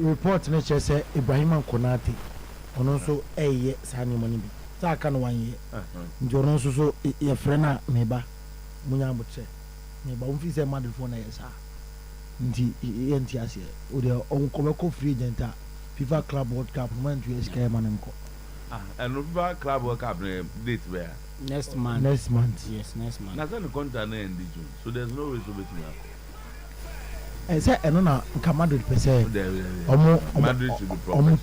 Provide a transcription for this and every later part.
report ne che say Ibrahim Konate ono so eye sani money bi sa aka no 1 year nti ono so ye friend na meba munya boche meba on fi say Madrid for na yesa nti enti ase o de on ko free agent FIFA Club World Cup man to SK man nko and FIFA Club World Cup date where next month yes next month na say the contract na end June so there's no way to bet me say eno na nka Madrid per se Madrid should be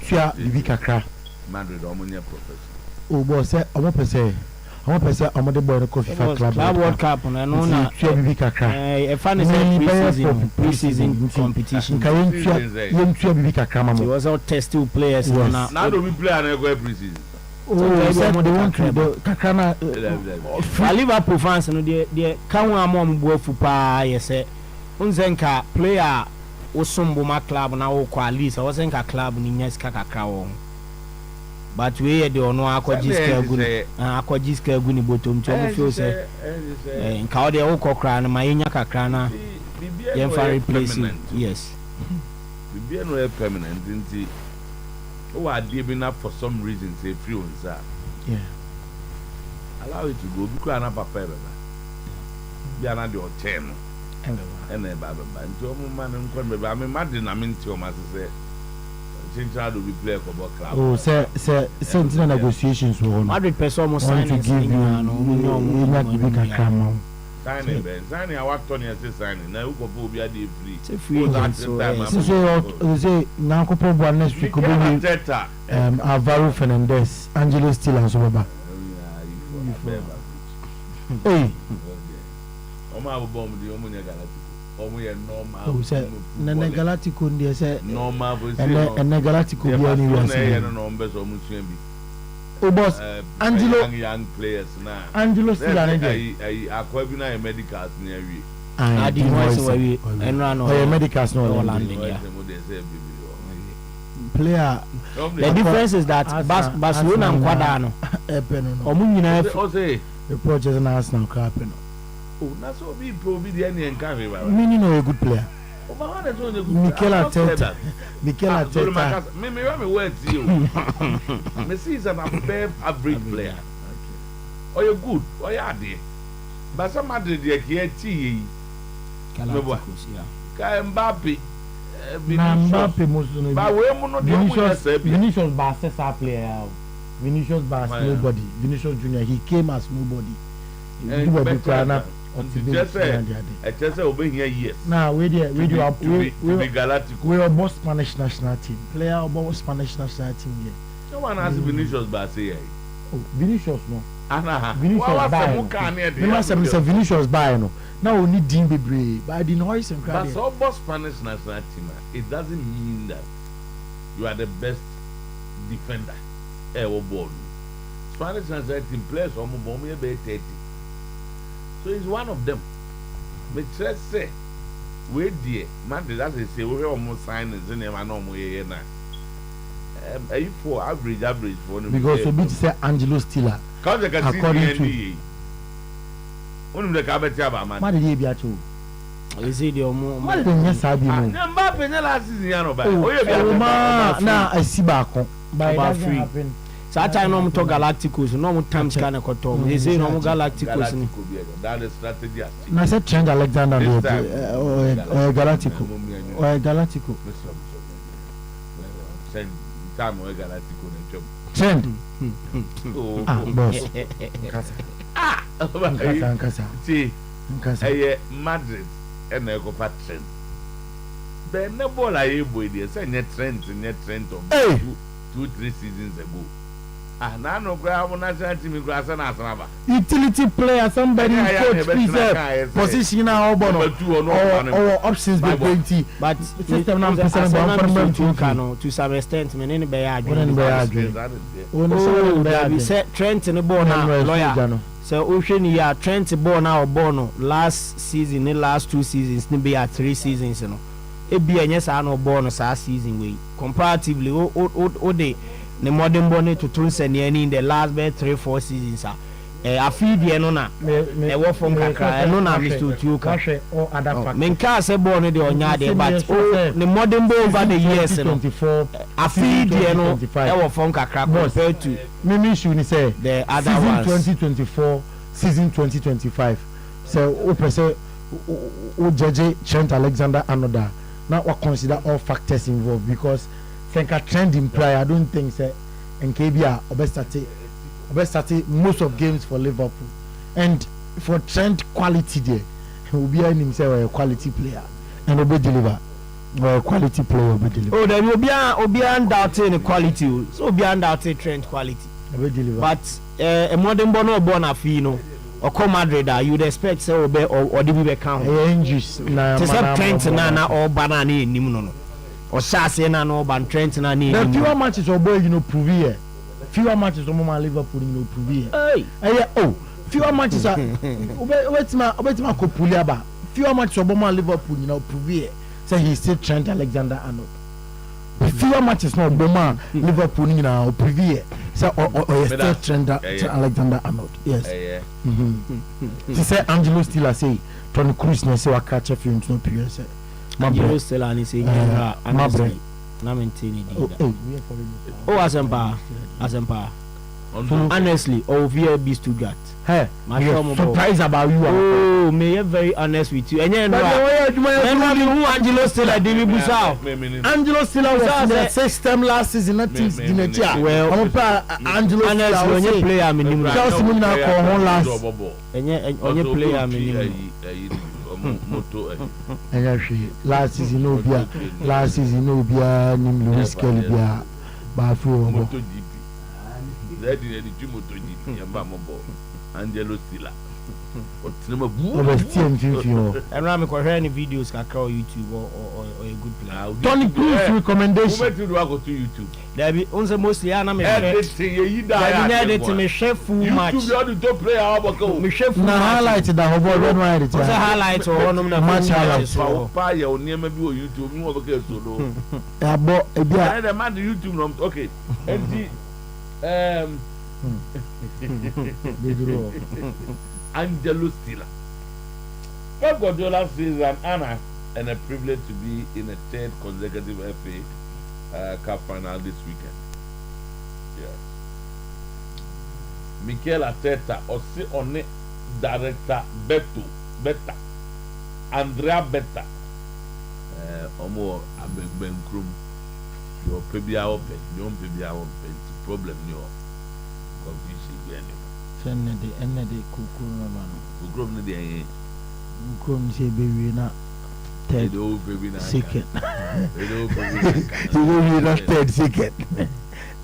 tua bibi kakra Madrid omunya professional o bo say omo per se omo de boy ko FIFA Club World Cup na no na tua bibi kakra e fan say pre-season competition ka yen tua bibi kakra mamo it was all test two players na do we play na go pre-season they want to kakra na Liverpool fans no de kan wa am boafu pa yese unzenka player osumbu ma club na wo kwa lisa wozenka club ni nyeska kakra wo but we de ono akwajiska gu ni bottom to mo feel say nka o de wo kokra na ma yenya kakra na yen fa replace yes bibia no e permanent nti o ade bi na for some reason say free on sir allow it to go because na papa ebe bia na de o 10 ene baba nti o mo man nko be am Madrid na me nti o ma se Central do be play for club oh say into negotiations wo Madrid person mo sign to give you no give kakra ma sign be sign ya wa to ne say sign na u ko bo bia dey free say na ko po bo next week ko be Alvaro Fernandez Angelo Still and so baba hey Oma abom di omo nya Galactico omo ye normal o say na Galactico ndi say normal bo say na Galactico bi ani we say no mbe so omo tuen bi o boss Angelo young players na Angelo Still and dey akwa bi na medicals na awie adi voice we enra no medicals no landing ya player the difference is that Barcelona nkwada no omo nyina o say the project na Arsenal crap no oh na so be pro be there any encourage ba meaning no a good player over how that's one a good Mikel Arteta me word to you Messi is an above average player okay or you good or you are there but some Madrid there here ti Galacticos ka Mbappe Mbappe most no ba we mo no dey Vinicius ba sesa player Vinicius ba nobody Vinicius Junior he came as nobody just say obey here yes now we do Galactico we are both Spanish national team player about Spanish national team here no one has Vinicius ba say oh Vinicius no Vinicius buy Vinicius buy no now we need Dean Bebre but the noise and crowd but so both Spanish national team it doesn't mean that you are the best defender ever born Spanish national team players almost bomb be 30 so he's one of them. But let's say we dear man that say we almost sign is in him and no more here now. For average for because so bit say Angelo Stiller according to one of the cabinet man man dey be acho is it your mo man dey nya sabi mo Mbappe na last season ya no ba na asiba kon by free that time no to Galacticos no times can koto they say no Galacticos ni that is strategy na say Trent Alexander Galactico send time o Galactico na job Trent boss nkasa Madrid and go for Trent the na ball aye boy dey say net Trent of 2-3 seasons ago na no grab national team grass na asaba utility player somebody coach please position na obono or options be 20 but system na person to some extent me ne be ya adwene say Trent ne ball na lawyer so ohwe ni ya Trent ball na obono last season ne last 2 seasons ne be ya 3 seasons no e bi enye sa na obono sa season we comparatively o dey the modern bonnet to turn in the last 3-4 seasons afi de no na e wo fom kakra e no na restore you ka or other factors men ka say ball no de onya de but the modern ball over the years no afi de no e wo fom kakra compared to me issue ni say the other season ones 2024 season 2025 so o person o judge Trent Alexander-Arnold now we consider all factors involved because think a trend in play I don't think say nkbia obestate most of games for Liverpool and for Trent quality there he will be in himself a quality player and will deliver or quality player will deliver. Oh, there will be undoubted quality so be undoubted Trent quality will deliver but a modern bono born a fino or come Madrid you would expect say or the be count injuries na Trent na or banana in no or Shasi na no ban Trent na ni the fewer matches or boy you know prove here fewer matches on Liverpool you know prove here fewer matches are obetima ko puliaba fewer matches on Liverpool you know prove here say he still Trent Alexander-Arnold fewer matches no Obama Liverpool you know prove here say or still Trent Alexander-Arnold yes he say Angelo still say Toni Kroos na say catch a film no period say Angelo still and say honestly na maintain it asempa honestly VLB Stuttgart hey surprised about you oh may very honest with you and you know Angelo still at David Busau Angelo still was the system last season nothing well Angelo still when you play am in Chelsea na ko hon last onye play am in moto last season no bia nim Lewis Kelly bia ba fi o moto GP that is the moto GP yamba mobo Angelo Stila otinema bu and I'm ko any videos ka call YouTube or a good player Toni Kroos recommendation who do I go to YouTube there be once mostly na me chef full match YouTube you the top player how me chef na highlight that hobo red wine it was a highlight or one na match highlight pa ya oniema bi o YouTube mu obeke solo abo ebia the man YouTube no okay and Angelo Stila. Pep Guardiola says an honor and a privilege to be in a third consecutive FA Cup final this weekend. Yes. Mikel Arteta Osi One director Beta Andrea Beta Omo Abenkrum your pebia open your pebia open problem your confusion Enede kukuru na bano. Kukuru ni dia kukuru ni se bewi na third second. Bewi na third second.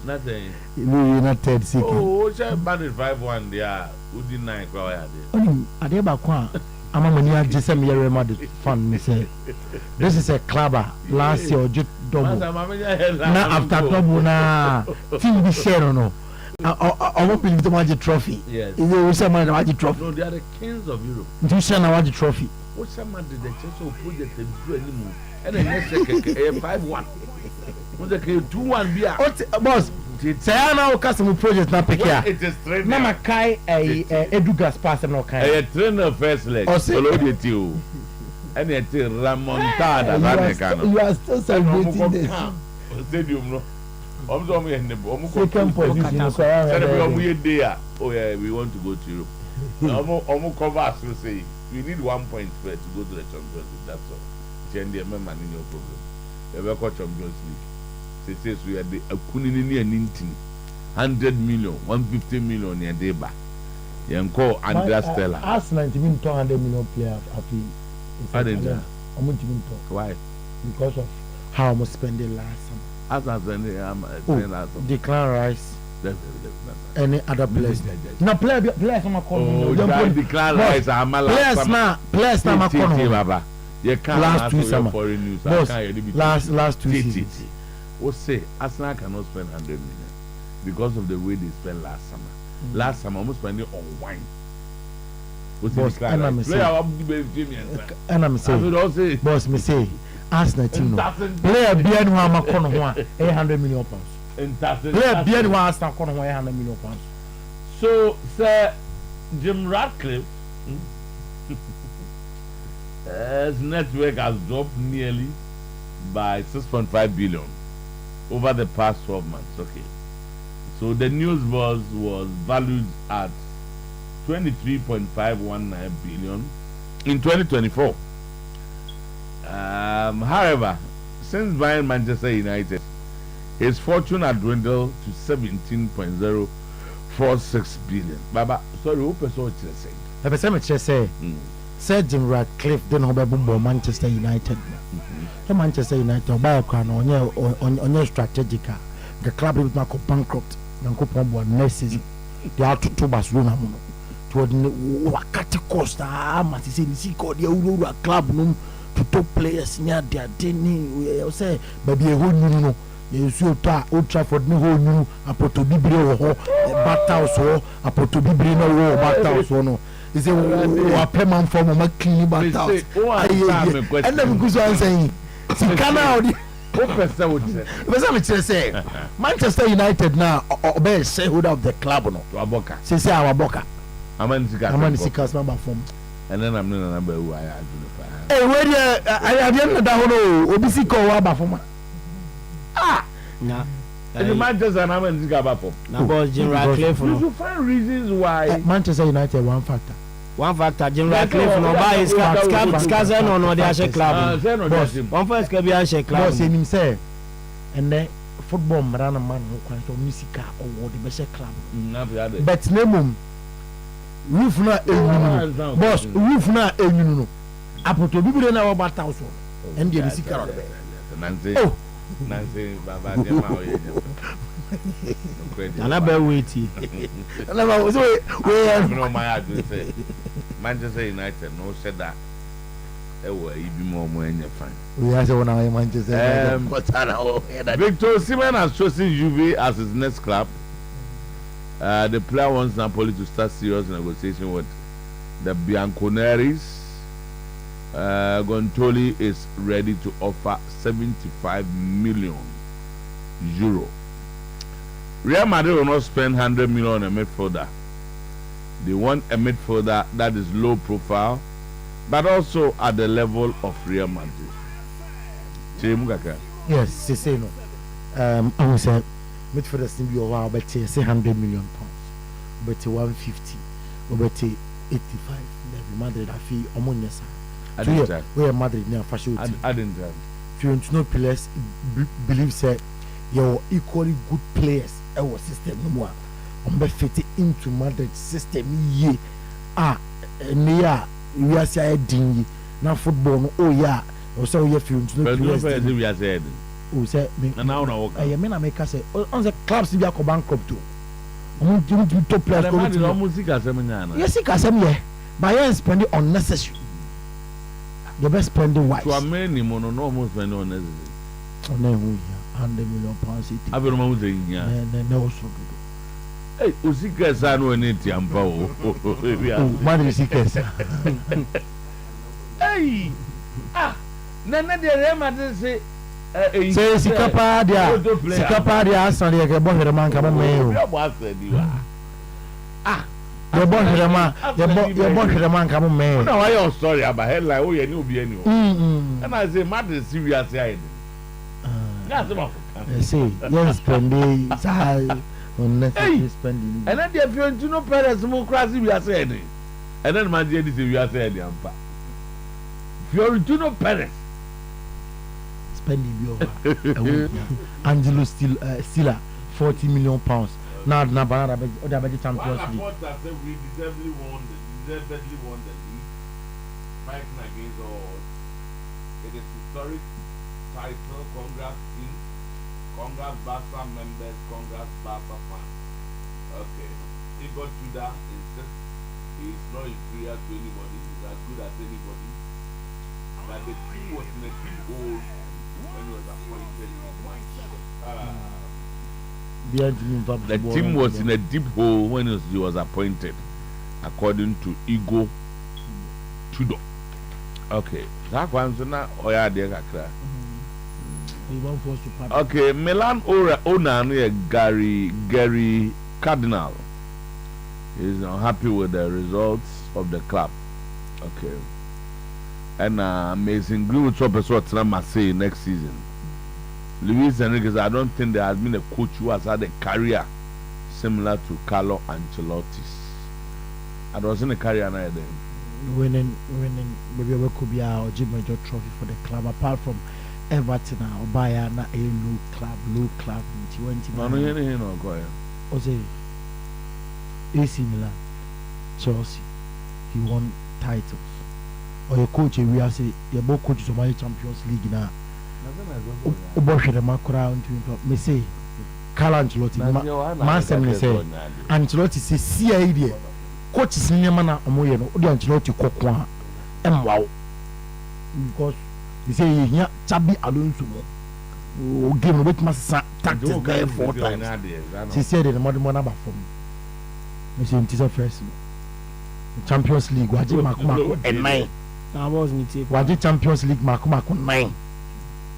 Nothing. Bewi na third second. Oh, she banded 5-1 there. Udi 9 kwa ya there. Oni ade ba kwa ama mani agese me Real Madrid fan me say this is a clubber last year just double. Na after double na team bi share no. I won't believe the Magic Trophy. Yes. Is it some man the Magic Trophy? No, they are the kings of Europe. Do you say the Magic Trophy? What's some man did the chance of project and do anymore? And the next 5-1. What's the 2-1 beer? What boss? Say I now customer project na pick here. It is trainer. Mama Kai Edu Gaspar no Kai. A trainer first leg. Follow the two. And it Ramontada. You are still celebrating this. Stadium no. Second position. Oh yeah, we want to go to Europe. Cover us will say we need 1 point to go to the Champions League. That's all. Change the member in your problem. The record Champions League. It says we are the Akunini and Nintin 100 million, 150 million near Deba. You call Andrea Stella. Arsenal to win 200 million player happy. I didn't know. Why? Because of how I must spend the last summer. Declan Rice. Any other players? No players I'm calling. Declan Rice. Players I'm calling. You can't last 2 summers. Last 2 seasons. What say? Arsenal cannot spend 100 million because of the way they spent last summer. Last summer, almost spending on wine. Boss, and I'm saying, boss, me say, Arsenal team. Player behind who I'm a corner 800 million pounds. Player behind who Arsenal corner 800 million pounds. So, sir, Jim Ratcliffe, his network has dropped nearly by 6.5 billion over the past 12 months. Okay, so the news was valued at 23.519 billion in 2024. However, since buying Manchester United, his fortune had dwindled to 17.046 billion. Baba, sorry, who person what you say? The person say, Sir Jim Ratcliffe didn't have a boom Manchester United. The Manchester United buy a crown on your strategic. The club is not bankrupt. Next season, they are to Barcelona. To Wakati Costa, Matisi, the club to top players near their dinner. Say, baby, a whole new. You see, Old Trafford, no whole new. Apoto Bibrio, Battles, Apoto Bibrio, Battles, no. Is a payment from a clean Battles. And then goes on saying, see, come out. Say, Manchester United now, obey shareholder of the club, no. Waboka. Say, our Boca. Amanisikas number form. And then I'm not a number who I have. Hey, where I didn't know, Obisi call Wabafoma. Nah. And the Manchester and Amanisikas form. Now, boss, Jim Ratcliffe. You should find reasons why. Manchester United, one factor. Jim Ratcliffe, no buy his Skazen or no, they are club. One first can be a club. Boss, him say, and then football, Marana man who can show music or the best club. But name roof na enyunu boss roof na enyunu apoto bibire na wa house and the music car Nancy baba dem ma oye ana be wait na ba so we no my advice say Manchester United no said that ewo ibi mo enye fine we have say one Manchester Victor Osimhen has chosen Juve as his next club. The player wants Napoli to start serious negotiation with the Bianconeris. Gontoli is ready to offer 75 million euro. Real Madrid will not spend 100 million on a midfielder. They want a midfielder that is low profile, but also at the level of Real Madrid. Yes, say no. I will say midfielders will be over, but say 100 million pounds, but 150, but 85. Madrid, I feel Omonesa. We are Madrid near fashion. I didn't have. Fiorentino players believe that you're equally good players. Our system no more. Fit into Madrid system. Ye near we are saying now football. Oh yeah, also we have Fiorentino players. We are saying. Oh, say me. And now no. I mean, I make us say on the clubs we are bankrupt too. Top players. Yes, he can say me. But I spend it unnecessary. The best spending wise. To a many mono no almost spend unnecessary. Oh no, 100 million pounds. I don't know saying yeah. No, so good. Hey, Usika Sano and Etiampa. Man, Usika. Hey, Nana de Rema say. Say Sikapa dia Sunday ke bon Herman ka bon me o. Your bon Herman ka bon me. Now why your story about headline oh you no be any o. And I say mad serious here. That's about. Say yes spending unnecessary spending. And then if you do no parents mo crazy we are saying. And then man dey say we are saying ampa. If you do no parents spending your Angelo Stiller 40 million pounds. Now banana other Champions League. We deservedly won the league, fighting against all. It is historic title. Congrats team, congrats Barca members, congrats Barca fans. Okay, Igor Tudor insists he is not inferior to anybody. He's as good as anybody. That the team was in a deep hole when he was appointed. The team was in a deep hole when he was appointed, according to Igor Tudor. Okay, that one's not Oyerepa. Okay, Milan owner Gary Cardinal He's unhappy with the results of the club. Okay. And amazing glue to episode Marseille next season. Luis Enrique says, I don't think there has been a coach who has had a career similar to Carlo Ancelotti's. I was in a career now then. Winning, maybe we could be our major trophy for the club apart from Everton or Bayern, a low club in 20. No, go ahead. Ose AC Milan, Chelsea, he won titles. Or your coach, we are say your both coaches of my Champions League now. Oboshwe the Makura into me say Carlo Ancelotti, Mansem me say Ancelotti say see idea. Coaches in Yamana Omoye no Odi Ancelotti kokwa wow because he say here Chabi Alonso o game with massa tactics there 4 times. She said the modern number for me. Me say it is first Champions League waji makuma and 9. I wasn't it. Waji Champions League makuma 9.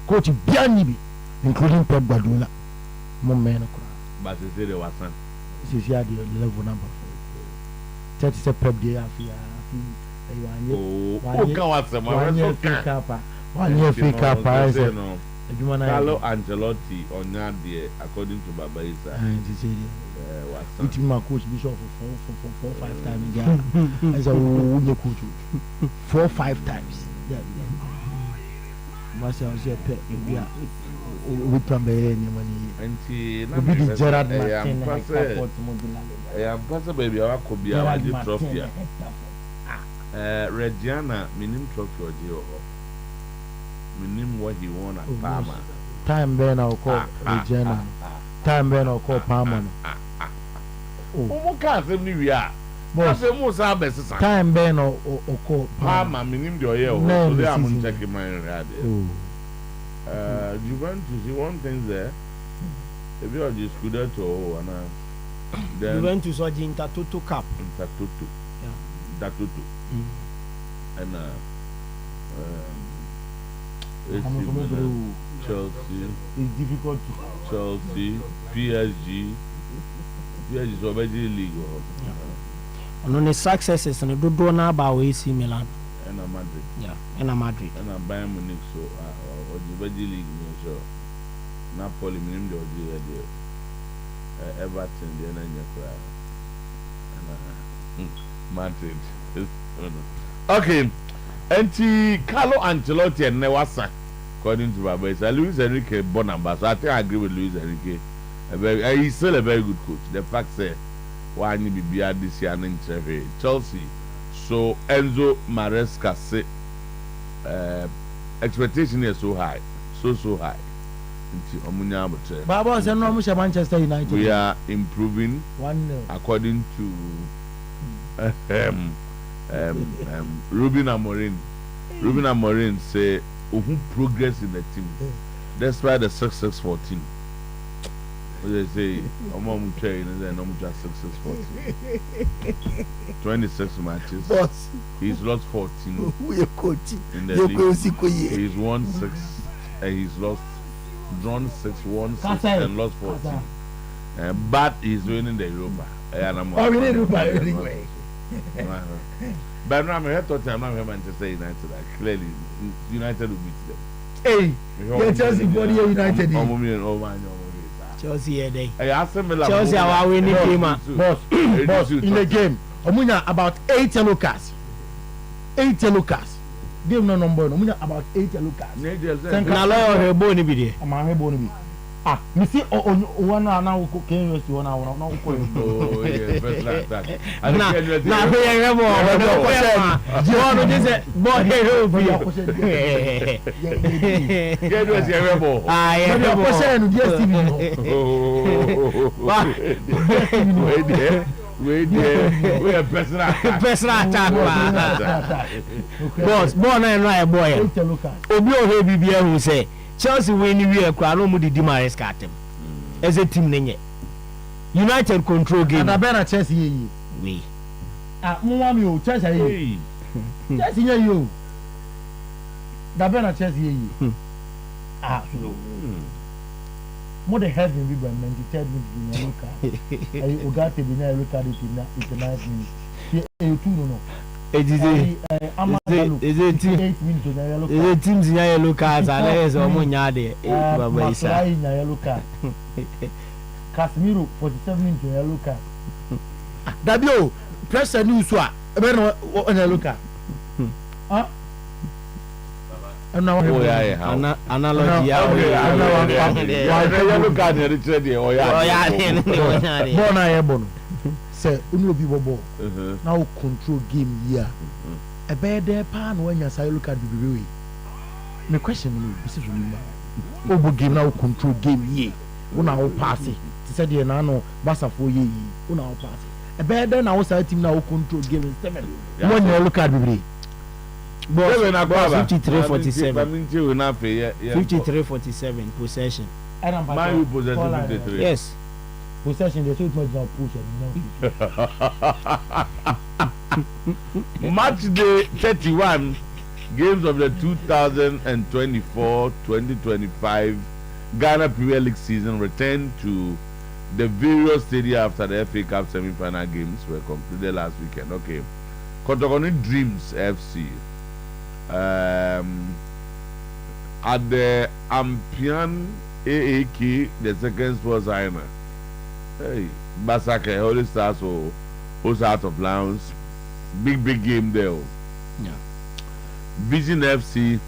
Coach Biani including Pep Guardiola. Mo men but they say they was son. She said the level number. 30 se Pep dey afia Carlo Ancelotti onya there according to Baba Isa. It my coach Bishop for 4-5 times. Yeah, as a would coach 4-5 times. Yeah, Marcel say Pep yeah. We can be any money. And she be the Gerard Martin. Baby, I could be a trophy. Reggiana, minim trophy or Gio. Minim what he won at Parma. Time Ben or call Reggiana. Time Ben or call Parma. Oh, can't say we are. Boss, most are best. Time Ben or call Parma, minim the oil. So they are checking my radio. Juventus, you want things there? If you are just Scudetto and then Juventus or Intertoto Cup. Intertoto. Yeah. Intertoto. And Chelsea. It's difficult to Chelsea, PSG is already Liga. And on the successes and the do now about AC Milan. And Madrid. Yeah, and Madrid. And Bayern Munich so or the Belgian League sure. Napoli minim the Everton the and Madrid. Okay. And Carlo Ancelotti and Newasa according to Baba is Luis Enrique Bonamba. So I think I agree with Luis Enrique. He's still a very good coach. The fact say why he be this year in Chelsea. So Enzo Maresca say expectation is so high, so high. Baba said no Manchester United. We are improving 1-0 according to Ruben Amorim. Ruben Amorim say progress in the team. That's why the 6-6-14. They say, I'm train and then just 6-6-14. 26 matches. Boss. He's lost 14. Who you coaching? In the league. He's won 6. He's lost, drawn 6, won 6, and lost 14. But he's winning the Europa. Winning Europa anyway. But I'm here to tell you, Manchester United. Clearly, United will beat them. Hey, you're Chelsea for the United. Chelsea day. Chelsea are winning game. Boss, in the game, Omunya about 8 yellow cards. 8 yellow cards. Game no number. Omunya about 8 yellow cards. Na lawyer Hebo ni bi de. Ama Hebo ni bi. Ah, me see one na wo can you see one na wo ko. Oh yeah, first attack. Na Hebo. John dey say boy Hebo. Get was Hebo. Ah, Hebo. Ko say no DStv. We are personal attack. Personal attack. Boss, born and right boy. Obi o he bibia hu say Chelsea win we akwa no mu di Mares cartem. As a team nenye. United control game. And na Chelsea yi. We. Ah, mo wa mi o Chelsea yi. Chelsea yi o. Da be na Chelsea yi. Ah, so. more the head in Vibrant 93rd minute in Yaluka. I got to be now look at it in 9 minutes. You two no. Is it teams in yellow cards and there's a Munyade? Yellow card. Casemiro 47 minutes in yellow card. W press a news swap. I don't know what yellow card. Huh? Analogy. Say, ball. Now control game here. A bad pan when you say look at the way. My question is, Obo game now control game here. Una will pass it. Said the nano bassa for ye. Una will pass it. A bad then our side team now control game in 7. When you look at the way. 53-47. 53-47 possession. Man, possession 53. Yes. Possession, the so much push. Match day 31, games of the 2024-2025 Ghana Premier League season returned to the various Serie after the FA Cup semi-final games were concluded last weekend. Okay, Kotokoni Dreams FC at the Ampian AAK, the second sports arena. Hey, Basake, Holy Stars, also out of bounds. Big game there. Yeah. Vision FC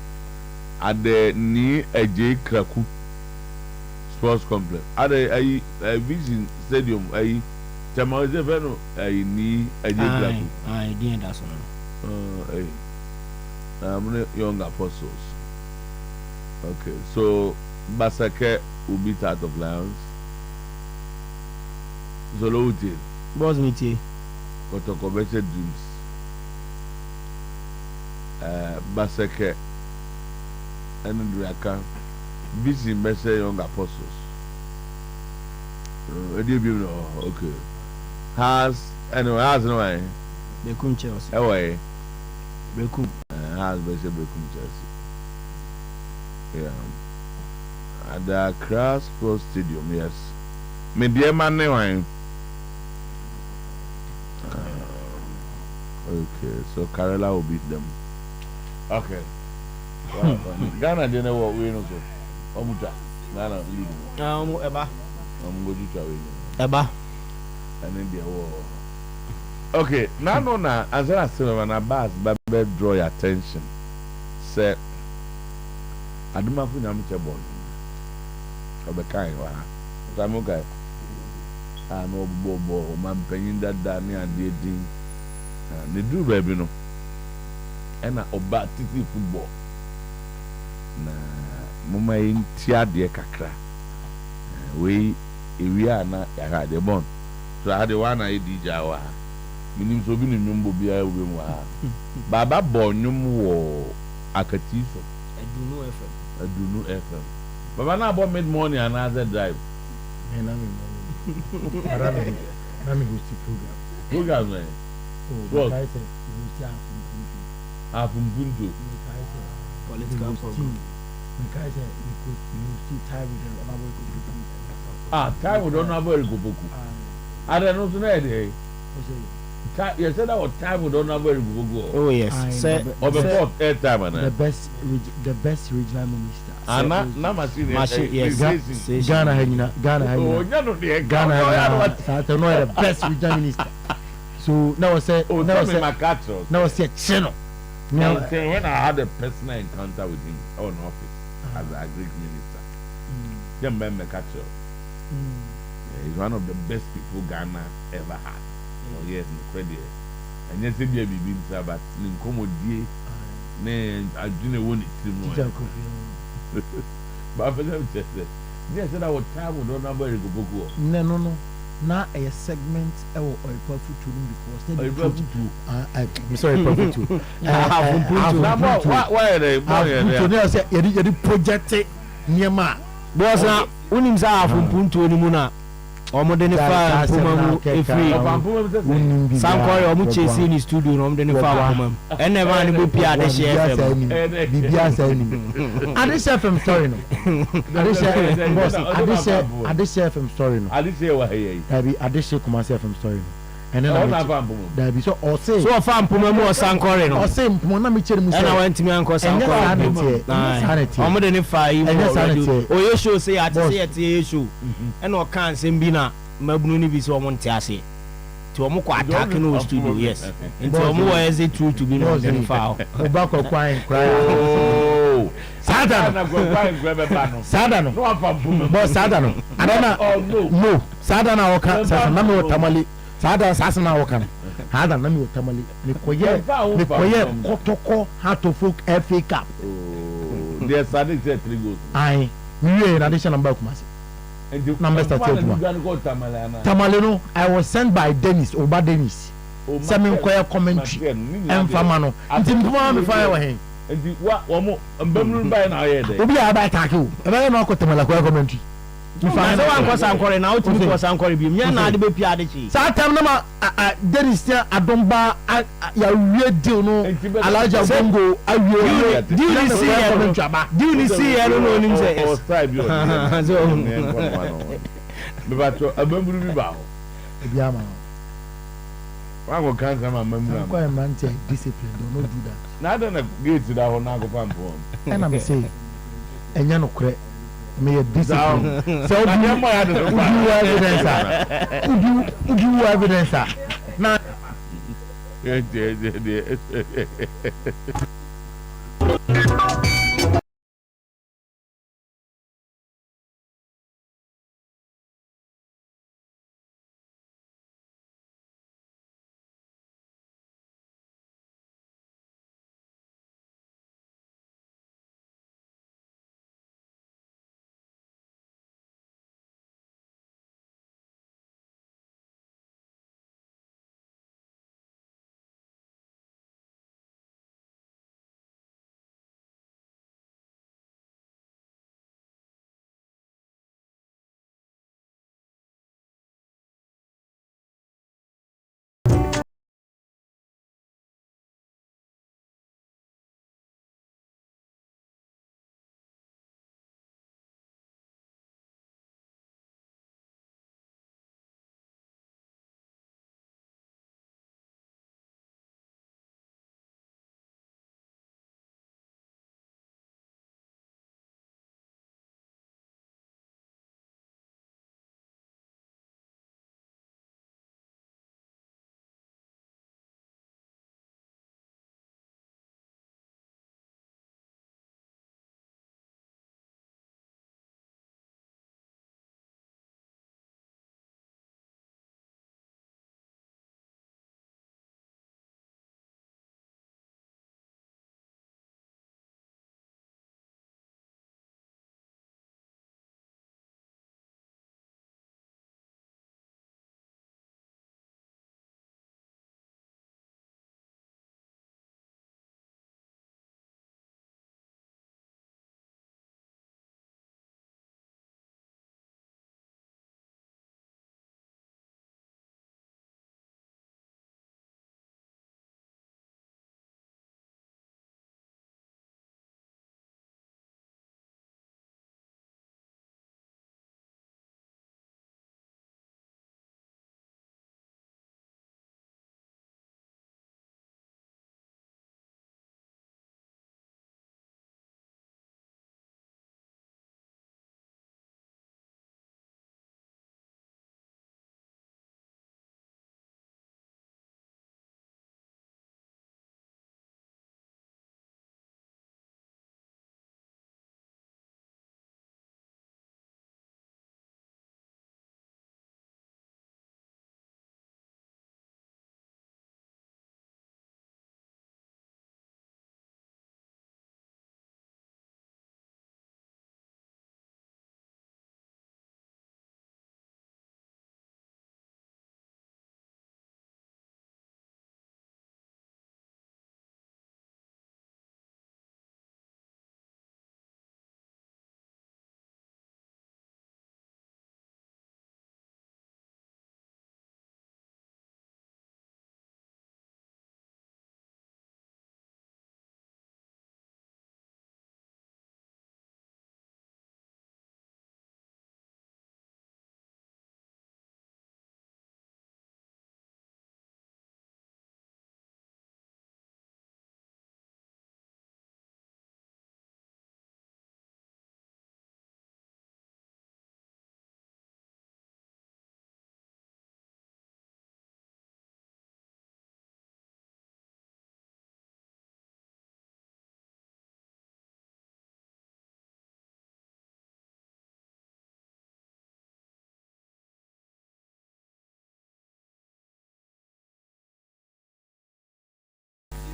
at the Ni Eje Kraku Sports Complex. At the Vision Stadium, Tamaze Veno, Ni Eje Kraku. I didn't that's all. Young Apostles. Okay, so Basake will be out of bounds. Zolote. Boss meeting. Kotoko Beche Dreams. Baseke. And Draka. Busy Messi Young Apostles. Okay. Has no way. Bekum Chelsea. Away. Bekum. Has Beche Bekum Chelsea. Yeah. At the Accra Sports Stadium, yes. Me dear man, okay, so Kerala will beat them. Okay. Ghana didn't know what we know. Omuta. Ghana lead. Eba. Going to Eba. And then the war. Okay, now, as I said, when I draw your attention. Say, I don't know if I'm boy. Of the kind, I'm okay. I know Bobo, man, penning that Danny and they did. They do revenue. And I obey football. Na mama in tia de kakra. We are not the bond. So I had the one I did jawa. Minim so bi nyumbo bia we mu ha. Baba bo nyum wo akatiso. Adunu FM. Baba na about mid morning another drive. Let me go see program. Man. What? Buntu. Political program. Time we don't have a good book. I don't know today. You said that time we don't have a good book. Oh yes. The best regional minister. Yes. Ghana. The best regional minister. So now I say, now I say, channel. When I had a personal encounter with him on office as a Greek minister, young man Makacho, he's one of the best people Ghana ever had. Oh yes, incredible. And yes, he be a but Ninkomodie, I didn't want it. But for them, yes, that was time we don't have very good book. No. Now a segment or Oyerepa because I'm sorry, Oyerepa too. Why are they? You project near ma. Boss, unim sa from Punto anymore. Ọmọdé ní fa Pumamu efiri. Sankore ọmọ chesi ní studio ní ọmọdé ní fa Pumamu. Ẹnna ẹ̀ma ni bó pia Adéṣe FM. Bíbí àṣẹ ni. Adéṣe FM story no. Adéṣe FM story no. Adéṣe wà hẹ́yẹ́ yìí. Dàbí Adéṣe Kumasi FM story no. Ẹnna náà dàbí so ọ̀sẹ̀. So ọ̀fà Pumamu ọ̀ Sankore no. Ọ̀sẹ̀ Pumamu náà mi kyerè mu sẹ́. Ẹnna wọ́n ti mi ànkọ́ Sankore. Ẹnyẹ sáà nìtiẹ̀. Ọmọdé ní fa yìí Ẹnyẹ sáà nìtiẹ̀. Oyè show sẹ́ àti sẹ́ yẹ ti yẹ show. Ẹnna ọ̀ka nsẹ́m bi na mabunu ni bi sẹ́ ọmọ ntí ase. Ti ọmọ kọ attack ní o studio yes. Nti ọmọ wọ ẹ ṣe true to be na ọdẹ ní fa ọ. Ọba kọ kwan kura. Sada no. Bọ sada no. Adana no. Sada na ọka sasa na mi wọ tamale. Sada sasa na ọka no. Sada na mi wọ tamale. Mekọyẹ kọtọkọ Hatofok FA Cup. There Sadiq said 3 goals. Aye. Mi yẹ na de ṣe number Kumasi. Number start kuma. Tamale no I was sent by Dennis Oba Dennis. Sẹ́mi nkọ́yẹ commentary ẹnfama no. Nti mpoma mi fa yẹ wọ hẹ́n. Nti wa wɔn mbɛmuru báyìí na ɔyɛ dɛ. Obi a aba attack o. Ɛbɛ yɛ na ɔkɔ Tamale kɔyɛ commentary. Nfa sɛ wankɔ Sankore na wotumi kɔ Sankore bi mu yɛn na ade bɛ pia ade kyi. Saa tam na ma Dennis tiɛ adomba yawie deal no Alaja Bongo awie. Deal ni si yɛ no deal ni si yɛ no na onim sɛ yes. Ɔstaa bi ɔdi. Bɛbàtɔ abɛmuru bi ba hɔ. Ebi ama. Wango kansa ma mbɛmuru ama. Akɔyɛ mmeranteɛ discipline don no do that. Na ada na gate da hɔ n'akɔ pampɔ. Ɛna mi sɛ ɛnyɛ no korɛ meyɛ discipline. Sɛ udu evidence a na.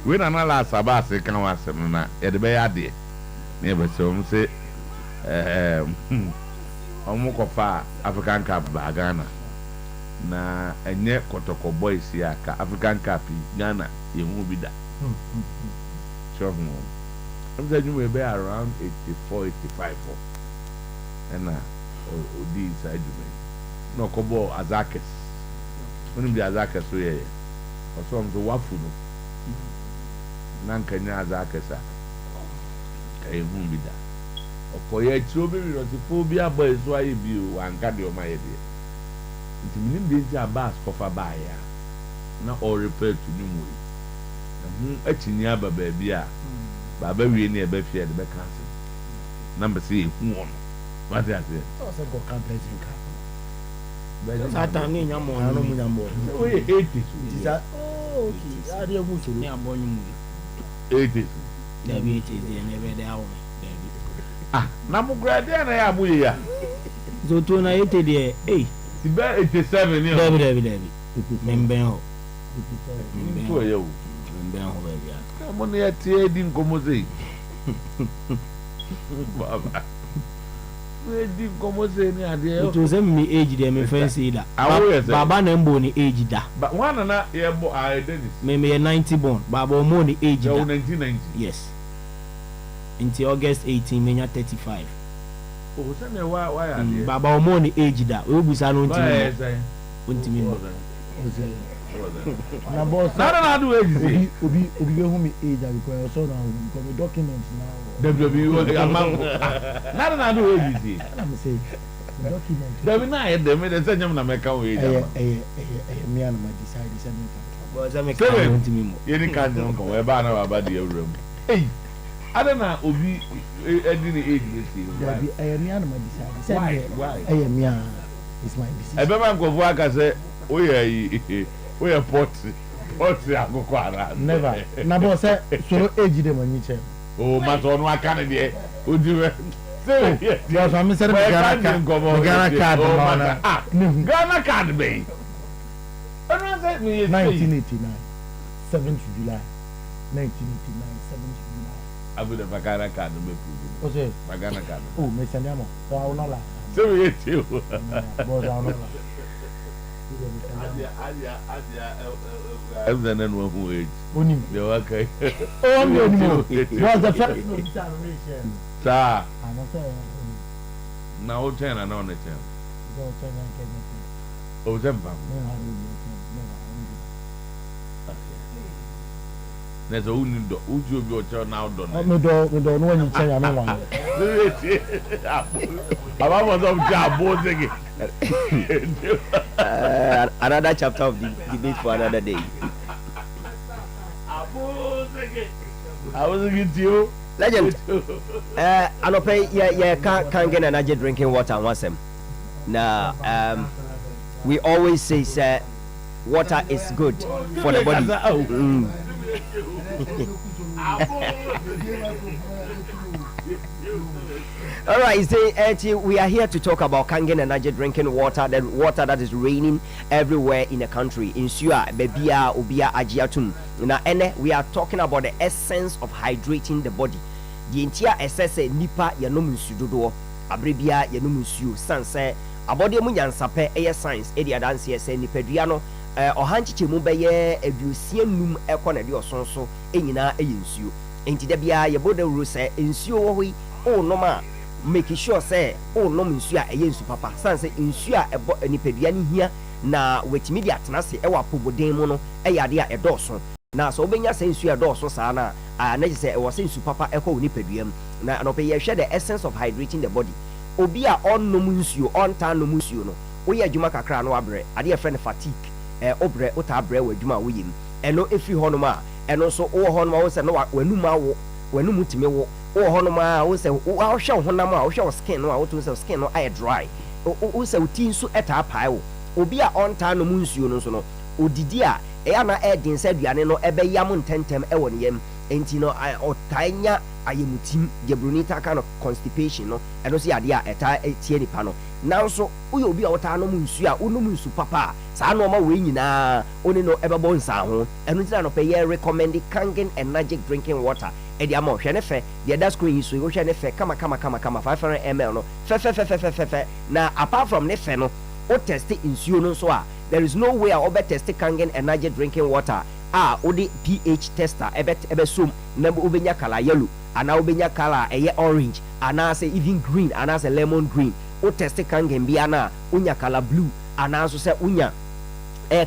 we na na la sabase kan wasem na ye de be ya de na be se om se omo ko fa African Cup ba Ghana na enye Kotoko Boys ya ka African Cup Ghana ye hu bi da sure mo I'm saying we be around 84 85 and odi inside you no kobo Azakes when the Azakes so ye also am so wafu no nan kanya Azakes e hu bi da okoye chiro be ro ti phobia boy so aye bi o anka de o ma ye de nti minim de ti abas kofa ba ya na all refer to new way hu achinya aba ba bia baba wie ne eba fie de be cancel number 3 hu on what is it so say go cancel ka Satan ni nyamo no mu nyamo we 80s okay ade mu so ni abonyu mu 80s da bi ti de ne be da awo na mu grade na ya bu ya so to na 80 de ti be 87 ni David memben ho to ye o memben ho ba bia mo ne ya tie di nkomoze baba we di nkomoze ni ade to say me age de me fancy da baba na mbo ni age da one na ye bo Dennis me 90 born baba o mo ni age da 1990 yes until August 18 menya 35 oh say me why ade baba o mo ni age da we busa no ntimi mo na boss na do age obi be hu me age because so na come documents now WWE amango na do age na me say document David na ye dem de say nyam na meka wo age me and my decide say me but say me ka no ntimi mo ye ni kan nyam ko we ba na baba de awuram ada na obi edi ni age dey see me and my decide say why me it's my decision ebe man ko fu aka say we are potty akoko ara never na boss say so age dem anyi che o ma to no aka ne de odiwe say yes I'm say Ghana card no Ghana card be I say me 1989 7th July 1989 7th July abu de Ghana card me prove o say Ghana card oh me send am so I will not lie say we tell boss I will not lie I'm the name of who age. Onim. You okay? Oh, no. Was the first examination. Sir. I'm not saying. Now, 10 and on the 10. Go 10 and get it. Oh, 10 pounds. There's a window. Would you be your child now done? We don't know when you tell you no one. I was of job again. Another chapter of the debate for another day. I was against you. Legend. Anope can't get energy drinking water and wasem. Now we always say water is good for the body. All right, we are here to talk about Kangen Energy drinking water, the water that is raining everywhere in the country. In Sua, Bebia, Ubia, Ajiatun. Now, we are talking about the essence of hydrating the body. The entire essence nipa yanom nsudodo, abribia yanom nsu, sanse, abode mu yansape eye science, edi adanse ese nipadua no ohanchiche mu beye aduosia num ekọ na de osonso enyina eye nsuo. Enti da bia ye bode ru se nsuo wo hoi o noma make sure say o nom nsuo a eye nsu papa sanse nsuo a ebo nipadua ni hia na wetimi de atena se e wa poboden mu no eyade a edoso na so obenya se nsuo edoso saa na na je se e wo se nsu papa ekọ nipadua mu na no pe ye hwe the essence of hydrating the body obi a on nom nsuo on ta nom nsuo no wo ye adwuma kakra no abre ade e friend fatigue obre ota abre wa adwuma wo yim eno efi honom a eno so wo honom a wo se no wanum awo wanum timi wo honom a wo se wo hwe honam a wo hwe skin no a wo to se skin no ay dry wo se utin so eta pai wo obi a on ta nom nsuo no so no odidi a e ana edin se aduane no ebe yam ntentem e won yam enti no otanya ayemutim de brunita kind of constipation no eno so yade a eta tie nipa no now so uyo obi a wota no nsu a onum nsu papa saa no ma we nyina oni no ebebo nsa ho eno tina no pe ye recommend Kangen Energy drinking water e dia ma hwe ne fe de da screen so wo hwe ne fe kama 500 ml no fe na apart from ne fe no o test nsuo no so a there is no way a obe test Kangen Energy drinking water odi pH tester ebe sum na obenya color yellow ana obenya color orange ana say even green ana say lemon green o test Kangen bia na unya color blue ana so say unya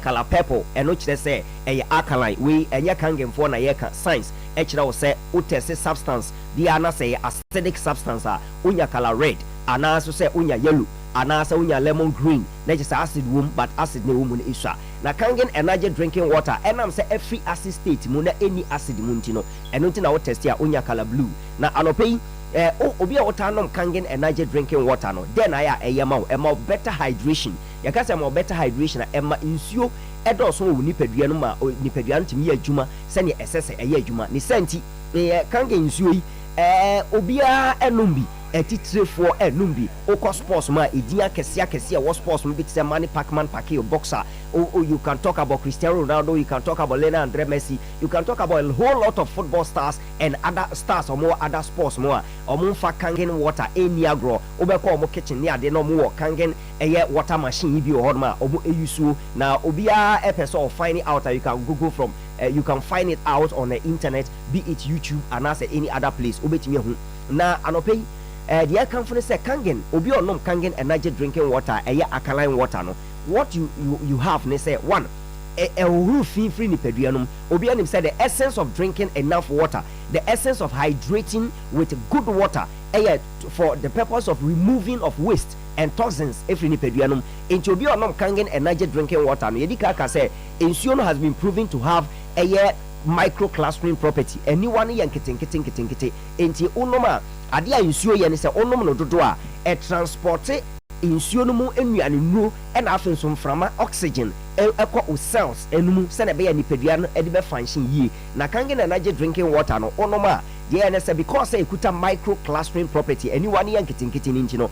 color purple eno kire say alkaline we enya Kangen for na yeka science kire wo say o test substance bia na say acidic substance unya color red ana so say unya yellow ana say unya lemon green na just acid wom but acid na wom na isua na Kangen Energy drinking water enam say every acid state mu na any acid mu ntino eno nti na wo test ya unya color blue na anopei obi a wota nom Kangen Energy drinking water no then aya ema better hydration yakasa ema better hydration na ema nsuo edoso wo nipadua no ma nipadua ntimi adwuma se ne esese adwuma ni senti Kangen nsuo yi obi a enombi etitrefo enumbi oko sports ma edia kese wo sports mo bit say Manny Pacman Pacquiao boxer you can talk about Cristiano Ronaldo, you can talk about Lionel Andre Messi, you can talk about a whole lot of football stars and other stars or more other sports more or fa Kangen water any agro obeko omo kitchen near de no more Kangen water machine bi o ma omo eyusu na obia episode find it out. You can google from you can find it out on the internet, be it YouTube and as any other place obetimi hu na anopei the air company say Kangen obi onom Kangen Energy drinking water alkaline water no what you have ne say one free ni peduanum obi anim say the essence of drinking enough water, the essence of hydrating with good water for the purpose of removing of waste and toxins free ni peduanum into obi onom Kangen Energy drinking water no yedi ka say insuo has been proven to have microclustering property anyone yan kete enti onoma ade a insuo ye ne se onom no dodo a transporte insuo no mu enuane nuo na afen so mframa oxygen ekɔ cells enumu se na be ya nipadua no de be function yie na Kangen Energy drinking water no onoma ye ne se because ekuta microclustering property anyone yan kete ninji no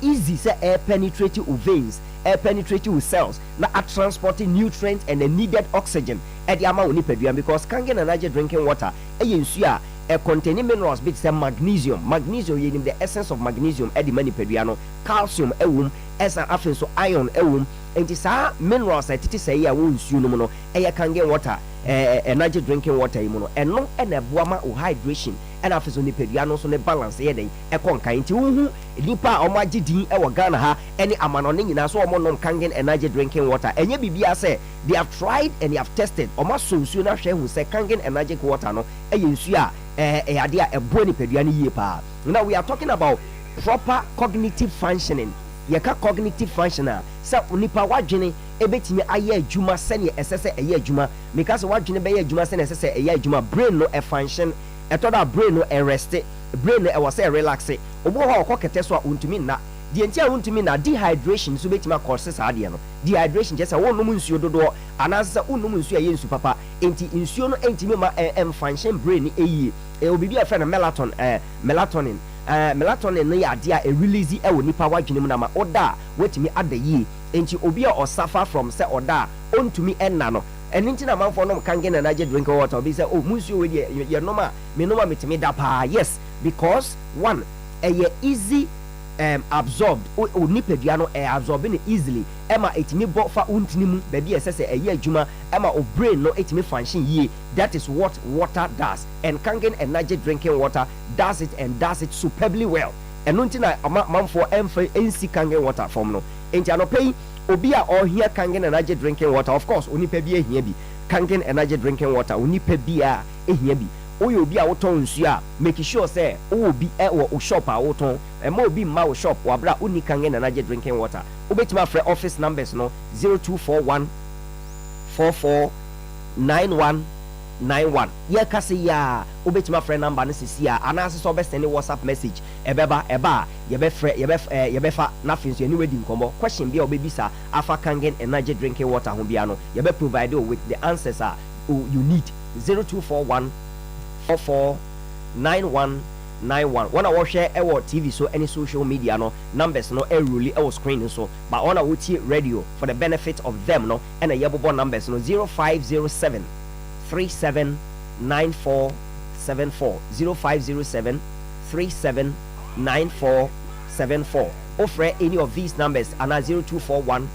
easy se penetrate veins penetrate cells na transporting nutrients and the needed oxygen the amount nipadua because Kangen Energy drinking water nsuo a containing minerals bit say magnesium yenim the essence of magnesium the nipadua no calcium esa afen so iron enti saa minerals tete say ya wo nsuo no no Kangen water energy drinking water mu no eno na boama o hydration and afen so nipadua no so ne balance ye den konkan enti wo nipa o ma gidin wo Ghana ha any amano ne nyina so o mo nom Kangen Energy drinking water enye bibia say they have tried and they have tested o ma so nsuo na hwe hu say Kangen Energy water no nsuo a ade a ebo nipadua no yie pa. Now we are talking about proper cognitive functioning. Yeka cognitive functional sa nipa wadwene ebetimi aye adwuma se ne esese eye adwuma because wadwene be ye adwuma se ne esese eye adwuma brain no function etoda brain no rest brain no was relax obo ho okokete so a untumi na die ntia untumi na dehydration so betima cause sa ade no dehydration je se wonum nsuo dodo anasa unum nsuo ye nsu papa enti nsuo no entimi ma function brain eyie obibi a friend melatonin melatonin no ya dia release e nipa wadwene mu na ma oda wetimi adayi enti obi a suffer from say oda ontumi enna no enti na manfo no Kangen Energy drinking water obi say oh munsuo we ye normal me normal metimi da pa yes because one easy absorbed o nipadua no absorbing easily ema etimi bo fa untinimu baby esese adwuma ema o brain no etimi function yie. That is what water does and Kangen Energy drinking water does it and does it superbly well and nuntina manfo ensi Kangen water form no enti anopei obi a ohia Kangen Energy drinking water of course onipa bi ehia bi Kangen Energy drinking water onipa bi a ehia bi oyo obi a woton nsuo a make sure say obi wo shop a woton ma obi ma wo shop wa bra uni Kangen Energy drinking water obetima free office numbers no 0241 449191 ye kase ya obetima free number no sisi a anase so be send WhatsApp message ebeba ye be free ye be fa na fin so anyway di nkombo question bia obebisa afa Kangen Energy drinking water ho bia no ye be provide with the answers you need 0241 449191 9191. One I share our TV so any social media no numbers no really our screen so but on our radio for the benefit of them no and a yabo numbers no 0507 379474 0507 379474. Offer any of these numbers and 0241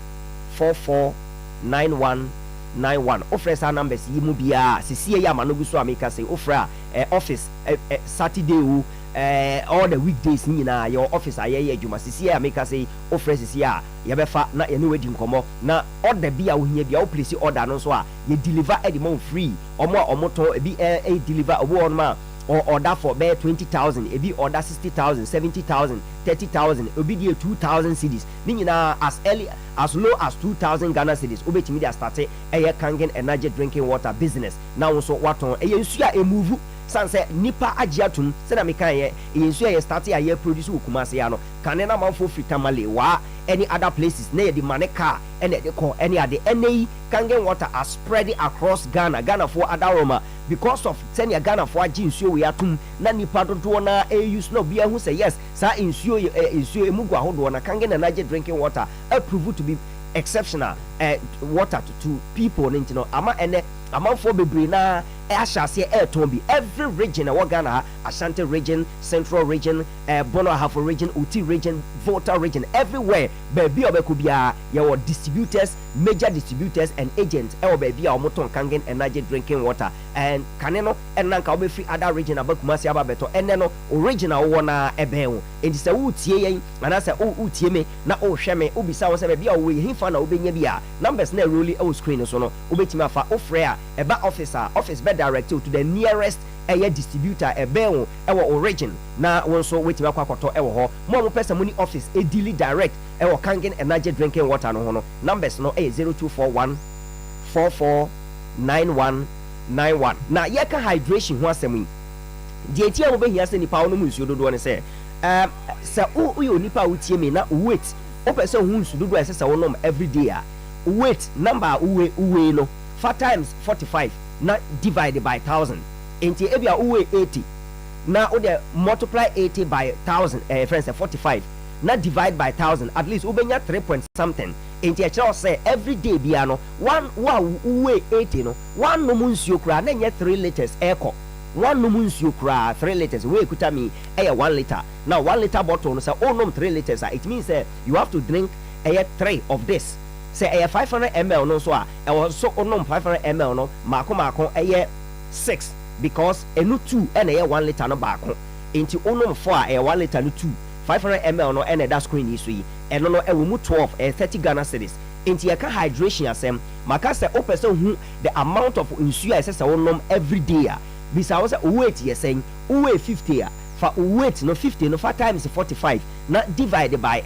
449191. Offer our numbers yimubia sisi ya manoguso ameka say offer office Saturday all the weekdays na your office ayeye adwuma sisi ameka say offer sisi ya yebefa na ene wedi nkomo na order bia wo hia bia wo place order no so a ye deliver at the month free omo to e bi deliver obo on ma or order for bear 20,000, a be order 60,000, 70,000, 30,000, a be 2,000 cedis. Nina as early as low as 2,000 Ghana cedis. Obey media started a Kangen energy drinking water business. Now so what on a move. Sanse nipa agiatum sena mekaye yensu ye start a year produce Kumasi ano kanena manfo fritamale wa any other places na the maneka and the call any other NA Kangen water are spread across Ghana for Adaroma because of senior Ghana for jinsu we atum na nipa do na use no bia who say yes sa insuo emugu ahodo na Kangen energy drinking water prove to be exceptional water to people you know ama ene amanfo bebre na ashase tombi every region Ghana Ashanti region, Central region, Bono Ahafo region, Uti region, Volta region, everywhere baby obekubia your distributors, major distributors and agents baby omoton Kangen energy drinking water and kaneno and nanka obe free other region abakumasi ababeto and no original wana ebeo and say utie yen and I say utie me na hweme obisa wo say baby we himfa na obenya bia numbers na really screen so no obetima fa ofre eba office bed directed to the nearest distributor ebeo origin na wonso wetima kwakoto ho mo person money office daily direct Kangen energy drinking water no hono numbers no 0241 449191 na yeka hydration ho asem die tia wo behia se nipa wo no nsuo dodo ne se uyo nipa utie me na wait o person hu nsuo dodo ese se wo nom every day wait number uwe no 4 times 45 na divided by 1000 enti ebia uwe 80 na o de multiply 80 by 1000 friends 45 na divide by 1000 at least ubenya 3 point something enti e kira say every day bia no one uwe 80 no one no munsuo kura na nye 3 liters eko one no munsuo kura 3 liters we kuta me 1 liter now 1 liter bottle no say oh no 3 liters it means you have to drink 3 of this say 500 ml no so so onom 500 ml no mako 6 because enu 2 and 1 liter no baako into onom 4 1 liter no 2 500 ml no and that screen is we and no mu 12 30 Ghana cedis into your hydration asem maka say o person who the amount of nsuo say onom every day bisa wo say weight you saying weight 50 for weight no 50 no 4 times 45 na divided by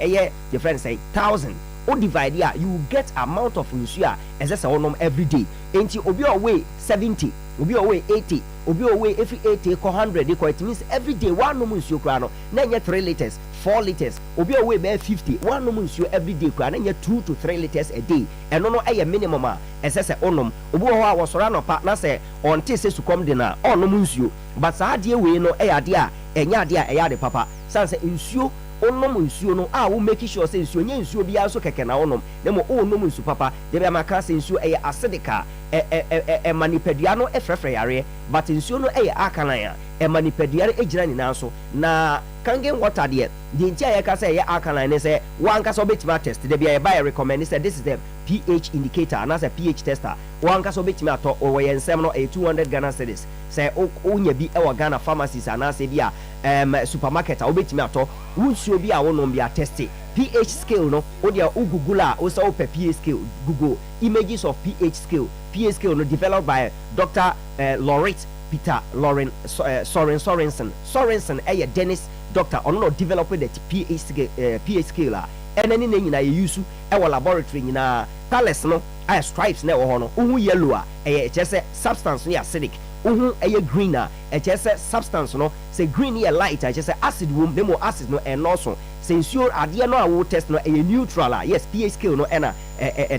the friend say 1000 o divide ya you get amount of nsuo as say onom every day enti obi weigh 70 obi weigh 80 obi weigh every 80 ko 100 ko it means every day one no nsuo kra no na nye 3 liters 4 liters obi weigh be 50 one no nsuo every day kra na nye 2 to 3 liters a day eno no minimum as say onom obi ho a wosora no pa na say on te se sukom de na onom nsuo but sa ade we no ade a enya ade a ade papa sanse nsuo onom nsuo no wo make sure say nsuo nye nsuo bia so keke na onom na mo onom nsuo papa de be maka say nsuo acidic manipadua no efrefre yare but nsuo no alkaline manipadua ejira nyina so na Kangen water de ntia ye ka say alkaline say wan ka so betima test de bia buy recommend say this is the pH indicator and as a pH tester wan ka so betima to o ye nsem no 200 Ghana cedis say onya bi Ghana pharmacies and as bia supermarket o betima to nsuo bi a wonom bia test pH scale no o dia Google o say o pH scale Google images of pH scale no developed by Dr. Laurit Peter Lauren Sorensen Dennis doctor on no develop the pH scale and any name na use our laboratory na palace no stripes na ho no yellow just substance no acidic green just substance no say green here light just acid womb demo acid no and also since your idea no will test no neutral yes pH scale no and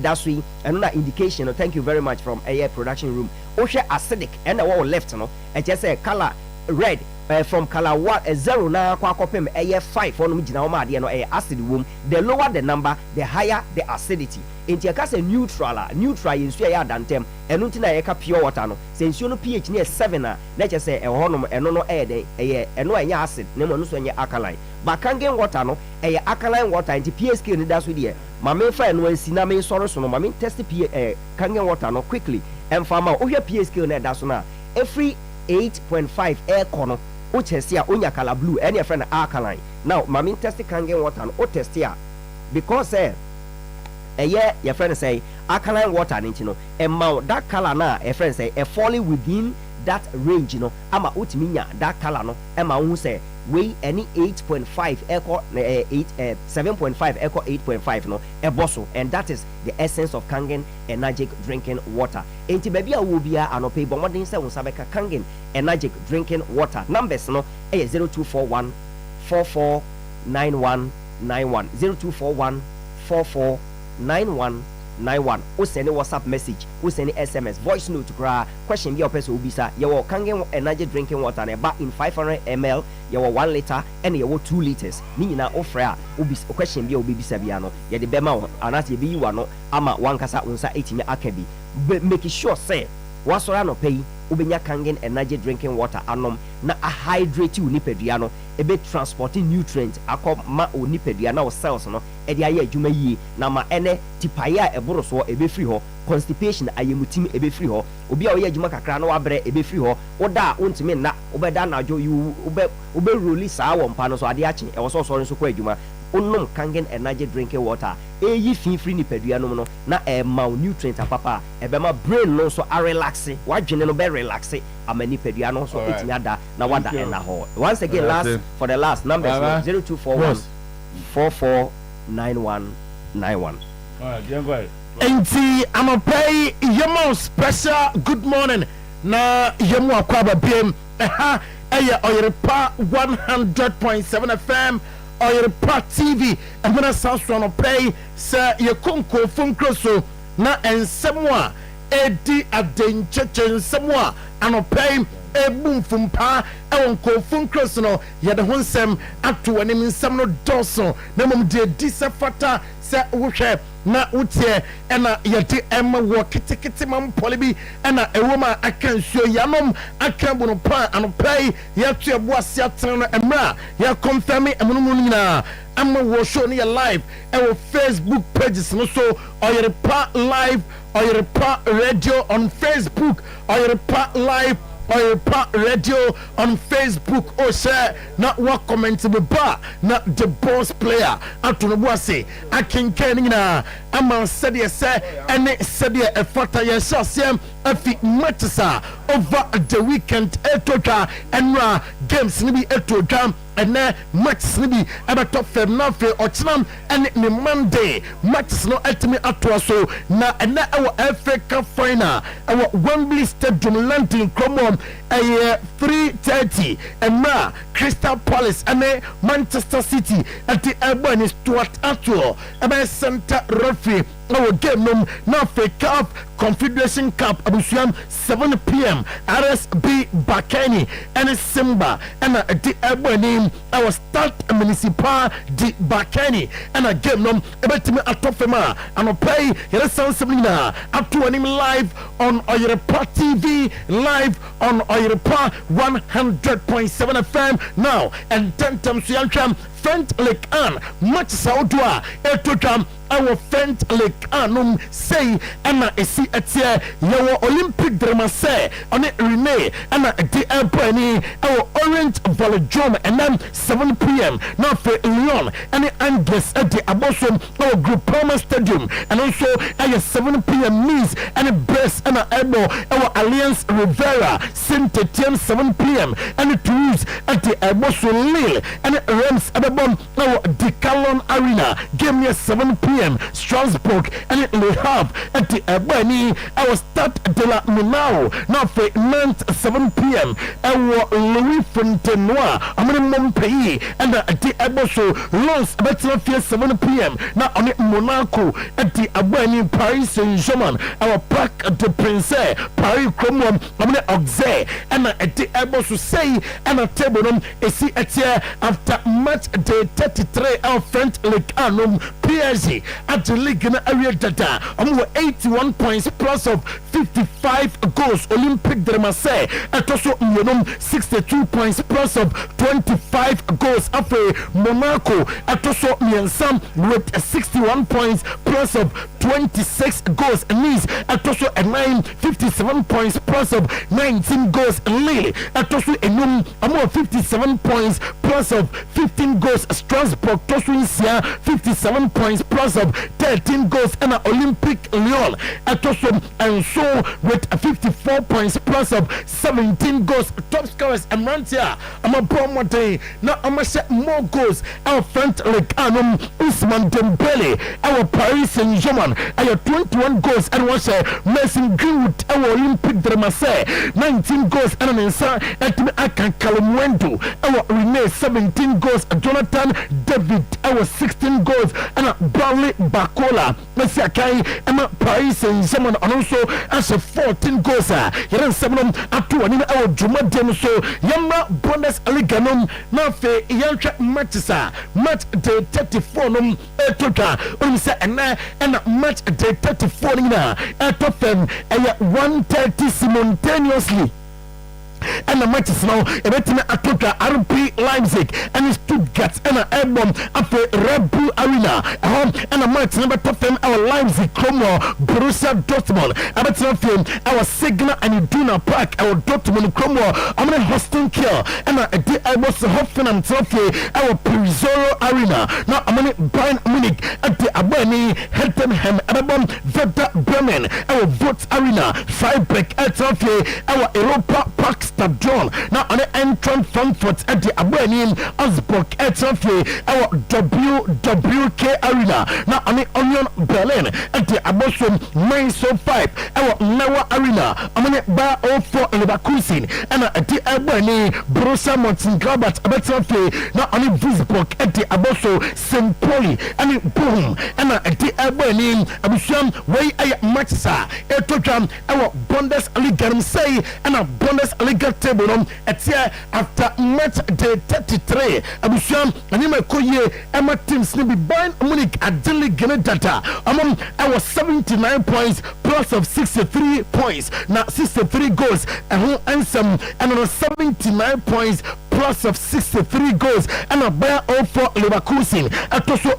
that's we another indication no thank you very much from air production room acidic and what left no just color red from color 1 0 na kwa kopem 5 on mujina o ma de no acid wom. The lower the number, the higher the acidity. Enti aka say neutral yensu ya dantem enu nti na ye ka pure water no se nsu no pH ne 7 na che say ehonom eno no den eno enya acid ne mo no so enya alkaline. But kangen water no alkaline water enti pH scale ni da so de ma me fa eno ansi na me soro so no ma me test kangen water no quickly emfama ohwe pH scale na da so na every 8.5 air kono o test ya onya color blue any friend alkaline. Now ma me test kangen water no o test ya because your friend say alkaline water no amount that color na a friend say falling within that range ama utiminya that color no ema who say we any 8.5 echo 7.5 echo 8.5 no eboso, and that is the essence of Kangen energetic drinking water. Enti baby a wo bia anope bo modern say won sabeka Kangen energetic drinking water. Numbers no 0241 449191 0241 449191. O send a WhatsApp message, o send a SMS, voice note to cry. Question be your person ubisa. Your Kangen energy drinking water ne ba in 500 ml, your 1 liter and your 2 liters. Ni na offer ubis question be obibisa biano. Ya de bema anati be you ano ama wankasa unsa 18 akabi. Make sure say wasora no pay ubenya Kangen energy drinking water anom na a hydrate you nipadua no ebe transporting nutrients akoma onipadua na cells no e de aye adwuma yie na ma ene tipaya eboro so ebe free ho constipation ayemutim ebe free ho obi a oye adwuma kakra na wabre ebe free ho oda ontimi na obeda na adwo you ube release awo mpa no so ade ache e wo so so kwa adwuma onnom Kangen energy drinking water eyi free nipadua no no na ma nutrients apapa ebe ma brain no so a relax wadwene no be relax amani nipadua no so etinyada na wada ena ho. Once again for the last numbers 0241 449191. Enti amapay yemo special good morning na yemo akwaba biem Oyerepa 100.7 FM Oyerepa TV amana sanso no pay se ye konko funkroso na ensemwa edi adencheche ensemwa anopay ebum fumpa ewon kofun cross no ye de honsem ato anim nsem no doso na mom de disafata se wohwe na utie ena yete emma wo kitikiti mam polibi ena ewoma akansuo yanom akambu no pa anopai yetu eboase atan no emra ya confirm emunum nyina amma wo show ne live ewo Facebook pages no so Oyerepa live Oyerepa radio on Facebook Oyerepa live Oyerepa Radio on Facebook. Oh, share not what comment be bar, not the boss player. Antonobuase, I can kenina. I'm said yes, and it said a fata yes, a fit matcha over the weekend. Etoka and games nibi etoka. And then matches nibi about top Fernafe or Chinam and the Monday matches no at me at so na and now our Africa final our Wembley Stadium London come on 3:30 and now Crystal Palace and Manchester City at the Albion Stuart Atwell about Center referee our game now for Cup Confederation Cup abusuam 7 p.m. RSB Bakani and Simba and the Albion our start municipal di Bakani and a game about me atofema and pay your sound semina up to an live on Oyerepa TV live on Oyerepa 100.7 FM now and 10 times Yancham Fent Lake An much Saudwa Etokam our Fent Lake Anum say and a see at your Olympic drama say on it Rene and the Alpine our Orange Volodrome and then 7 p.m. now for Lyon and the Angles at the Abosom our Groupama Stadium and also at 7 p.m. means and the Brest and Elbow our Alliance Rivera Saint Etienne 7 p.m. and the Toulouse at the Abosom Lille and the Rams at the Bon our Decathlon Arena game near 7 p.m. p.m. Strasbourg and Le Havre at the Ebony. Our start de la Minao now for 7 p.m. Our Louis Fontenoy Amani Montpellier and at the Eboso Lons about 7 p.m. now on Monaco at the Ebony Paris Saint-Germain. Our Parc de Prince Paris Cromwell Amani Auxerre and at the Eboso say and a table is see at here after match day 33 our French Ligue 1 PSG at the Liga area data 81 points plus of 55 goals. Olympique de Marseille at also 62 points plus of 25 goals. After Monaco at also Miensam with 61 points plus of 26 goals. Nice at also a 57 points plus of 19 goals. Lille at also a 57 points plus of 15 goals. Strasbourg also in 57 points plus of 13 goals. And Olympique Lyon at also and so with 54 points plus of 17 goals. Top scorers and Rantia. I'm a promo day. Now I'm a set more goals. Our front like Ousmane Dembele. Our Paris Saint-Germain. Our 21 goals and was Mason Greenwood. Our Olympique de Marseille 19 goals and an inside at Akan Kalumwendo. Our Rene 17 goals. Jonathan David. Our 16 goals and a Bradley Bakola. Messi Akai and Paris Saint-Germain and also as a 14 goals. Yeran 7 at 2 and our Juma Dem so Yamba Bundesliga now for Yantra matches match day 34 total and match day 34 at of them 1:30 simultaneously. And the matches now, a better Atoka, RP Leipzig, and Stuttgart, and an album after Red Bull Arena. And a match number top them, our Leipzig, Como, Borussia Dortmund, a better film, our Signa and Iduna Park, our Dortmund, Como, I'm going to hosting kill, and I was Hoffenheim Trophy, our Pizzoro Arena. Now I'm going to Bayern Munich at the Abani, Heltenham, album, Werder Bremen, our Votes Arena, Freiburg, Trophy, our Europa Park. Stadion now on the entrance Frankfurt at the Aberdeen Osburg Etofie our WWK Arena now on the Union Berlin at the Abosom 905 our Nawa Arena I'm on the Bar 04 Leverkusen and at the Aberdeen Borussia Mönchengladbach Etofie now on the Duisburg at the Aboso St. Pauli and boom and at the Aberdeen Abusam way a matches Etotam our Bundesliga say and a Bundesliga table at here after match day 33 Abusham and my koye Emma teams be Bayern Munich at Dilly data among our 79 points plus of 63 points now 63 goals and some and on 79 points plus of 63 goals and a Bayer 04 Leverkusen at also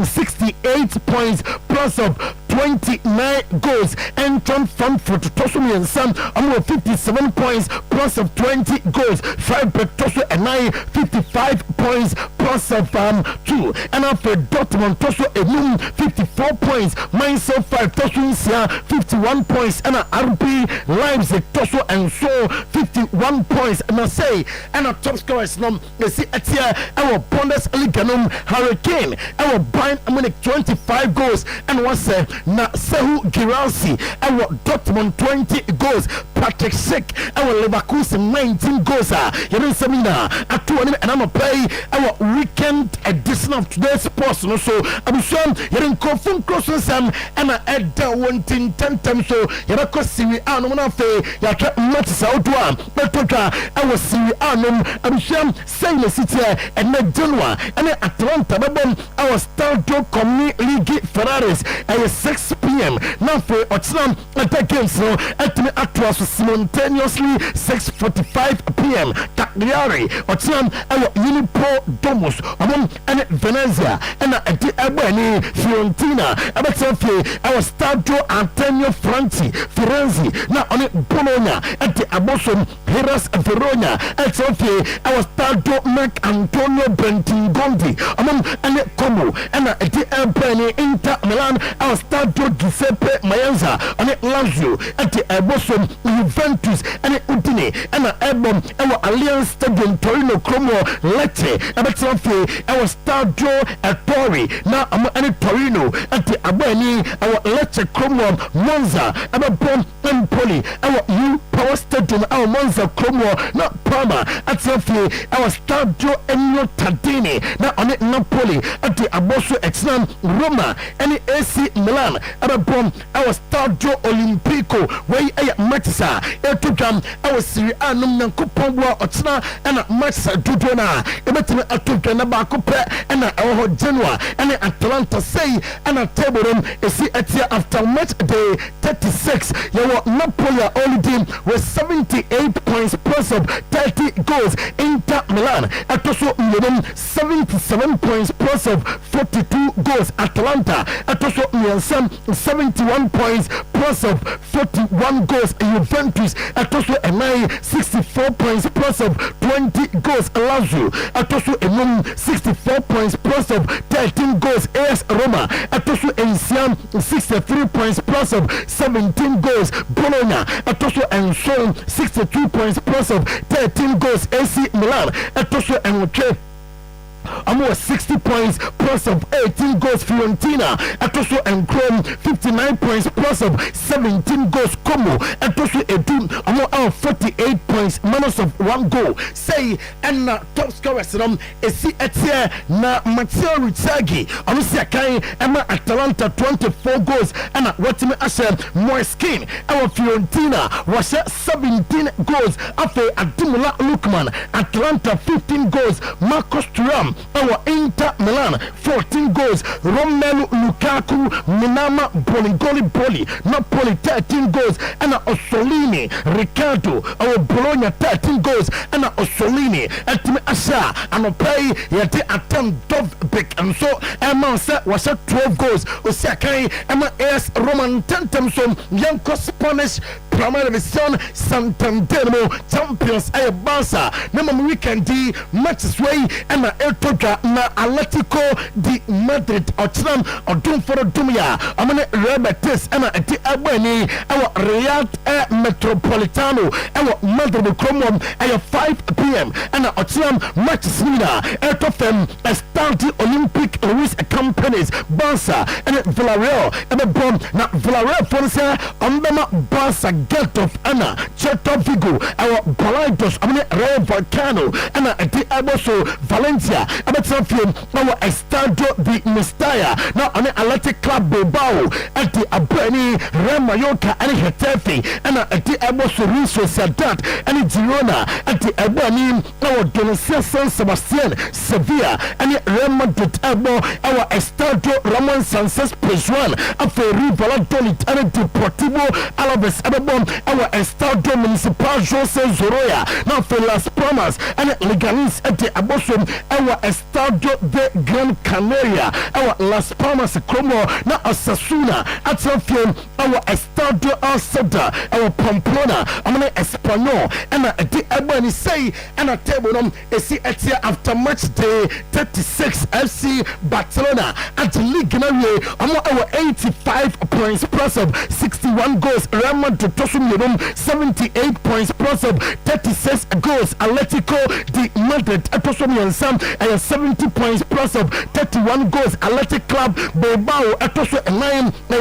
68 points plus of 29 goals and Trump Frankfurt Tosumi and Sam 57 points plus of 20 goals Freiburg Tosso and 55 points plus of 2 and after Dortmund Tosso and 54 points Mainz 5 Tosso 51 points and RB Leipzig Tosso and so 51 points and I say and a top scorers you see at here our Bundesliga Hurricane our Bayern Munich 25 goals and what's na Sehu Giralsi our Dortmund 20 goals Patrick Schick our Leverkusen 19 goals Yerin Semina at 2 and I'm a play our weekend edition of today's sports no so Abusham Yerin Kofun Crosses and I add 1 10 times so Yerako Serie A no na fe ya matches out one but our Serie A no Abusham say City and na Genoa and Atlanta babom our Stadio Comuni League Ferraris at 6 p.m. now for Otslam at the games no at me atwas simultaneously 6:45 p.m. Cagliari Otslam our Unipo Domus among and Venezia and at the Albany Fiorentina about our Stadio Antonio Franchi Firenze now on it Bologna at the Abosom Heras Verona at our Stadio Mac Antonio Bentingondi among and Como and at the Albany Inter Milan our Stadio Giuseppe Mayanza on it Lazio at the Abosom Juventus and Udine and our Allianz Stadium Torino Como Lecce about Atrofie, our Stadio Tori, now I'm any Torino, at the Abani, our Lecce Como, Monza, our Bomb Empoli, our new Power Stadium, our Monza Como, not Parma, Atrofie, our Stadio Emno Tardini, now on it Napoli, at the Aboso Exam, Roma, any AC Milan, our Bomb, our Stadio Olimpico, where I matcha, Etogam, our Serie A, Kupongwa, Otsna, and a matcha Dudona, Emetima Atogana Bakupe, and our Genoa, and Atlanta say, and a table room is see at after match day 36. You want Napoli only team with 78 points plus of 30 goals. Inter Milan at also 77 points plus of 42 goals. Atlanta at also 71 points plus of 41 goals. Juventus at also 64 points plus of 20 goals. Lazio at also 64 points plus of 13 goals. AS Roma at also 63 points plus of 17 goals. Bologna at also 62 points plus of 13 goals. AC Milan at also almost 60 points plus of 18 goals. Fiorentina at also and Chrome 59 points plus of 17 goals. Como at also a team almost 48 points minus of 1 goal. Say and top scorers is see at here na Matteo Rizagi Arusia Kai Emma Atalanta 24 goals and what me asher more skin our Fiorentina was 17 goals after Adimula Lukman Atlanta 15 goals. Marcos Thuram our Inter Milan 14 goals. Romelu Lukaku Minama Bolingoli Boli Napoli 13 goals and Ossolini Ricardo our Bologna 13 goals and Ossolini Etime Asha and pay yet attempt Dov Big and so Emma was 12 goals. Osiakai Emma AS Roman Tentemson Yanko Spanish Primera Division Santander champions a Barca Nemo weekend D matches way and Toga na Atletico di Madrid Otram Odum for Dumia Amane Rebetes and Eti Abani our Riyadh Metropolitano our Madrid Cromwell at 5 p.m. and Otram matches winner Etofem Estadi Olympic Louis companies Barca and Villarreal and the bomb na Villarreal Fonse Ondama Barca get of Anna Cheto Vigo our Balaidos Amane Real Volcano and Eti Aboso Valencia Abetrafium our Estadio de Mestalla now on the Athletic Club Bilbao at the Abeni Real Mallorca and Getafe and at the Aboso Real Sociedad and Girona at the Abeni our Donostia San Sebastian Sevilla and Real Madrid our Estadio Ramon Sanchez Pizjuan after Valladolid and Deportivo Alaves Ababon our Estadio Municipal Jose Zoroya now for Las Palmas and Leganis at the Aboso our Estadio de Gran Canaria our Las Palmas Como na Osasuna at Sofian our Estadio Alceda our Pamplona amane Espanyol and the Abani say and a table is see at here after match day 36 FC Barcelona at Liga our 85 points plus of 61 goals. Real Madrid 78 points plus of 36 goals. Atletico de Madrid at 70 points plus of 31 goals. Athletic Club Bilbao at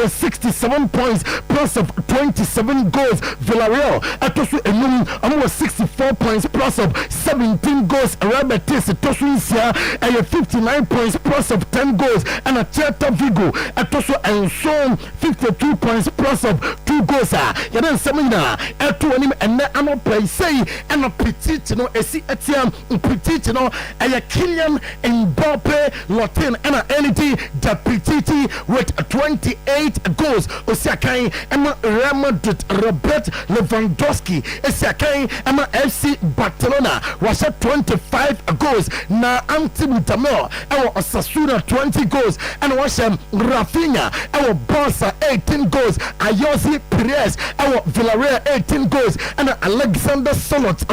67 points plus of 27 goals. Villarreal at almost 64 points plus of 17 goals. Real Betis at 59 points plus of 10 goals. And a Celta Vigo at 52 points plus of 2 goals. Yadan Samina at 2 and I'm not play say and a petit no esi etiam petit no a Kylian Mbappe Latin and a LD the petit with 28 goals. Osiakai Emma Real Madrid Robert Lewandowski Osiakai Emma FC Barcelona was at 25 goals. Na Antimi Tamil our Osasuna 20 goals and was Rafinha our Barca 18 goals. Ayosi Perez our Villarreal 18 goals and Alexander Solot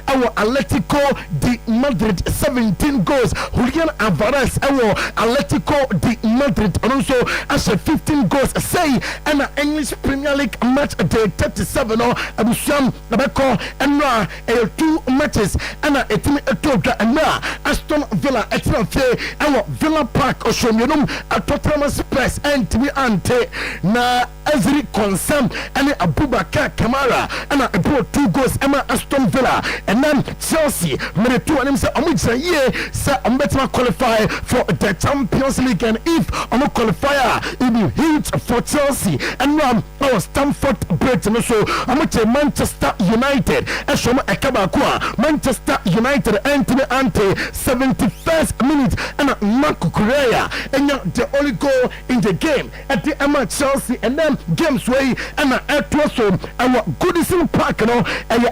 our Atletico de Madrid 17 goals. Julian Alvarez our Atletico de Madrid and also as 15 goals. Say and English Premier Premier League match day 37 or Abusham Abeko and 2 matches and a team etoka and Aston Villa and Villa Park or Shomunum at Tottenham Spurs and to be ante na every concern and Abubakar Kamara and I brought 2 goals Emma Aston Villa and then Chelsea made 2 and him say I'm better qualify for the Champions League and if I'm a qualifier it be huge for Chelsea and now our Stamford Bridge so I'm at Manchester United and show Ekabakwa Manchester United Anthony Ante 71st minute and Marco Correa and the only goal in the game at the Emma Chelsea and then games way and at also our Goodison Park and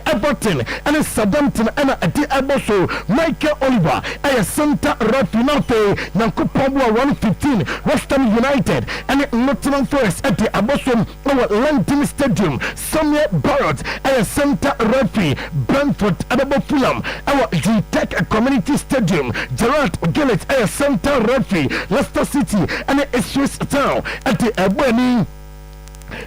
Everton and Southampton and at the Aboso Michael Oliver and Santa Rafinante Nankupabua 115 West Ham United and Nottingham Forest at the Aboso our London Stadium Samuel Barrett and Santa Rafi Brentford Adabo Fulham our G-Tech Community Stadium Gerard Gillett and Santa Rafi Leicester City and Swiss Town at the Ebony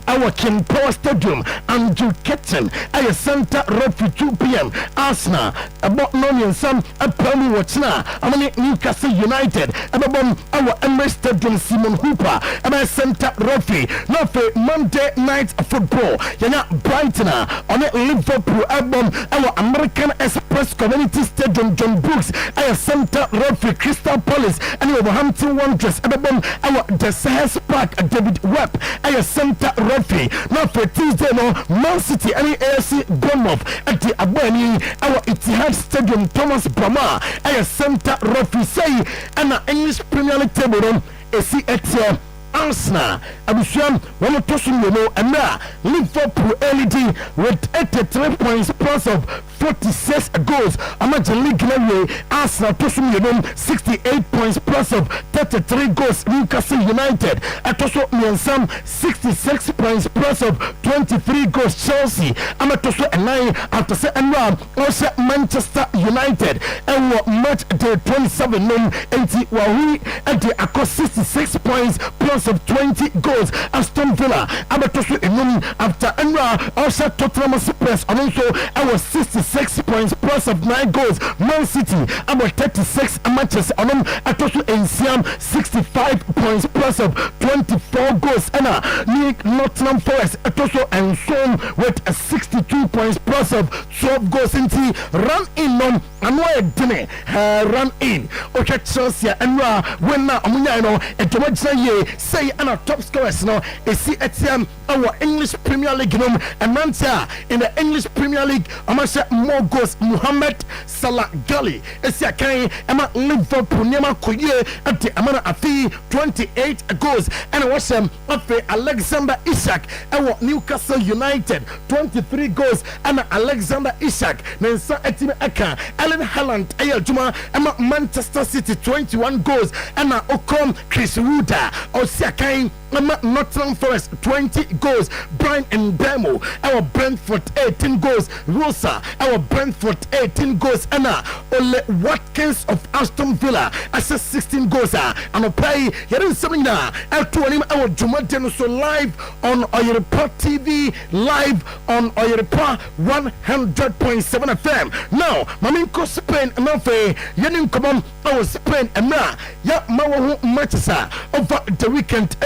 our King Power Stadium Andrew Ketton at Santa Rafi 2 p.m. Arsenal about Nonian Sam at Pelmy Watchna among Newcastle United about our Emirates Stadium Simon Hooper about Santa Rafi now for Monday night football yana Brighton on Liverpool album our American Express Community Stadium John Brooks at Santa Rafi Crystal Palace and Wolverhampton Wanderers about our the Sahel Park David Webb at Santa Rafi now for Tuesday Man City and AFC Bournemouth at the Abani our Etihad Stadium Thomas Brahma at Santa Rafi say and English Premier League table AC Arsenal Abusham one tossing and now Liverpool LED with 83 points plus of 46 goals. Imagine League level Arsenal tossing 68 points plus of 33 goals. Newcastle United at also Miansam 66 points plus of 23 goals. Chelsea I'm at also 9 after say and also Manchester United and what match day 27 and Wahui at the across 66 points plus of 20 goals. Aston Villa Abatosu Enum after Enra also Tottenham Spurs and also our 66 points plus of 9 goals. Man City about 36 matches on them Atosu Ensiam 65 points plus of 24 goals and Nottingham Forest Atosu and Son with 62 points plus of 12 goals into run in them and why didn't run in okay Chelsea and when now and to say and our top scorers now is see Etienne our English Premier League and Manchester in the English Premier League Amasha more goals Mohamed Salah Gali is a kind Emma Liverpool Nema Koye at the Amana Afi 28 goals and was Alexander Isak our Newcastle United 23 goals and Alexander Isak Mensa Etime Eka Ellen Haaland Ayel Juma Emma Manchester City 21 goals and Ocon Chris Wooder Osiakai Nottingham Forest 20 goals. Brian and Bemo our Brentford 18 goals. Rosa our Brentford 18 goals. Anna Ole Watkins of Aston Villa assess 16 goals. And a play here in Seminar L2 our Jumatano so live on Oyerepa TV live on Oyerepa 100.7 FM. Now Maminko Spain Mafe Yenin Common our Spain and now ya Mawahu matches over the weekend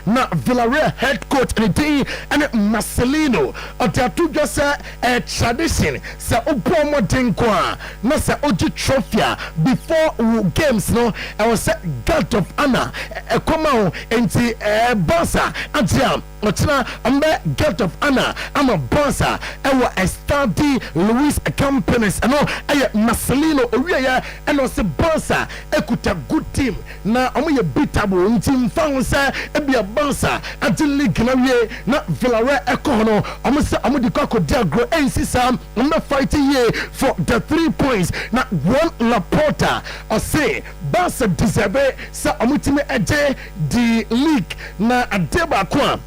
na Villarreal head coach and Marcelino or the two just a tradition sa upomo denkwa na sa oji trophy before games no I was guilt of honor come out into Barca and Ochina ambe guilt of honor I'm a Barca and a study Luis Campanes and Marcelino Oria and also Barca ekuta good team na omo ye beatable team found say e Barca until Liga na Villarreal ekono omo di kwako diagro ensisa omo fighting here for the 3 points na one Laporta or say Barca deserve sa omo time eje the league na adeba kwa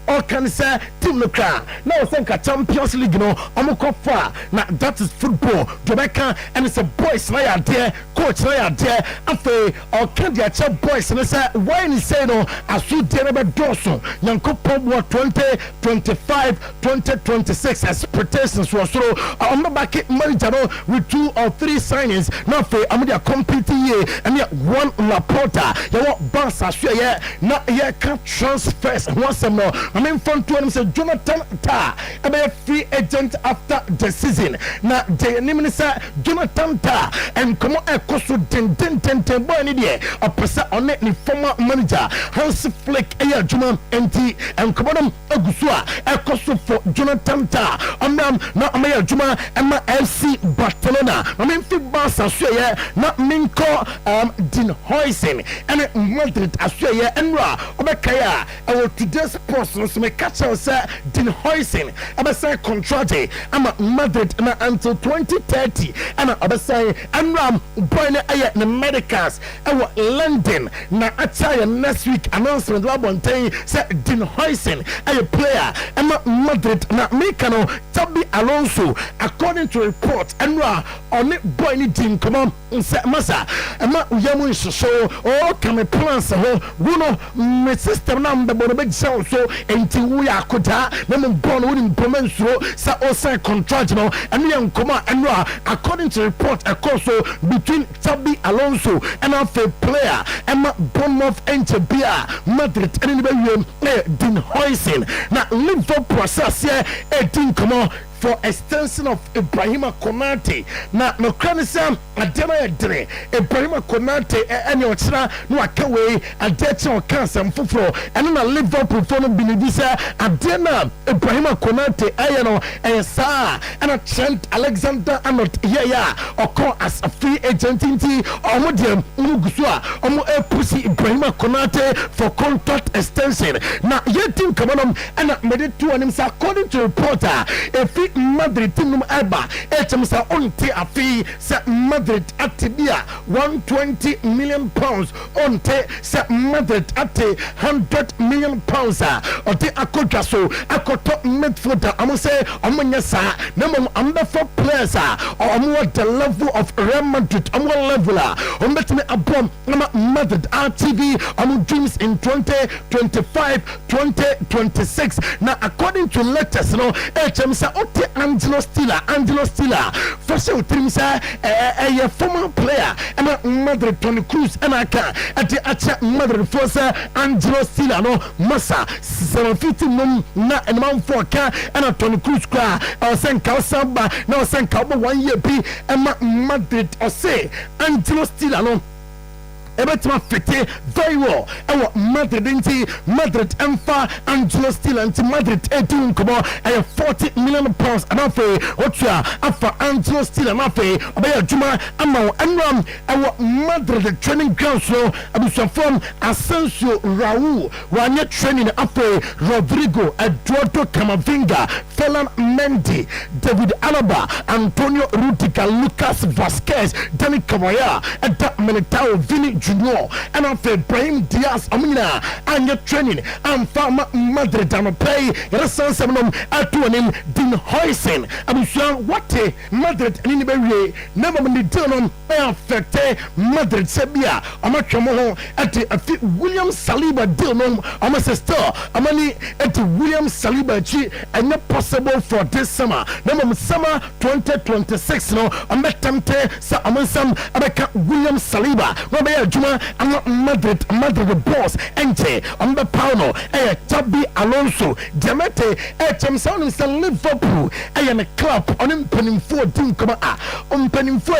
all can say team no cry now think a Champions League no omo far now that is football Jamaica and it's a boys na there coach na there afa or can the boys and say why ni say no asu there be doso Yankopon 2025 2026 expectations was so I'm back manager with 2 or 3 signings now for I'm their competing year and yet one Laporta you want bounce assure yeah not yeah can transfers once more I mean front to him say Jonathan Ta a free agent after the season now the name is Jonathan Ta and come on a cost ten boy in there a person on it former manager Hans Flick a Juma NT and come on Agusua a cost for Jonathan Ta now I'm Juma and my FC Barcelona I mean football assure not Minko Din Hoisen and Madrid Australia and Ra Obekaya our today's person so me catch us Din Hoisen abasa contract I'm Madrid until 2030 and abasa and Ram boy na the medicals our London na ataya next week announcement labontain say Din Hoisen a player and Madrid na Mekano Tabi Alonso according to reports and Ra on it boy ni team come on say masa ama uyamu so oh come plans ho wono me system na mbebo be so enti wo ya koda na me born wo ni mpomensuro sa o sign contract no and we nkoma and according to report a course between Tabi Alonso and a player Emma Bournemouth and Bia Madrid and Din Hoisen na Liverpool process here 18 come on for extension of Ibrahima Konate na no kranisa adema yedre Ibrahima Konate any ochira no akawe adeche o cancer mfoforo eno na Liverpool for no binidisa adena Ibrahima Konate ayeno sa and a Trent Alexander-Arnold yeah or as a free agent inti omodiem ngusua omo pussy Ibrahima Konate for contract extension na yetim kamonom and made to him according to reporter if Madrid team eba HMSA onte afi se Madrid atibia 120 million pounds onte se Madrid ate 100 million pounds or the akodwa so akoto midfielder amose omunya sa nemo ambe for players or omo the level of Real Madrid omo leveler ombetime abom na Madrid RTV omo dreams in 2025 2026 now according to letters no HMSA ote Angelo Stiller first of all a former player and Madrid Tony Cruz and I can at the Madrid force Angelo Stiller no massa 750 na and man for car and Tony Cruz car or send Samba now send Cabo 1 year P and Madrid or say Angelo Stiller no ebetima fete very well ewo Madrid inti Madrid emfa Angelo Stiller inti Madrid 18 komo 40 million pounds anafe otua afa Angelo Stiller anafe obeya juma ama enram ewo Madrid training ground so abusafom Asensio Raul wanye training afe Rodrigo Eduardo Camavinga Ferland Mendy David Alaba Antonio Rudiger Lucas Vasquez Dani Kawaya Eda Militao Vini Junior and after Brahim Diaz Amina and your training and Farmer Madrid and pay Rasan Seminum Atuanim Din Hoisen Abusan Wate Madrid and in the never been done on affecte Madrid Sebia Amachamoho at the William Saliba Dilnom Amasesto Amani at William Saliba Chi and not possible for this summer. Number summer 2026 no Ametamte Sa Amansam Abeka William Saliba Rabaya Juma I'm not Madrid boss Ente Ambe Pauno Tabi Alonso Diamete Chamson is a Liverpool I am a club on him penning 14 penning 4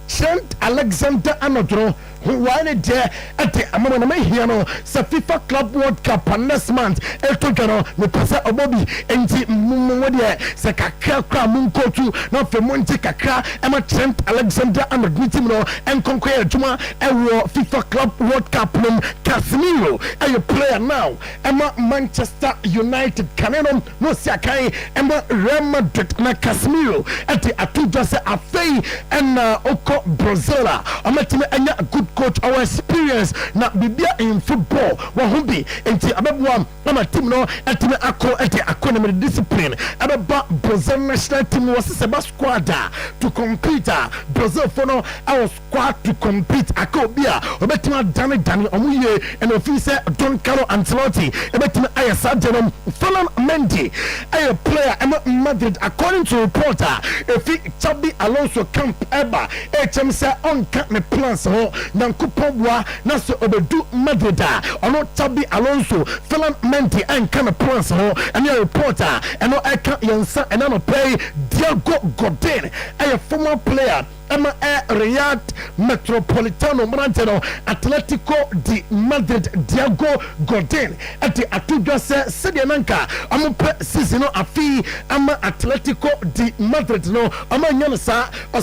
Trent Alexander-Arnold who wanted there at the Amana Hiano, FIFA Club World Cup next month. Eltogano, the Pasa Obobi, and the Mumudia, Sakaka Munkotu, not for Monte Kaka, Emma Trent Alexander-Arnold, Mitimo, and Conquer Juma, and FIFA Club World Cup room, Casemiro, and your player now, Emma Manchester United, Cameron, no Sakai, Emma Real Madrid, na Casemiro, at the Atujasa Afei, and Oko Brozela, I'm a good good coach, our experience na bibia in football wa ho bi enti abeboa na team no etime akọ discipline abeba Brazil national team was seba squad to compete. Brazil for no our squad to compete akobia obetima dani omuye and officer Don Carlo Ancelotti obetima ayasa denom Ferland Mendy a player Madrid according to reporter if Xabi Alonso camp eba HMC on camp me plans ho nankopobwa na so obedu Madrid ono Xabi Alonso Ferland Mendy and kind of plans ho and your reporter and I can't yansa and no pay Diego Godin a former player Riyadh Metropolitano Montano Atletico di Madrid Diego Godin at the Atuja Serie Nanka season afi Atletico di Madrid no Yanasa or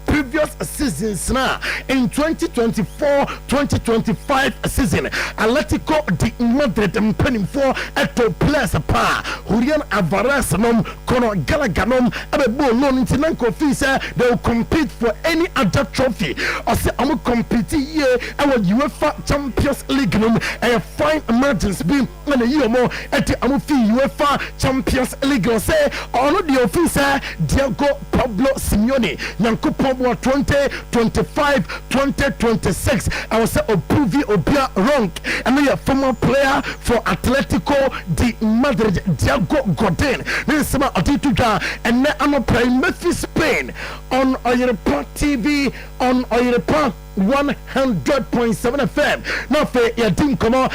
previous seasons na in 2024-2025 season Atletico di Madrid penning for at place pa Julian Alvarez nom Kono Galaganom Abebo no Nintinanko fees they will compete for any other trophy or say I'm compete here our UEFA Champions League and fine margins be when a year more at the UEFA Champions League or say all of the officer Diego Pablo Simeone Yanko Pablo 2025-2026 I was say Opuvi Obia wrong and we a former player for Atletico di Madrid Diego Godin then some Atituja and now I'm playing Memphis Spain on Oyerepa TV on Oyerepa 100.7 FM. Now for your team come on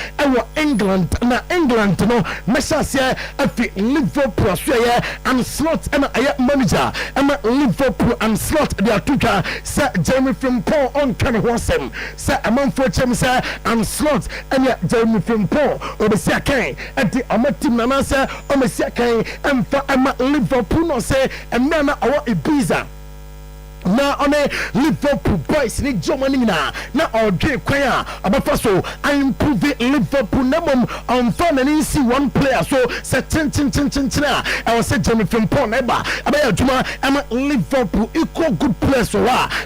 England na England no measures here at Liverpool and slot and manager and Liverpool and slot their tutor Sir Jeremy Frimpong on kind of wasem Sir among for Chemsa and slot and Jeremy Frimpong obesia kan at the team na say obesia kan and for Liverpool no say and na our Ibiza na on Liverpool boys ni Germany na odwe kwan abafa so I improve Liverpool namom on fan and see one player so say chin I was say Jeremy Frimpong eba abaya juma am Liverpool equal good players so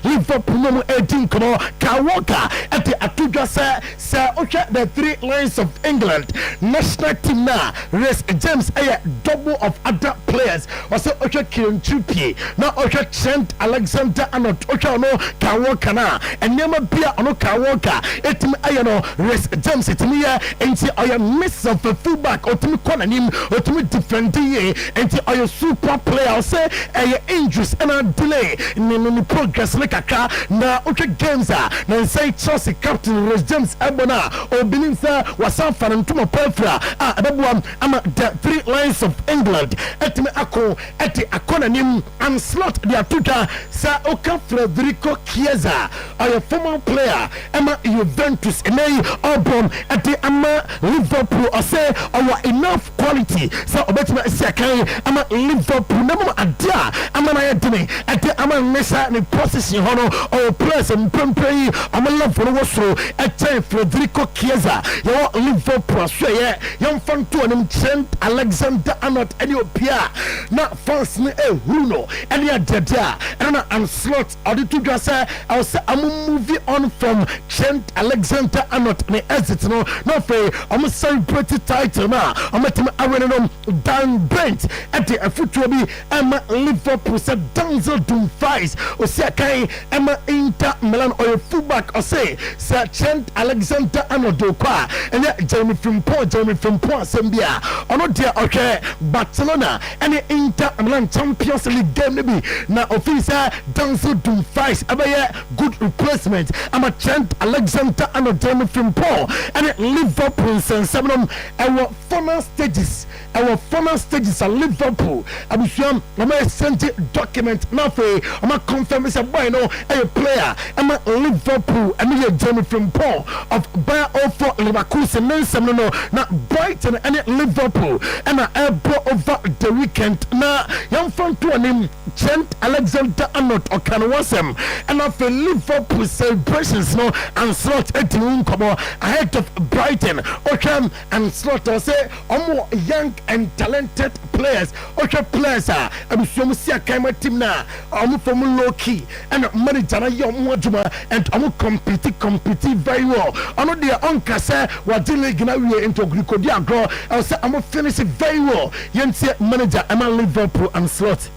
Liverpool no 18 kono Kawoka at the Atuja say okay the three lines of England national team na Reece James double of other players was say okay Kieran Trippier na okay Trent Alexander Arnold no Kawoka na and never bia ono Kawoka etimi ayano Reece James etimi ya enti oya miss of a fullback otimi kona nim otimi defending enti oya super player say injuries and delay ni progress like aka na okay games na say Chelsea captain Reece James ebona obininsa wasan fanantuma pefra abebuam ama the three lines of England etimi ako eti akona nim and slot their tutor sa Oka Federico Chiesa a former player Emma Juventus and album at the Ama Liverpool or say our enough quality so Obetima Sakai Ama Liverpool number adia Ama Nayadini at the Ama Mesa in position hono or place and Pempe Ama love for Wasro at Federico Chiesa your Liverpool say young fan to an Trent Alexander Arnold Ethiopia not fans ni Bruno and ya Dada and slot or the two just say I was a movie on from Trent Alexander Arnold me exit no for I'm a celebrated title now I'm at my Dan Brent at the football be Emma Liverpool said Denzel Dumfries or say kai Emma Inter Milan or fullback or say Sir Trent Alexander Arnold Dokwa and Jeremy Frimpong Sembia or not there okay Barcelona and Inter Milan Champions League game maybe now officer Denzel Dumfries abaya good replacement I'm a Trent Alexander Arnold Jeremy Frimpong and Liverpool and seven our final stages at Liverpool abusuam I'm sent document now for I'm confirm is a boy no a player I'm Liverpool and Jeremy Frimpong of Bayer 04 Leverkusen no na Brighton and Liverpool and I brought over the weekend na young fan to name Trent Alexander Arnold Slot Okanwasem, and of the Liverpool celebrations, no, and Slot at Unkomo ahead of Brighton. Okam and Slot say, more young and talented players. Okay, players are, I'm sure Kama team now, I'm from low key, and Managerial Yomajuma, and I'm compete very well. I know their uncle say, what the Liga into Gricodia grow, I'll say, I'm finish it very well. Yense manager, I'm a Liverpool and Slot.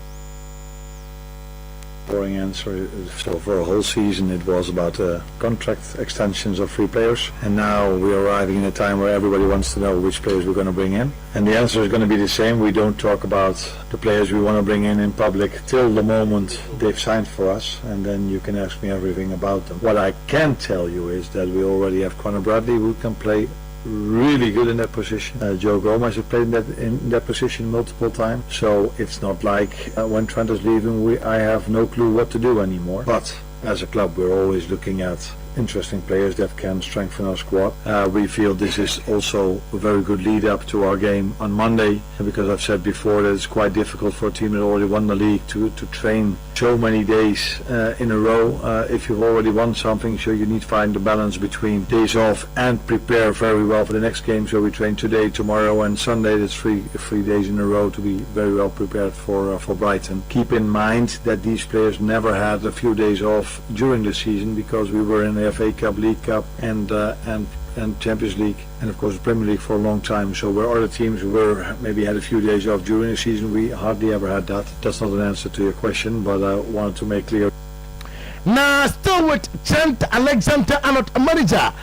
Boring answer. So for a whole season it was about contract extensions of 3 players, and now we're arriving in a time where everybody wants to know which players we're going to bring in, and the answer is going to be the same. We don't talk about the players we want to bring in public till the moment they've signed for us, and then you can ask me everything about them. What I can tell you is that we already have Conor Bradley, who can play really good in that position. Joe Gomez has played in that position multiple times, so it's not like when Trent is leaving I have no clue what to do anymore. But as a club we're always looking at interesting players that can strengthen our squad. We feel this is also a very good lead up to our game on Monday, because I've said before that it's quite difficult for a team that already won the league to train so many days in a row. If you've already won something, so you need to find the balance between days off and prepare very well for the next game. So we train today, tomorrow and Sunday. That's three days in a row to be very well prepared for Brighton. Keep in mind that these players never had a few days off during the season, because we were in the FA Cup, League Cup and Champions League, and of course the Premier League for a long time. So where other teams were maybe had a few days off during the season, we hardly ever had that. That's not an answer to your question, but I wanted to make clear. Now still with Trent Alexander-Arnold manager.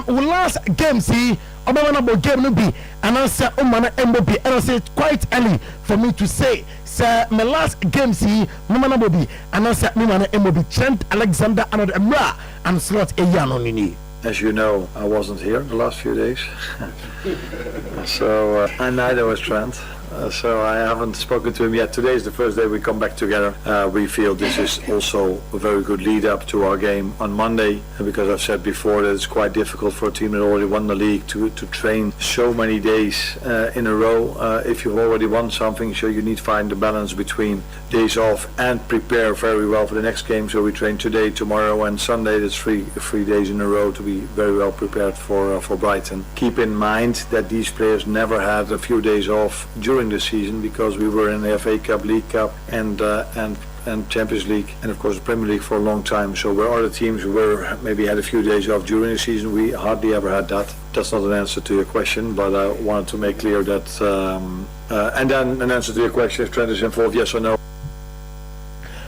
Last game see Obama game no be and I say Omana Mbobi, and I say it's quite early for me to say. Sir, my last game see Mama Bobi and I say Mama Mbobi, Trent Alexander-Arnold Emra and Slot Eyano Nini. As you know, I wasn't here the last few days, so and neither was Trent. So I haven't spoken to him yet. Today is the first day we come back together. We feel this is also a very good lead up to our game on Monday, because I've said before that it's quite difficult for a team that already won the league to train so many days in a row. If you've already won something, so you need to find the balance between days off and prepare very well for the next game. So we train today, tomorrow and Sunday. That's three days in a row to be very well prepared for Brighton. Keep in mind that these players never had a few days off during the season, because we were in the FA Cup, League Cup and Champions League, and of course the Premier League for a long time. So where other teams were maybe had a few days off during the season, we hardly ever had that. That's not an answer to your question, but I wanted to make clear that and then an answer to your question, if Trent is involved, yes or no.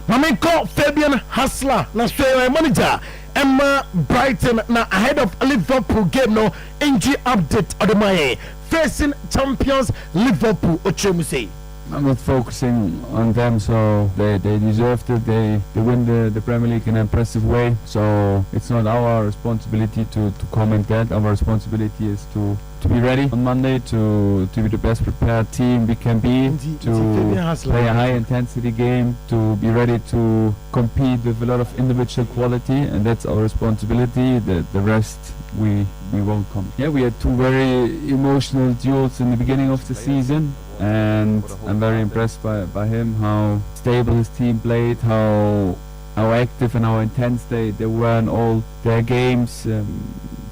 Mamenko Fabian Hassler na Serie manager Emma Brighton na ahead of Liverpool game no injury update odemaye facing champions Liverpool. Ochemuse. I'm not focusing on them, so they deserved it. They win the Premier League in an impressive way, so it's not our responsibility to comment that. Our responsibility is to be ready on Monday, to be the best prepared team we can be, to play a high intensity game, to be ready to compete with a lot of individual quality, and that's our responsibility. The rest we won't come. Yeah, we had two very emotional duels in the beginning of the season, and I'm very impressed by him, how stable his team played, how active and how intense they were in all their games.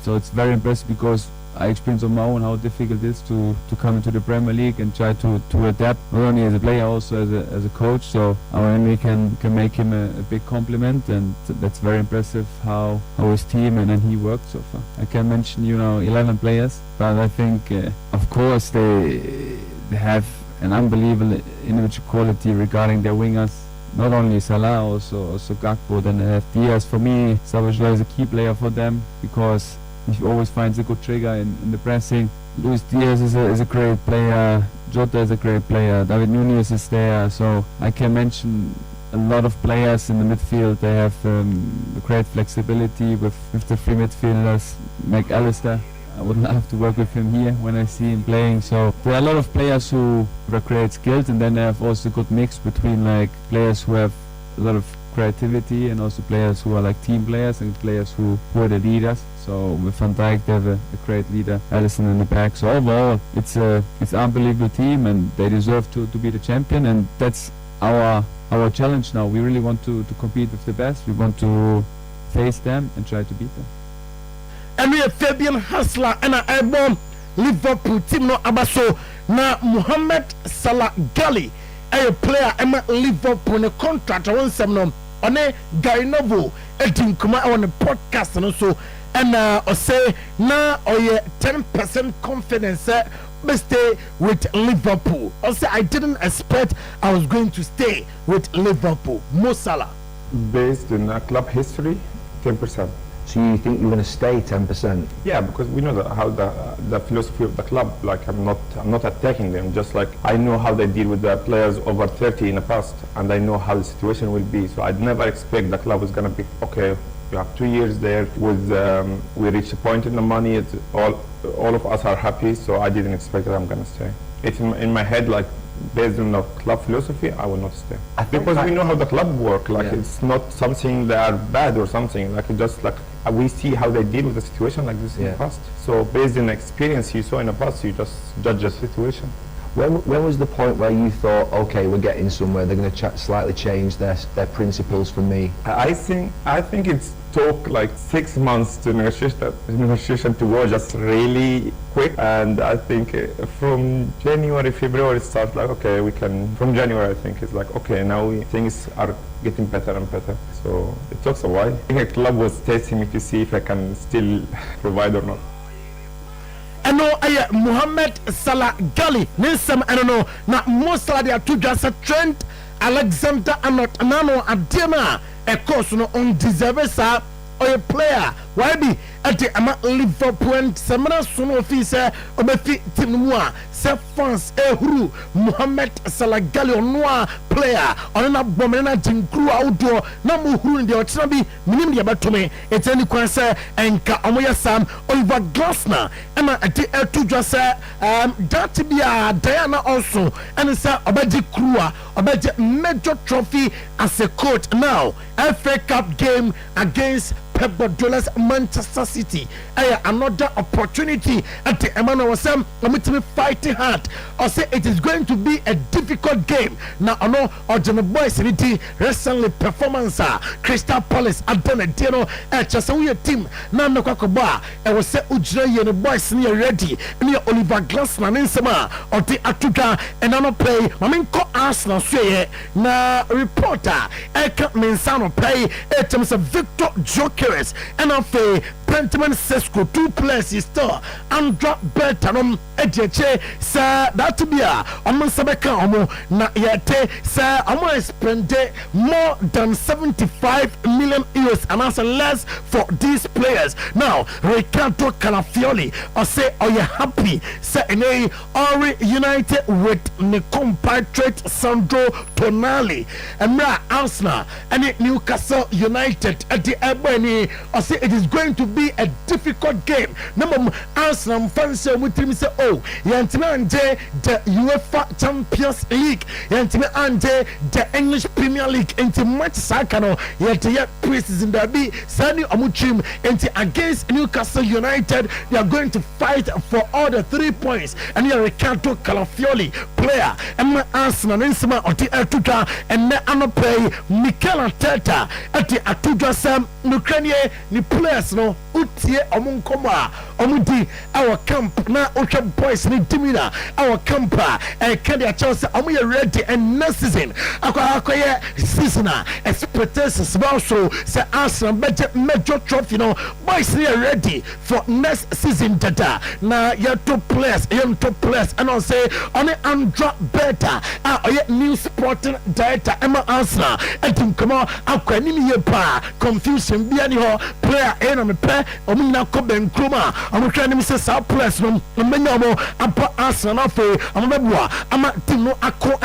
So it's very impressive, because I experienced on my own how difficult it is to come into the Premier League and try to adapt, not only as a player, also as a coach. So I only can make him a big compliment, and that's very impressive how his team and he worked so far. I can mention 11 players, but I think of course they have an unbelievable individual quality regarding their wingers. Not only Salah, also Gakpo. Then they have Diaz. For me, Savage is a key player for them, because he always finds a good trigger in the pressing. Luis Diaz is a great player. Jota is a great player. David Nunez is there. So I can mention a lot of players in the midfield. They have great flexibility with the three midfielders. McAllister, I would love to work with him here when I see him playing. So there are a lot of players who have great skills, and then they have also a good mix between like players who have a lot of creativity, and also players who are like team players, and players who are the leaders. So with Van Dijk they have a great leader, Alisson in the back. So overall it's an unbelievable team, and they deserve to be the champion, and that's our challenge now. We really want to compete with the best. We want to face them and try to beat them. And we have Fabian Hassler and I born Liverpool team no abaso na Mohamed Salah Gali a player Emma Liverpool ne contract on some no on a Guy Novo Edinkuma on the podcast and also and say na or 10% confidence stay with Liverpool. Also I didn't expect I was going to stay with Liverpool. Mo Salah. Based on club history, 10%. So you think you're going to stay 10%? Yeah, because we know how the philosophy of the club. Like I'm not attacking them. Just like I know how they deal with the players over 30 in the past, and I know how the situation will be. So I'd never expect the club was going to be okay. You have 2 years there with we reached a point in the money. It's all of us are happy. So I didn't expect that I'm going to stay. It's in my head like. Based on the club philosophy, I will not stay because we know how the club work. Like it's not something that are bad or something. Like it's just like we see how they deal with a situation like this in the past. So based on experience you saw in the past, you just judge the situation. When was the point where you thought, okay, we're getting somewhere? They're going to slightly change their principles from me. I think it's took like 6 months to negotiation to go just really quick, and I think from January, February it starts like okay we can. From January I think it's like okay now things are getting better and better. So it took a while. I think a club was testing me to see if I can still provide or not. I know Mohamed Salah Gali Nisam I don't know na most of the two just Trent Alexander-Arnold Nano Adema a course no undeserved sir or a player why be at the Liverpool and Samana Suno officer or Befi Timua Sef France Ehuru Mohamed Salah Gali or Noir player on a bomena team crew outdoor no more in the Ochabi Minim Yabatome it's any question and Kamoya Sam Oliver Glasner and at the two just that to be a Diana also and it's a Obaji Krua about major trophy as a coach now FA Cup game against Pep Guardiola's Manchester City. Another opportunity at the Emmanuel Sam fighting hard. I say it is going to be a difficult game. Now I know the boys in it recently performance Crystal Palace at Benedino Chasawi team. Now no Kakoba I was say Ujra and the boys near ready near Oliver Glasman in Sama or the Atuga and I not play. I mean co Arsenal say na reporter Eka Mensano play terms of Victor Jokeres and of a Pentman Sesko 2 players is still Andra Bertanum Ejeche sir that to be a Sabeka Omo na yete sir Omo spend more than 75 million euros and also less for these players. Now Ricardo Calafiori or say are you happy sir in a Ori United with the compatriot Sandro Tonali and Arsenal and Newcastle United at the Ebony or say it is going to be a difficult game. Number Arsenal fans with him say oh yantima ande the UEFA Champions League yantima ande the English Premier League into match sakano yet pre-season derby sani omuchim into against Newcastle United. They are going to fight for all the 3 points and here Ricardo Calafiori player and Arsenal insima oti Atuga and ne anoplay Mikel Arteta at the Atuga Sam Ukraine ni players no utie omunkoma omudi our camp na Ocha boys ni dimina our camper Kedia Chelsea omu ready and next season akwa season expectations also say Arsenal major trophy no boys ni ready for next season data na your top players and I say on Andra Beta new sporting director Emma Arsenal and come on akwa ni me pa confusion bi ani ho player na me pe omina ko ben kroma omutwa ni say sa players no menya mo apa Arsenal fe amabua ama team no akọ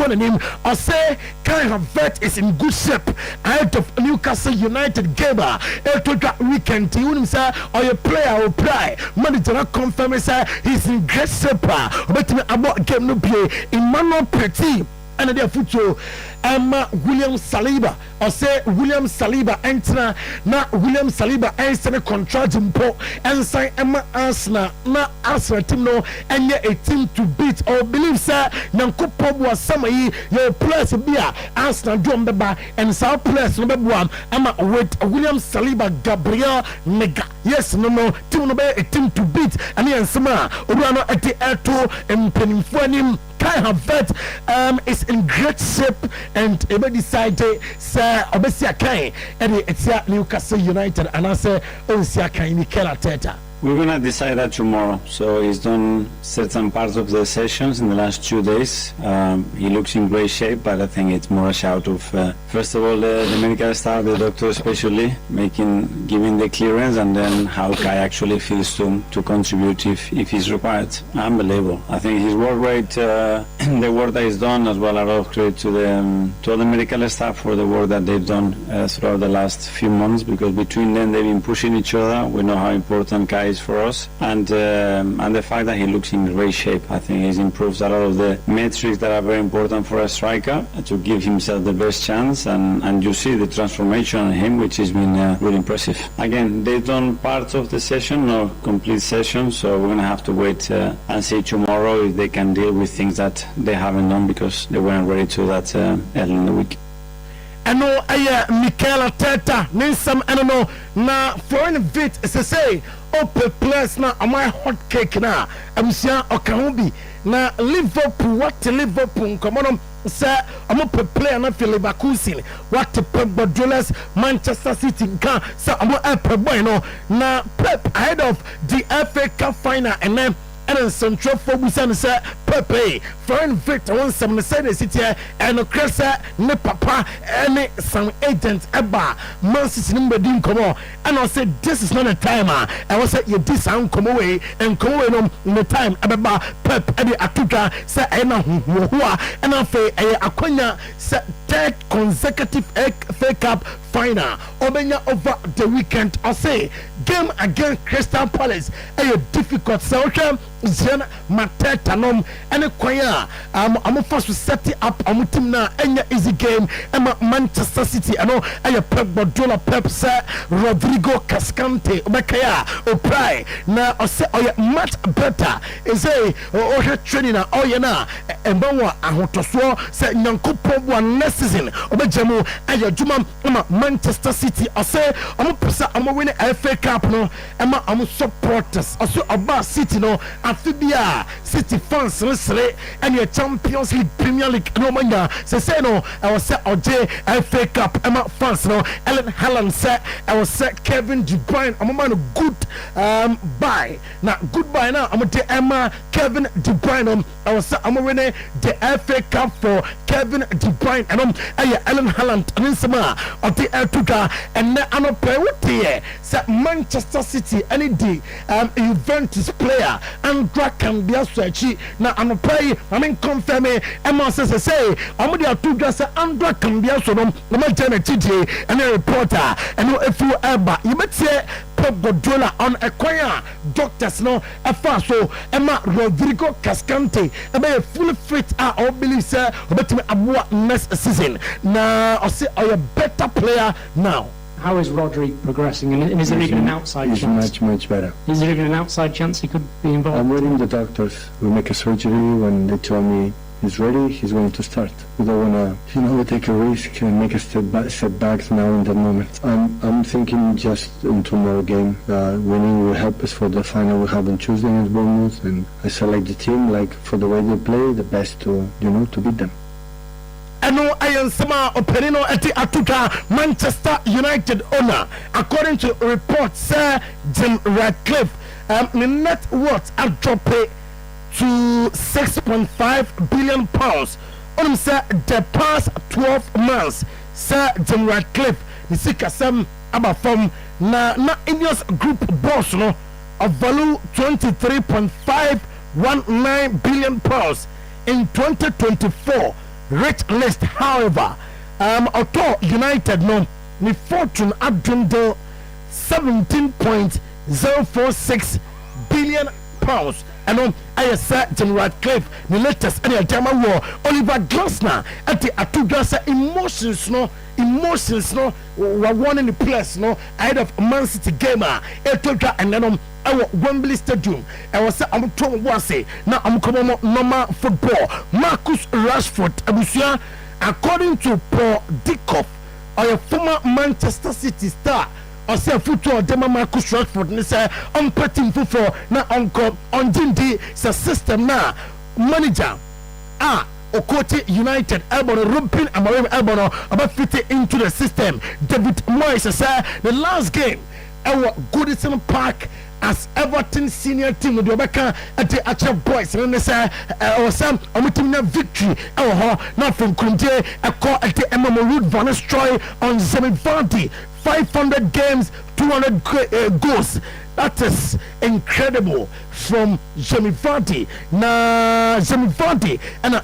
nanim I say Kai Havertz is in good shape out of Newcastle United game to weekend you him say or your player will play manager confirm say he's in great shape but me about game no play Emmanuel Petit ɛna de afutuo ɛma William Saliba ɔsɛ William Saliba ɛntena na William Saliba ɛnsɛne contract mpo ɛnsan ɛma Arsenal na Arsenal team no ɛnyɛ a team to beat or believe sɛ nyankopɔn boa sama yi yɛ players bi a Arsenal dwom bɛba and saa players no bɛboa ama with William Saliba Gabriel Nega yes no team no bɛyɛ a team to beat ɛne yɛnsɛm a owura no ɛte ɛto mpanimfoɔ anim Kai Havertz is in great shape and ebe decide say obesia Kai and etia Newcastle United and I say onsia Kai Mikel Arteta. We're going to decide that tomorrow. So he's done certain parts of the sessions in the last 2 days. He looks in great shape, but I think it's more a shout of, first of all, the medical staff, the doctor especially, giving the clearance, and then how Kai actually feels to contribute if he's required. Unbelievable. I think his work rate, the work that he's done, as well, a lot of credit to all the medical staff for the work that they've done throughout the last few months, because between them they've been pushing each other. We know how important Kai is for us, and the fact that he looks in great shape. I think he's improved a lot of the metrics that are very important for a striker to give himself the best chance, and you see the transformation on him, which has been really impressive. Again, they've done parts of the session, no complete session, so we're going to have to wait and see tomorrow if they can deal with things that they haven't done because they weren't ready to that early in the week. Ano aya Mikel Arteta ninsam ano na foreign vet say open place na amai hot cake na abusia okahubi na Liverpool what Liverpool komono say amo player na Leverkusen what Pep Guardiola's Manchester City kan say amo Pep boy no na Pep ahead of the FA Cup final and then central focus and say Pepe foreign victor one some say the city and cressa ne papa any some agents eba Man City number din come on and I said this is not a time I was say you this sound come away and come away no time eba Pep and atuka say na huwa and I say akonya say third consecutive FA Cup final obenya over the weekend I say game against Crystal Palace a difficult so Zen Mateta nom and a choir I'm first to set it up on team na any easy game Emma Manchester City I know I Pep Guardiola Pep say Rodrigo Cascante Obekaya Oprai na I say much better is a training na na embawa ahotoso say nyankopon one next season obejemu aya juma Manchester City I say I'm pesa I'm win FA Cup no Emma I'm supporters also about City no Amphibia City fans resle and your Champions League Premier League no manya say no I was say OJ FA Cup Emma fans no Ellen Haaland said I was say Kevin De Bruyne I'm man good bye now goodbye now I'm to Emma Kevin De Bruyne I was say I'm winning the FA Cup for Kevin De Bruyne and Ellen Haaland and sama of the Ertuga and now I'm play with the say Manchester City any day Juventus player Andra can be a switchy now I'm play I mean confirm me Emma says say I'm the Ertuga say Andra can be a so no TJ and a reporter and if you ever you might say Pep Guardiola on a choir doctors no afa so Emma Rodrigo Cascante a fully fit I believe say but me abua next season now I say are a better player now. How is Rodri progressing and is there even an outside chance? Much better. Is there even an outside chance he could be involved? I'm waiting the doctors. We make a surgery when they tell me he's ready, he's going to start. We don't want to, take a risk and make a setbacks now in that moment. I'm thinking just in tomorrow game, winning will help us for the final we have on Tuesday against Bournemouth, and I select the team like for the way they play, the best to beat them. Ano ayan sama operino eti atuka Manchester United owner according to reports Sir Jim Ratcliffe the net worth a drop to 6.5 billion pounds on say the past 12 months Sir Jim Ratcliffe the sikasem about from na India's group boss no of value 23.519 billion pounds in 2024 rich list. However auto United no ni fortune adwundo 17.046 billion pounds ɛno ɛyɛ sɛ Jim Radcliffe ne latest ɛne ɛgyama wɔ Oliver Glasner ɛde ato dwa sɛ emotions no were one in the place no ahead of Man City game a ɛto dwa ɛnɛ no ɛwɔ Wembley Stadium ɛwɔ sɛ ɔmo to ɔmo ase na ɔmo kɔmɔ mo normal football. Marcus Rashford abusua, according to Paul Dickoff, ɔyɛ former Manchester City star, ɔsɛ football dema Marcus Rashford ne sɛ ɔmpɛ team football na ɔnkɔ ɔngyendi sɛ system na manager Okoti United Elbono Rumpin Amorim Elbono about fitting into the system. David Moyes said the last game our Goodison Park as Everton senior team with the Obeka at the Archer Boys and they say or some omitimina victory now from Kunde a call at the Emma Root Van Nistelrooy on Zemivanti 500 games 200 goals. That is incredible from Zemivanti and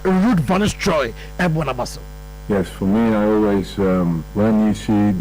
Ruud van Nistelrooy and Bonabasso. Yes, for me, I always when you see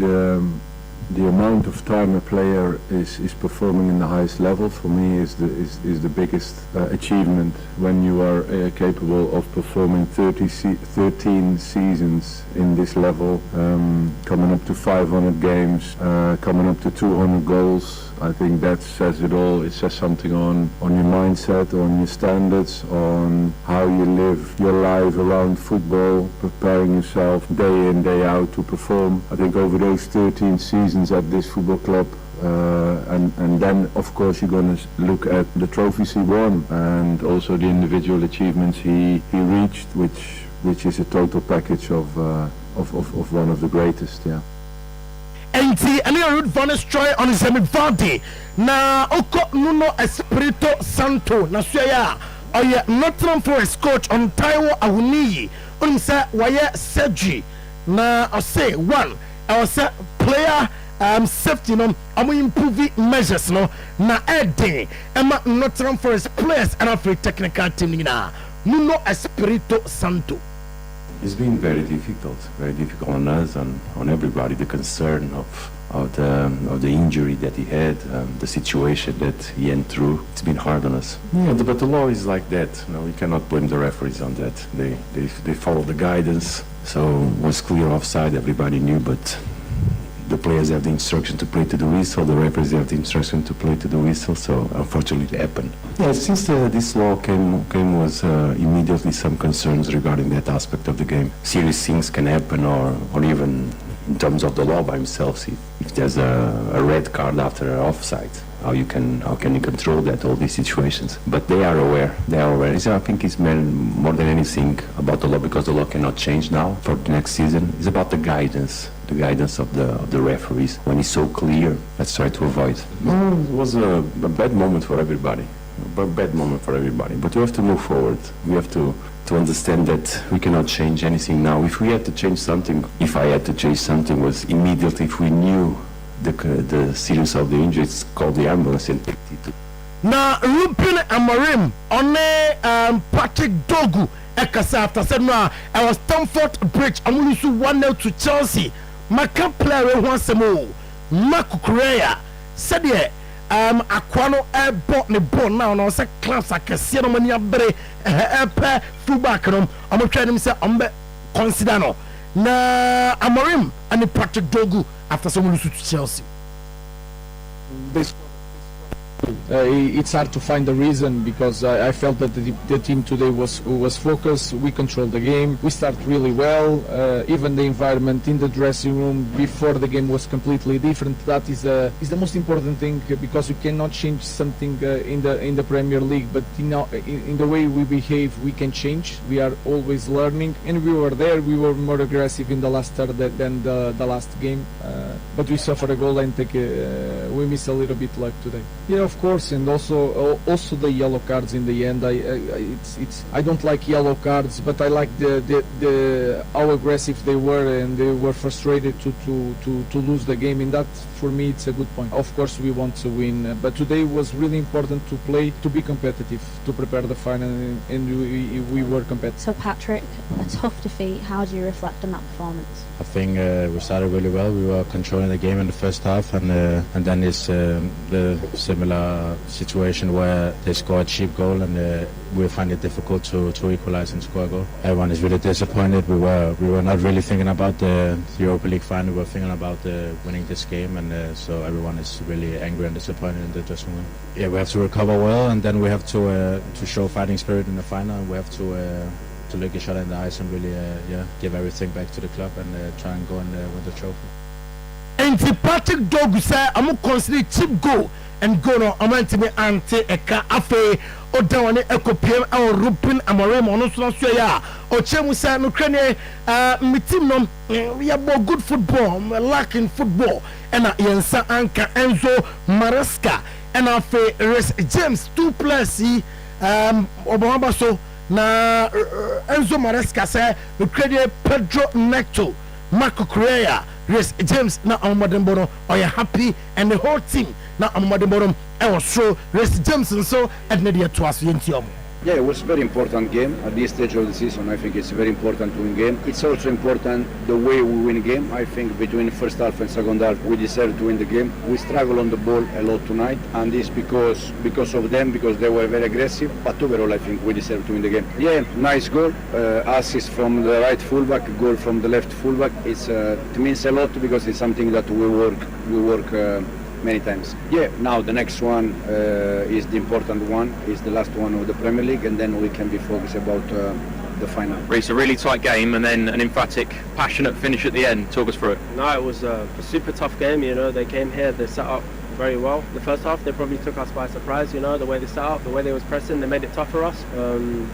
the amount of time a player is performing in the highest level, for me is the biggest achievement when you are capable of performing 13 seasons in this level, coming up to 500 games, coming up to 200 goals. I think that says it all. It says something on your mindset, on your standards, on how you live your life around football, preparing yourself day in, day out to perform. I think over those 13 seasons at this football club, and then of course you're going to look at the trophies he won and also the individual achievements he reached, which is a total package of one of the greatest. Yeah. And see, and Ruud van Nistelrooy on Zemivanti na Oko Nuno Espirito Santo na suya oye Nottingham Forest coach on Taiwo Awuniyi unsa waye Serie na ose one I say player safety no amu improve measures no na ede ema Nottingham Forest players and after technical team na Nuno Espirito Santo. It's been very difficult on us and on everybody. The concern of the injury that he had, the situation that he went through. It's been hard on us. Yeah, but the law is like that. You cannot blame the referees on that. They follow the guidance. So it was clear offside. Everybody knew, but the players have the instruction to play to the whistle, the referees have the instruction to play to the whistle, so unfortunately it happened. Yeah, since this law came was immediately some concerns regarding that aspect of the game. Serious things can happen, or even in terms of the law by himself, if there's a red card after an offside, how can you control that, all these situations? But they are aware. I think it's more than anything about the law, because the law cannot change now for the next season. It's about the guidance of the referees. When it's so clear, let's try to avoid. It was a bad moment for everybody. But we have to move forward. We have to understand that we cannot change anything now. If I had to change something, was immediately if we knew the seriousness of the injury, it's called the ambulance and take it. Na Rumpin Amorim on Patrick Dogu ekasa after said no I was Stamford Bridge amulisu 1-0 to Chelsea. Maka player who wants mo Marco Correa said akwano airport ne ball now no say class akese no mani abre pe fullback no am try them say ambe consider no na Amorim and Patrick Dogu after some lose to Chelsea. It's hard to find the reason, because I felt that the team today was focused. We controlled the game. We started really well. Even the environment in the dressing room before the game was completely different. That is the most important thing, because you cannot change something in the Premier League. But in the way we behave, we can change. We are always learning, and we were there. We were more aggressive in the last third than the last game. But we suffered a goal and we missed a little bit luck today. Yeah, of course, and also the yellow cards in the end. I don't like yellow cards, but I like the how aggressive they were, and they were frustrated to lose the game. And that, for me, it's a good point. Of course, we want to win, but today was really important to play, to be competitive, to prepare the final, and we were competitive. So Patrick, a tough defeat. How do you reflect on that performance? I think we started really well. We were controlling the game in the first half, and then it's the similar situation where they score a cheap goal and we find it difficult to equalize and score a goal. Everyone is really disappointed. We were not really thinking about the Europa League final. We were thinking about winning this game, and so everyone is really angry and disappointed in the dressing room. Yeah, we have to recover well, and then we have to show fighting spirit in the final. And we have to look each other in the eyes and really give everything back to the club and try and go and win the trophy. And the Patrick Dogu say I'm consider cheap goal and go no amantime ante eka afe odawane ekopiem e rupin amore mo no so ya o chemu say no krane me team no we have good football, lacking football and yensa anka Enzo Maresca and afe James 2 plus obama so na Enzo Maresca say we create Pedro Neto, Marco Correa, James na Amadembono are happy and the whole team na Amadembono I was so James and so and Nadia Twas Yentium. Yeah, it was a very important game at this stage of the season. I think it's very important to win game. It's also important the way we win game. I think between first half and second half we deserve to win the game. We struggle on the ball a lot tonight, and this because of them, because they were very aggressive. But overall, I think we deserve to win the game. Yeah, nice goal, assist from the right fullback, goal from the left fullback. It means a lot because it's something that we work many times. Yeah, now the next one is the important one, is the last one of the Premier League, and then we can be focused about the final. It's a really tight game and then an emphatic, passionate finish at the end. Talk us through it. No, it was a super tough game, you know. They came here, they set up very well. The first half, they probably took us by surprise, you know, the way they set up, the way they was pressing, they made it tough for us.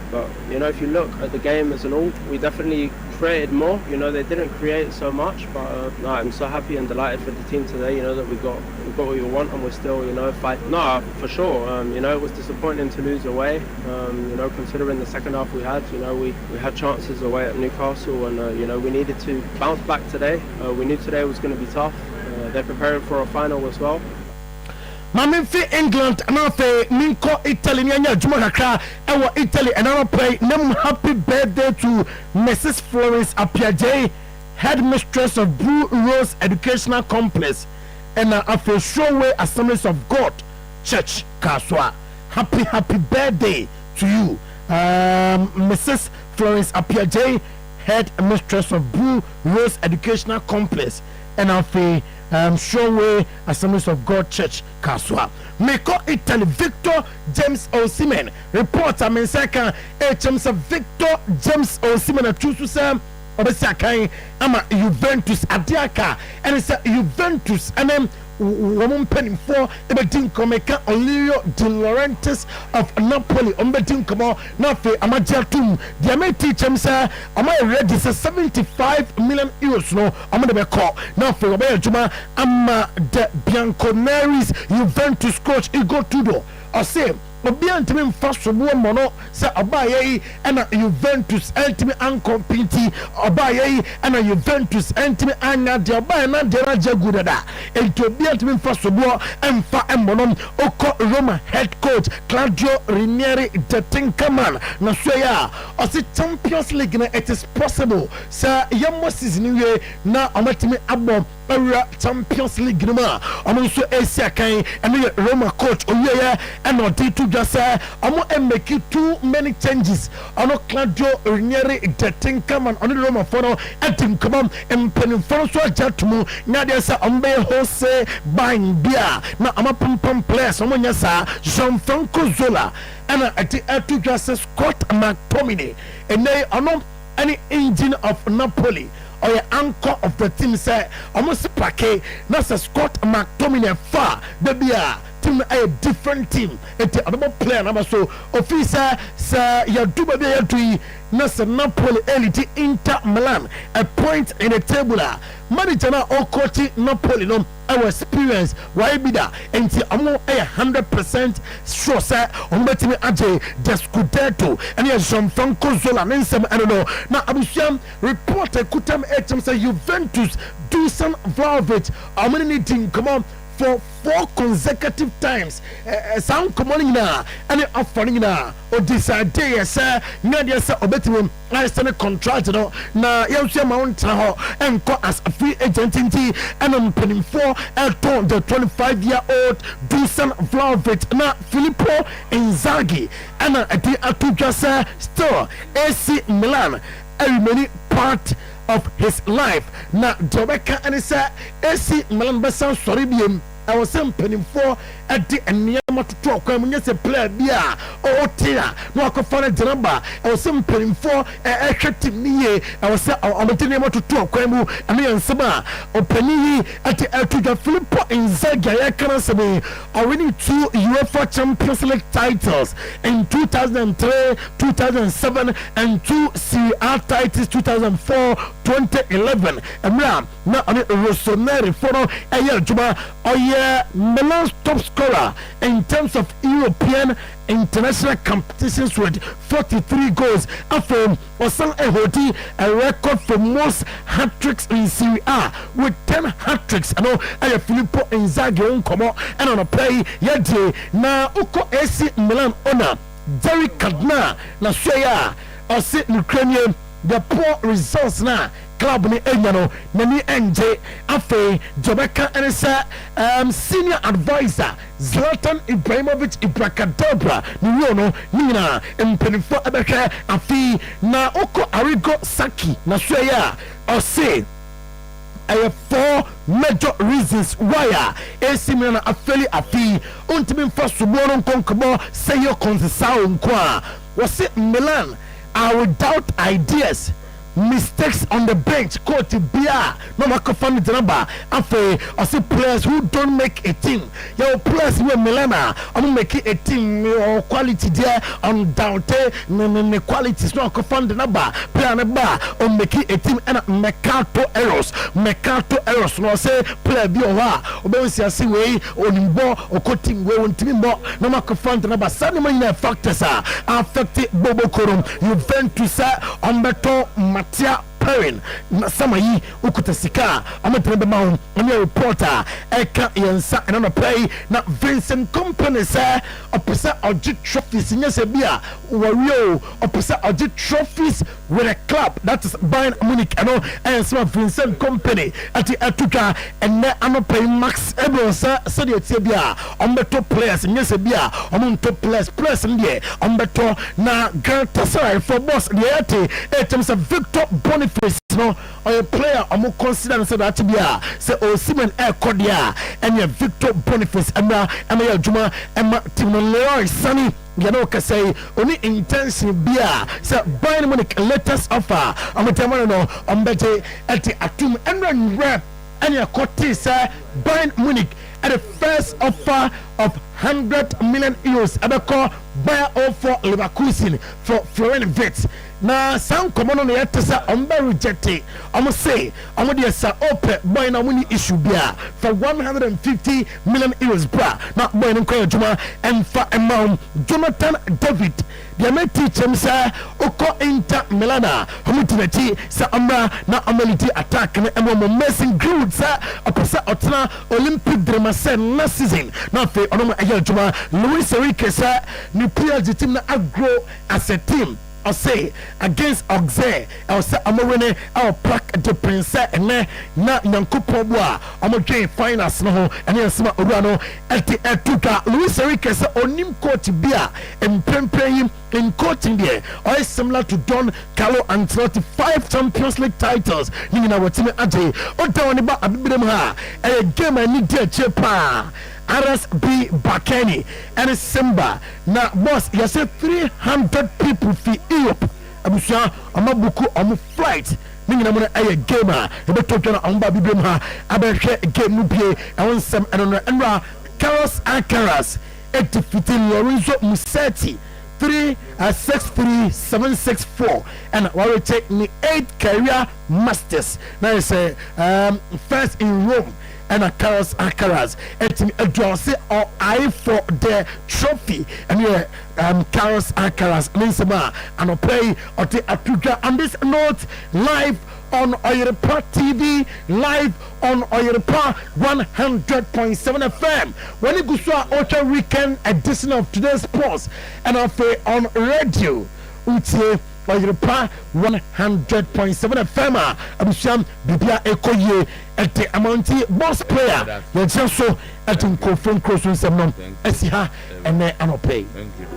But, you know, if you look at the game as an all, we definitely created more. You know, they didn't create so much, but no, I'm so happy and delighted for the team today, you know, that we got what we want and we're still, you know, fighting. No, for sure. You know, it was disappointing to lose away. You know, considering the second half we had, you know, we had chances away at Newcastle and, you know, we needed to bounce back today. We knew today was going to be tough. They're preparing for a final as well. Mami fi England and afe minko Italy nyanya juma kakra ewo Italy and I pray nem happy birthday to Mrs. Florence Apiaje, headmistress of Blue Rose Educational Complex and afe Showway Assemblies of God Church Kaswa. Happy birthday to you, Mrs. Florence Apiaje, headmistress of Blue Rose Educational Complex and afe Showway Assemblies of God Church Kaswa. Meko Italy Victor James Osimhen report second James Victor James Osimhen a true Sam Obesiakai ama Juventus Adiaka and it's Juventus and then woman penning for Ebedin Komeka Olio De Laurentiis of Napoli Ombedin Komo Nafe Amajatum the Ame teach him sir am I ready 75 million euros no I'm gonna be call Nafe Obey Juma ama de Bianconeri's Juventus coach Igor Tudor or say obi antimi mfa sobo mono se obaye na Juventus antimi ancompete obaye na Juventus antimi anya de obaye na de raja gudada enti obi antimi mfa sobo emfa emono oko Roma head coach Claudio Ranieri de Tinkerman na so ya o se Champions League na it is possible sa yemo season we na omatimi abo area Champions League ma omo so Asia kan and Roma coach oyeye and odi just say make too many changes. Ono Claudio Ranieri de Tinkerman on the Roma phono and Tinkerman and Peniforo so jatumu na dia say ombe hose buying beer na ama pum players omo nyasa Jean-Franco Zola and ati just Scott McTominay and they ono any engine of Napoli or the anchor of the team say almost pake na Scott McTominay far the beer team a different team it's another player number so officer sir ya duba be ya tui na Napoli elite Inter Milan a point in the table manager na o coach Napoli no our experience why be that until amo 100% sure say on betimi aje the Scudetto and ya Jean-Franco Zola nensem I don't know na abusiam report kutam etem say Juventus Dusan Vlahovic amani needing come on for 4 consecutive times. Sound commanding now, and offering now, or decide, sir, Nadia, sir, obetium, I stand a contract, na Yamsia Mount Tahoe, and call as a free agent, and I'm penning for the 25-year-old Dusan Vlahovic, na Filippo Inzaghi, and I think sir, still AC Milan, and many part of his life. Na Jobeka and say AC Milan Basan Soribim. I was saying for at the Niama to talk when you say player beer or Tia, no I could find a number. I was saying for a team near. I was saying I'm to talk when you and Sama or Penny at the Altuga Filippo Inzaghi. I can say I winning 2 UEFA Champions League titles in 2003, 2007, and 2 Serie A titles 2004, 2011. And now on it Rossoneri for a year Juma. Milan's top scorer in terms of European international competitions with 43 goals. After Osan Ehoti, a record for most hat-tricks in Serie A with 10 hat-tricks. I know Filippo Inzaghi on come and on a play yet na uko AC Milan owner Jerry Cardona na Serie or sit in Ukrainian the poor results na club ni enyano nani enje afe Jobeka and senior advisor Zlatan Ibrahimovic Ibrakadabra ni yono nina impenifo abeke afi na oko Arrigo Sacchi na Serie or say I have 4 major reasons why AC Milan afeli afi untimin for subono konkobo seyo konsisao nkwa was it Milan are without ideas, mistakes on the bench, coach Bia, no microphone number. After I see players who don't make a team. Your players who Milana, I'm making a team or quality there on Dante, no quality is not microphone number. Player number or making a team and Mercato errors. No say player Biowa, or see way or Nimbo or coaching way on Timbo, no microphone number. Some factors are affected Bobo Korum, Juventus on Beto Matia Perrin, Samayi, Ukutasika, Amatrebe Mount, and your reporter, Eka Yansa, and on a play, now Vincent Company, sir, opposite Ojit trophies in Yasabia, Wario, opposite Ojit trophies with a club that is Bayern Munich, and some Vincent Company at the Atuka, and then I'm play Max Ebro, sir, Serie Tibia, on the top players in Yasabia, on top players in there, on the top, now Galatasaray for boss, the terms of Victor Boniface, no, or a player, I'm more considered that to be say, oh, Simon Air Cordia, and your Victor Boniface, Emma Juma, Emma Timon Leroy, Sunny. Yanoka say only intensive beer. So Bayern Munich latest offer. I'm a Tamano on Bete at the Atum and rep and your Cotti sir Bayern Munich at the first offer of 100 million euros. Abako buyer offer Leverkusen for Florian Wirtz. Now some common on the Atasa rejected. I'm gonna say I'm gonna say open buying a money issue beer for 150 million euros bra. Not buying in Juma and for amount Jonathan David. The main teacher sir Oko Inter Milana Homitinati sa Amra na Ameliti attack and messing good sir opposite Otna Olympic drama na season. Now for Onoma Ayel Juma Luis Enrique sir new players the team na grow as a team. I say against Auxerre, I say Amorene, our plaque de Prince, and na Nankupo Bois, Amoje finance no, and then Sma Urano, Etuka, Luis Enrique, Onim coach beer, and him in coaching there, or similar to Don Carlo Ancelotti, 5 Champions League titles, in our team Aje, or Tawaniba Abidemha, a game I need to chepa. RSB Bakeni and Simba. Now, boss, you said 300 people for Europe. I'm sure I'm a book on flight. Meaning, I'm going to a gamer. I'm talking about Babibima. I'm going to game Nubie. I want some, I don't know, and Carlos Alcaraz, 8-15 Lorenzo Musetti. 3-6-3-7-6-4 and I will take me 8 career masters. Now I say first in Rome and a Carlos Alcaraz etim adrose or eye for the trophy and Carlos Alcaraz means and play or the Atuja on this note live on Oyerepa TV, live on Oyerepa 100.7 FM. When you go to our Ultra Weekend edition of today's sports, and on radio, Uche Oyerepa 100.7 FM. Abusham Bibia Ekoye at the Amonti boss player. You're just so at Nkofon Crossing Semnon, Esiha, and then Anope. Thank you.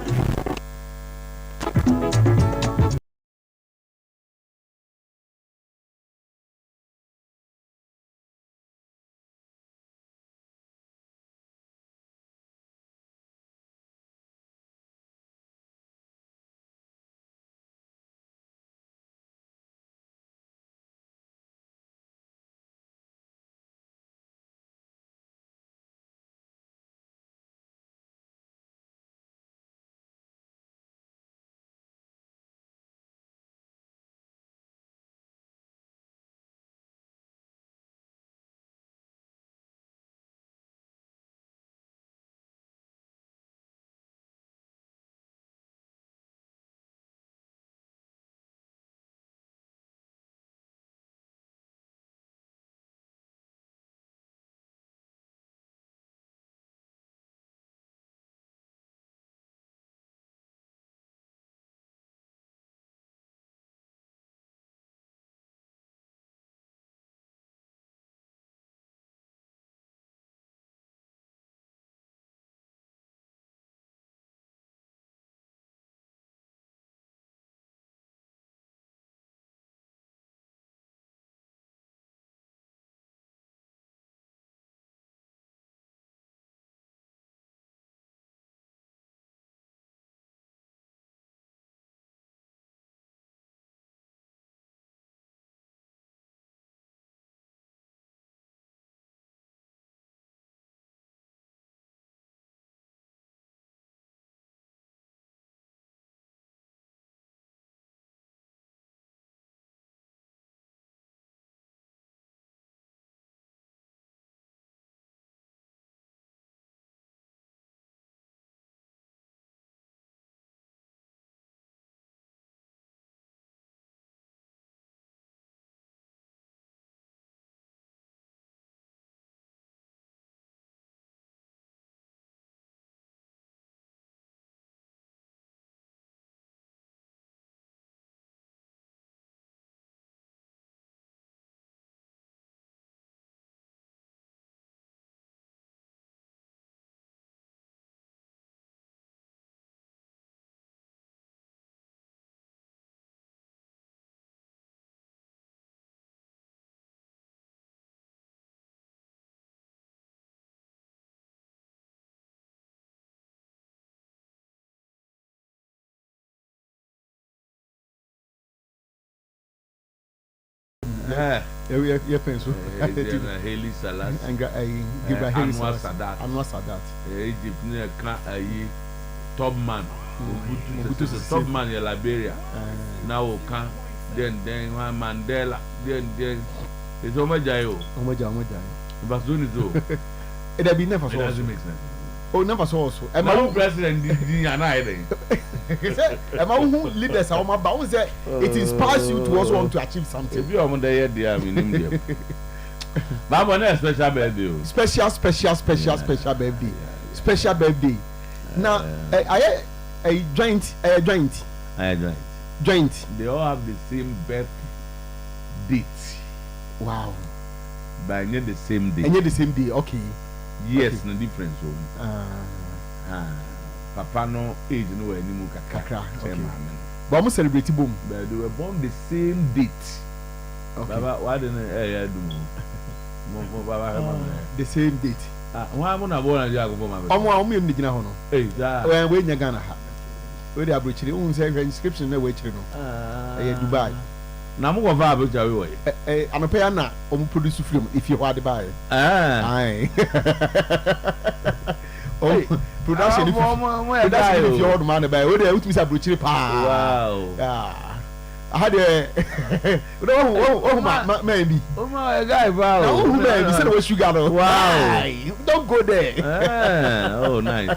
Yeah, pencil. Haley Salas and Anwar Sadat. Anwar Sadat. Egypt near top man. Top man in Liberia. Now can then Mandela then it's Omajayo. But soon is it had been never so. It doesn't make sense. Oh, never so also. And my own president didn't and my own leaders are my bounds. It inspires you to also want to achieve something. If you are on the head, I mean, but on a special birthday. Special birthday. Special birthday. Now, a joint. They all have the same birth date. Wow. But not the same day. And yet the same day, okay. Yes, okay. No difference. Papa no age no anymore. Okay. But I'm celebrating boom. But they were born the same date. Okay. Baba, why didn't I do? The same date. Why am I born at Jacob? I'm in the Gina. Hey, when you're gonna have. Where they are breaching the own inscription, no way to Dubai. Namu of Abu Jawi. I'm a piano on produce film if you want to buy it. Aye. Oh, production if you want to man by what they would be a butcher. Wow. I had a maybe. Oh my guy, wow. No, maybe said it was sugar. Wow. Don't go there. Oh, nice.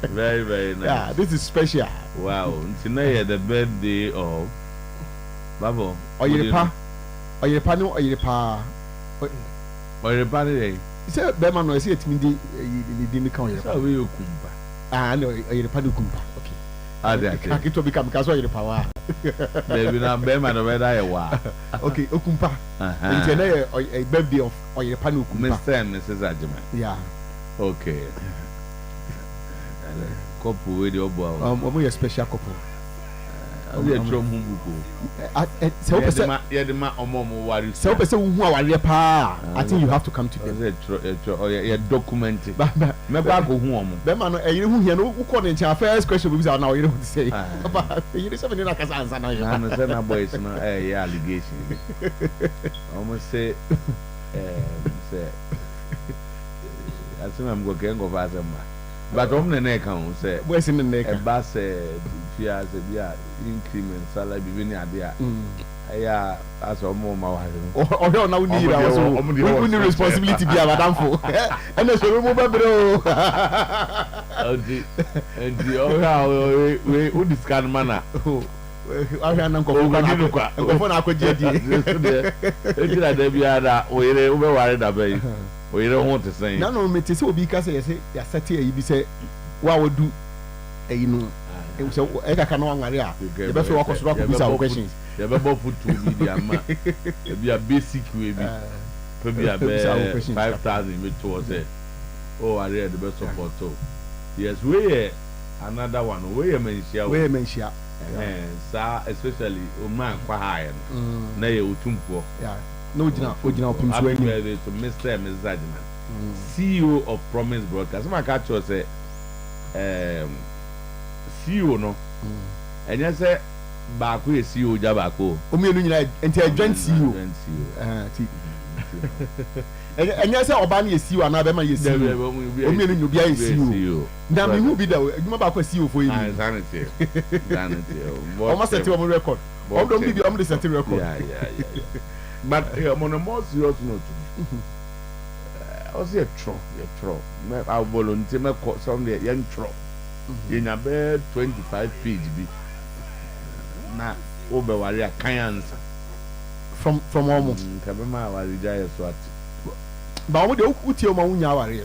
Very, very nice. Yeah, this is special. Wow. Tonight the birthday of Babo. Oyerepa no Oyerepa. Oyerepa day. You say Bema no say it mean the didn't come Oyerepa. So we Okumba. No Oyerepa no Okumba. Okay. I can to become because Oyerepa. Baby na Bema no whether you wa. Okay, Okumba. It's a birthday of Oyerepa no Okumba. Mr. and Mrs. Ajima. Yeah. Okay. Couple with your boy. We a special couple. We are from Humbuko. So I think you have to come to them. You're documented. First question we now you know to say. You Allegation. Almost say I think I'm going to go for but on the neck, say, where's in the neck? A bass, Fias, increment, salary, be idea. I ask or more. Oh, no, now we need responsibility be Madame for. And there's a remove and the we would discard manner. I can Uncle Ebo Biney. We don't want to say. No, me to say because I say, ya sat here, you be say, what would do? You know, so I can no longer. The best work was rock with our questions. The Bible put 2 million. Be a basic way, maybe a 5,000 with towards it. Oh, I read the best support. Yes, we another one. We mention. Especially man quite high. Nay, Utumpo. Yeah. No, happy birthday to Mr. and Mrs. Adjiman, CEO of Promise Broadcast. My catch was a CEO no, and you say Baku is CEO Jabako. Until joint CEO. And you say Obani is CEO and Abema is CEO. You be a CEO. Now me who be there? You remember CEO for you? Sanity. Almost set your record. Don't be the only set record. Yeah. But on a more serious note, I was a tro. I volunteer my course on the young tro. In a bed 25 page be now over Waria can answer from almost Kabama Waria Swat. But what do you tell Maunya?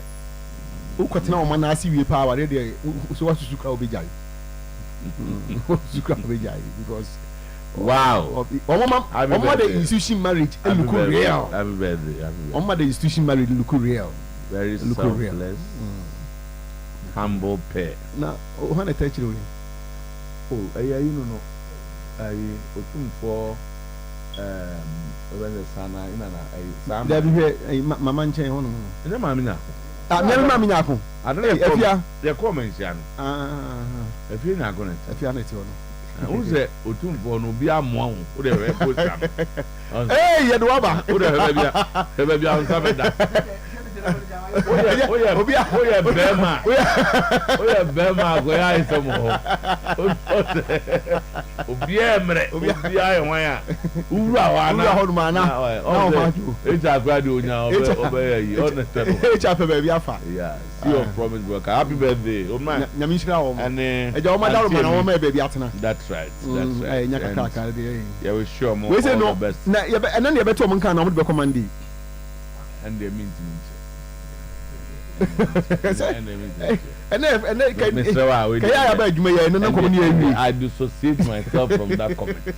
Who cut now Manasi we power there? So what you call Bijay? Because. Wow. The institution marriage look real. Happy birthday. The institution marriage look real. Very selfless. Humble pair. Now, when I touch you. Oh, you know. I open for when the sana in a there be Mamma chain on. No, Mamma. Never Mamma. I don't know if you're comments. If you're not going to, if you're not. Who's it? Utumbo no be a mo. Who the very post. Hey, you do aba. Who the baby on Sabeda. Oh yeah, Bema. Oh yeah, Bema. Go ya isomo. Obiemre. Obia wanya. Ura wana. Ura hodu mana. No ma. Eja gradu onya obe yi. Honestly. Eja pe baby afa. Yeah. See your promise worker. Happy birthday. Oh man. Nyamishira wo. And eja o ma daru mana wo ma baby atena. That's right. That's right. Nyaka kaka dey. Yeah, we sure more. We say no. Na and then you better man kan na mo be command. And they mean and then can I dissociate myself from that comment.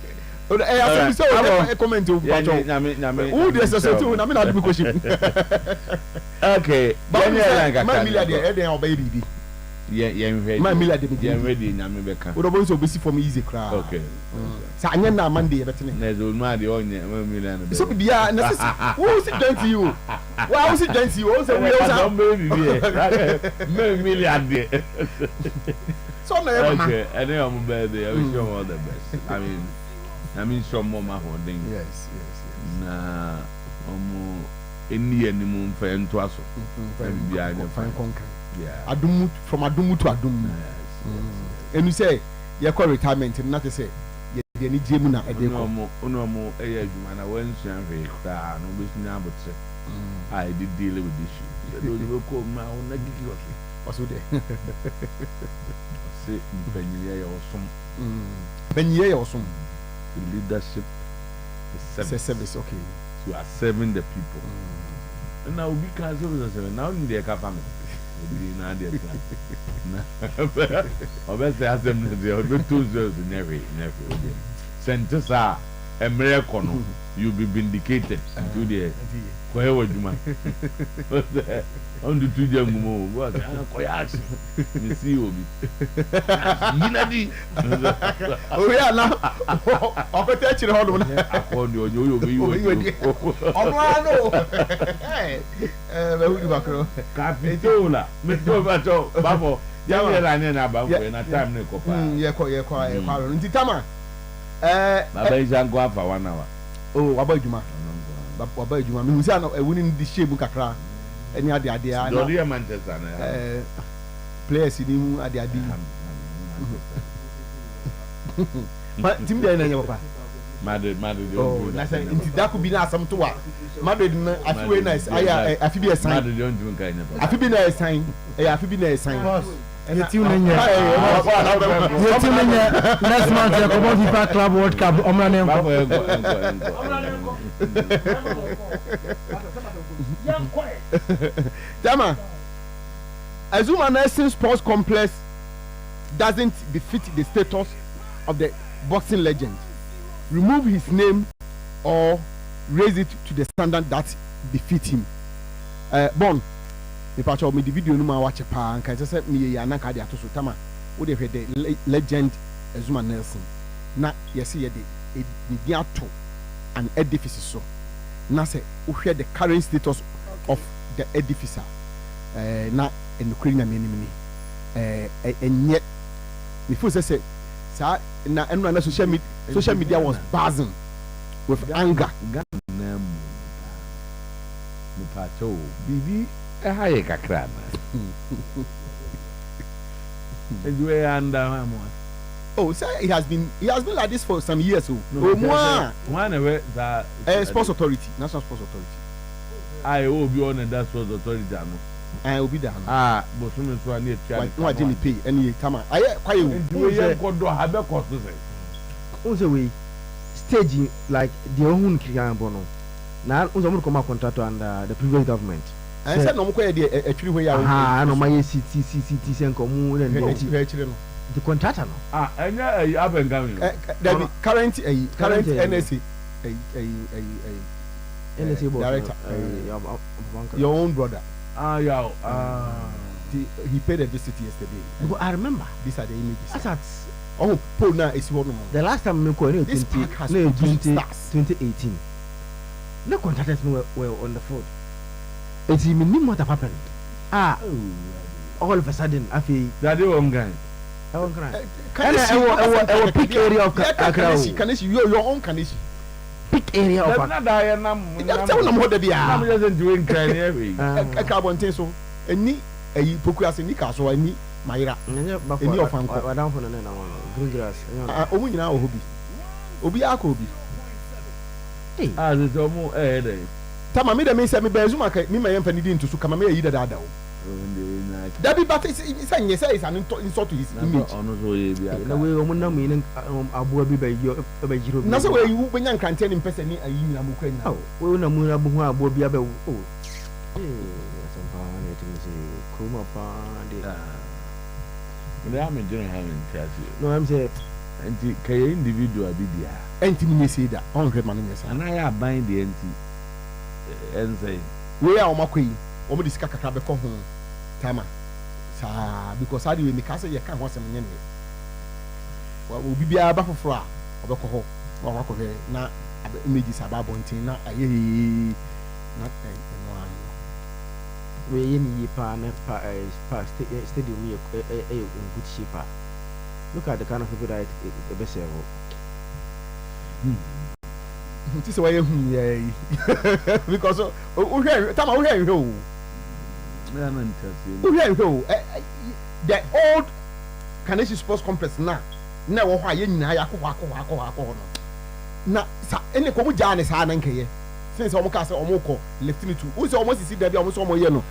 Okay. My for me easy crowd. Okay. So I na Monday better. So be who's it done to you? Why was it done to you? Also we also million. So okay, and then I'm birthday. I wish you all the best. I mean some more holding. Yes. Na any moon for and to us. Yeah. Adumu from Adumu to Adumu. And you say you call retirement and not to say de ni jemu na e de ko ono mo e ya adwuma na wan suan hwe ta no be sunya abotre I did deal with this issue do you go ma ona gigi oso de say benye ya osom benye ya osom the leadership is service okay you are serving the people and now we can service now in the capacity na dey na obese assembly dey obe Tuesdays never sentesa emre kono you be vindicated to the koye wajuma on the Tuesday ngumo what koye action you see obi yinadi o ya na o ko te chire hodo na akoni oyo obi ono ano be hu di bakro kapitola me to ba to babo ya we la ne na ba ko na time ne ko pa ye ko nti tama baba isa go afa 1 hour oh waba adwuma me musa na ewuni ndi shape kakra eni ade a do the Manchester na players ni mu ade ma tim dey na nya papa Madrid oh na say nti da could be na asam to wa Madrid na afi we nice aya afi bi sign Madrid don't do kind of afi bi na sign afi bi na sign yetim nenya next month ya kobo FIFA Club World Cup omra Dama Azuma Nursing Sports Complex doesn't befit the status of the boxing legend. Remove his name or raise it to the standard that befit him. Bon, if I show me the video, no matter what you pay, and can just say me ya na kadi atoso tama. Wo de the legend Azuma Nelson. Na yes ye de diato an edifice so. Na say wo hwe the current status of the edifice. Na enukuri na menimini. Enye before say sa na enu na social media was buzzing with anger. Mupacho bibi haye kakra na. Edwe anda mo. Oh, sir, he has been like this for some years. One away the Sports Authority, National Sports Authority. I will be on that Sports Authority. I will be there. But soon as one year, no, I didn't pay any time. I quite also we staging like the own Kriyan Bono. Now, I'm come contract under the previous government. I said no more actually where I know my CT and commune and the contractor. And yeah, up and down. Current NSA director, your own brother. He paid a visit yesterday. But I remember these are the images. That's oh, Paul now is one. The last time we called this park has 2018. No contractors were on the phone. It's even what happened. All of a sudden, I feel that they were guy. I pick area of Kaneshi, your own Kaneshi. Pick area of I'm just doing kind every carbon so any a Pokuas in Nika, any Myra, any of Uncle. I down for an green grass. Oh, now, Obi Akobi. There's almost a day. Tama me me say me Bezuma me my empany din to so kama me yi da da. That be but it's an insult to his image. Na we o munna mu yin abuwa bi ba jiro. Na so we you benya nkrante ni person ni ayi na mu kwanya. Oh, we na mu na bu hu abuwa bi abewu. Oh. Asampa na timi say kuma pa de. They am enjoying having tell you. No, I'm say anti kay individual bi dia. Anti me say that 100 man yes. And I are buying the anti and say we are omakoi omo disika kakra be ko ho tama sa because adi we make say ye kan ho asem nye ne wa obi bia ba foforo a obekọ ho wa wakọ he na images aba bontin na aye na no am we yin yi pa na pa stadium ye in good shape. Look at the kind of people that it be say this is why you because tama we hear you the old Kaneshi Sports Complex now na wo ho a ye nyina ya akọ no na sa ene ko mu ja ne sa na nkeye since omo ka say omo ko lifting to who say omo sisi da bi omo so omo ye no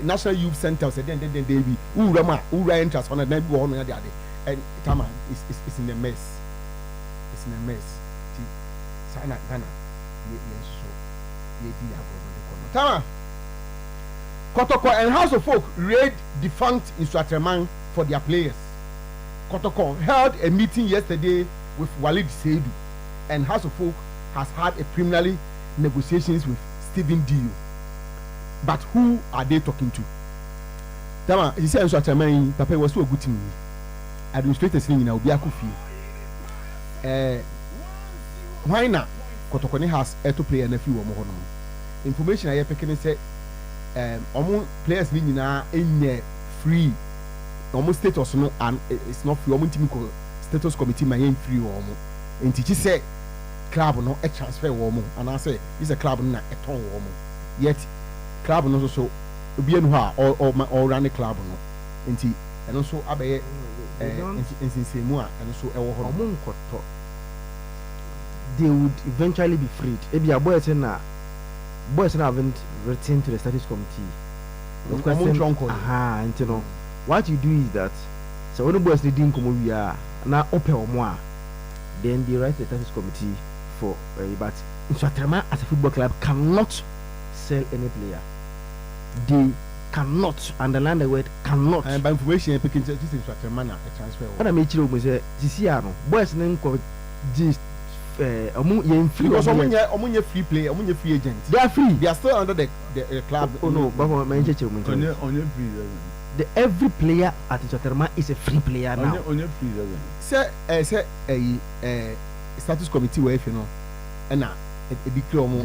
national youth center say den bi wura ma wura interest on na bi wo no ya de ade and tama is in a mess. It's in a mess. Sana Ghana ye Tama Kotoko and House of Folk raid defunct Instructorman for their players. Kotoko held a meeting yesterday with Walid Seidu, and House of Folk has had a preliminary negotiations with Stephen Dio. But who are they talking to? Tama, he said Instructorman Papa was so a good team. Administrators in Obi Akufi. Why not? Kotoko has to play and a few more. Information I have say among players in free almost status no and it's not free almost status committee my free or and teach say club no a transfer woman and I say it's a club na a ton woman yet club no so be or run the club no and also abaye and so they would eventually be freed. Ebi boys haven't written to the status committee. The question, you know, what you do is that so when the boys didn't come we are now open or more, then they write the status committee for but Instructorman as a football club cannot sell any player. They cannot underline the word cannot. And by information picking this Instructorman a transfer. What I made you say Sisiano boys name called this. Free because free play, free agents. They are free. They are still under the club. Oh no, but the every player at Instructorman is a free player now. Say status committee where if you know, and now it be clear. Who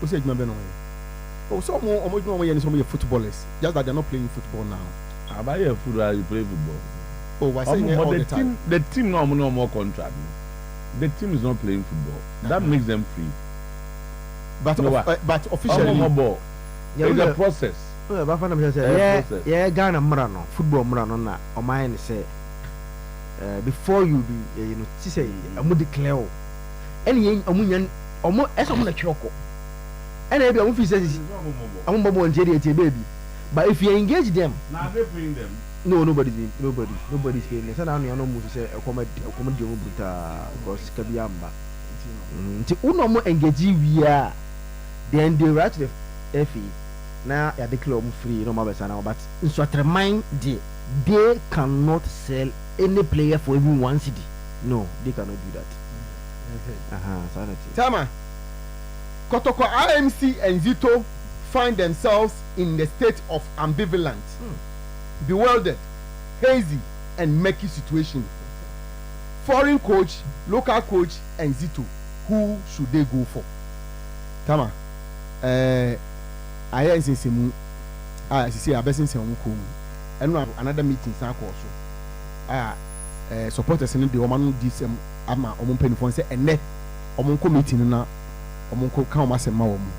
said you remember? Oh, some more footballers. Just that they're not playing football now. I buy a football, you play football. Oh, why saying all the time? The team no more contract. The team is not playing football. That makes them free. But officially, it's a process. Yeah, Ghana Murano, football Murano na. O mine say, before you be, you know, say, I'm going to declare. Any Omunian, almost as I'm a choco. And every one says, I'm going to baby. But if you engage them, now they're paying them. No, nobody's paying them. So now you know to say a comedy because Kabiamba. Uno more engage we are. Then they write the FE. Now they declare free, no matter now. But in such a mind, they cannot sell any player for even one city. No, they cannot do that. Tama, Kotoko RMC and Zito find themselves in the state of ambivalence. Bewildered, hazy, and murky situation. Foreign coach, local coach, and Zito. Who should they go for? Tama, I hear Simu. I see a best in Simu. And another meeting, also. Supporters in the woman this ama omun phone say ene omun meeting na omun ko kan ma sema wo mu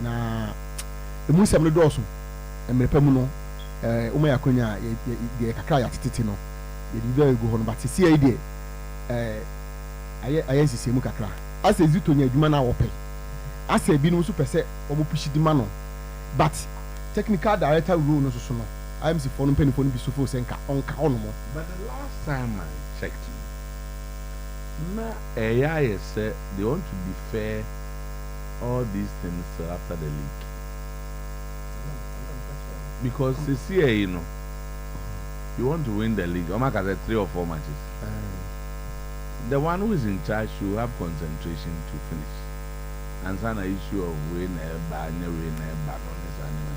na emu sem no doso emrepa mu no umu yakonya ye kakra ya tititi no ye di very go hono but see ai de aye sisi mu kakra ase Zito nya adwuma na wo pe ase bi no so pese omu push di ma no but technical director role no so no IMC for no penifo no bi so fo senka onka ono mo. But the last time I checked, AI said they want to defer all these things after the league. Because this year, you know, you want to win the league. Omaka said 3 or 4 matches. The one who is in charge should have concentration to finish. And it's an issue of win a bad, win a bad on this animal.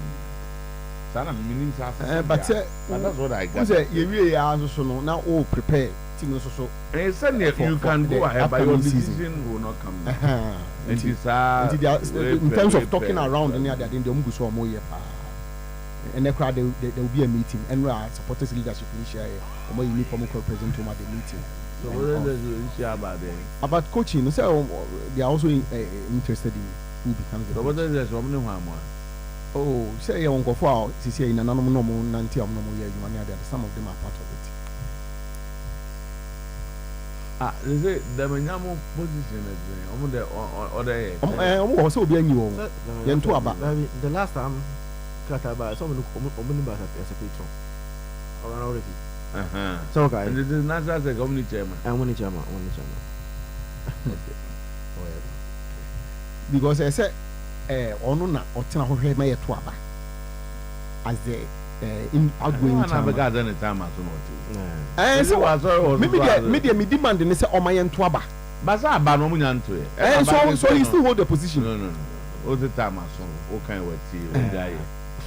But that's what I got. You really are also now all prepared. Team so. You can go ahead, but your decision will not come. In terms of talking around, and they don't go so more. And the crowd, there will be a meeting, and we are supporters leadership initially. Or more uniform represent to the meeting. So what is the about them? About coaching, so they are also interested in who becomes the. So what is this? Oh, say you won't go for CCA in an normal 90 of normal year. Some of them are part of it. They say the Menyamo position is the last time Kataba, someone who as a patron. Already. So, okay. This is not as a community chairman. I'm only chairman. Because I said, Onuna or Tana may at Twaba as the in outgoing garden time. And so, maybe me demand and say, oh, my and Twaba. Baza Banomunian to it. And so he still hold the position. No. All the time, what kind of tea?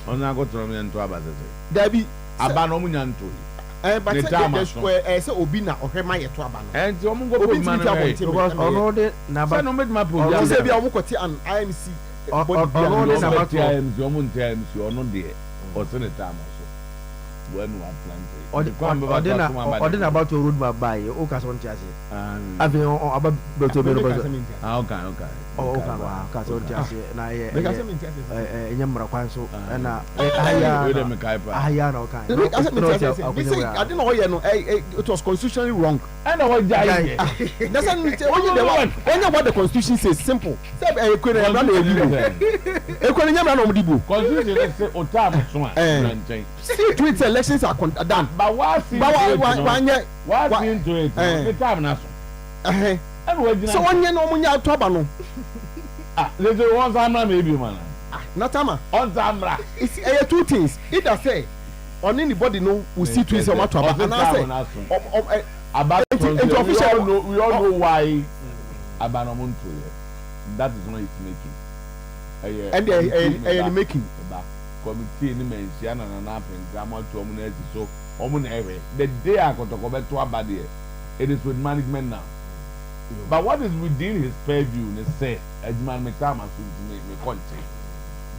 On I got from and Twaba. There be Abanomunian to it. But the square as Obina or Hemaya Twaba. And Jomungo man because already Naba no made my program. Say we are working on IMC. Already Naba times, Jomun times, you are not there. Or Senate time also. When we are planting. Or then about to road by Okas on Chassis. I've been about okay. Cason Chassis. And I Yamra Quanso and I didn't know it was constitutionally wrong. I know what doesn't what the constitution says. Simple. See, tweets elections are done. But what's into it? The time now. So one year no money out Tobano. There's one Zamra maybe man. Not Tama. On Zamra. It's two things. Either say on anybody know we see tweets on what and I say about official we all know why Abanomun that is not its making. And they making. Committee ni mention and nothing grammar to omunesi so omunewe the day I got to go back to Abadi it is with management now but what is within his purview they say Edman Metama to me content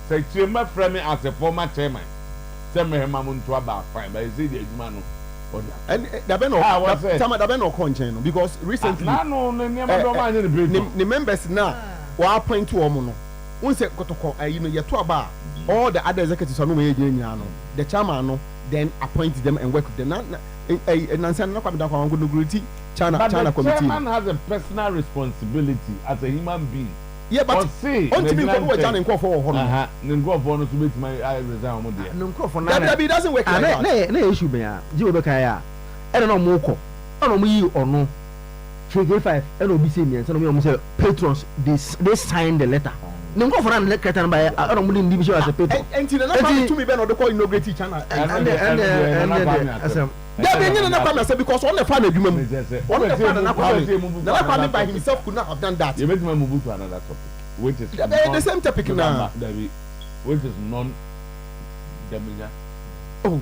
say chairman frame as a former chairman say me mamun to about fine but is it the Edman and the Beno content because recently the members now were appointed to Omono once got to call you to about all the other executives are no way the chairman then appoint them and work with them. China committee. The chairman has a personal responsibility as a human being. Yeah, but only me who are done for that doesn't work like that. No issue be a Jibekaya. I don't know Moko. I don't know you or no. 3K5 and obedience and say patrons they signed the letter. No go for an letter by I don't believe individual as a patron. And to me ben or the call inaugurate channel and because on the fan of human by himself could not have done that. You made me move to another topic, which is the same topic now, which is non-Demina. Oh,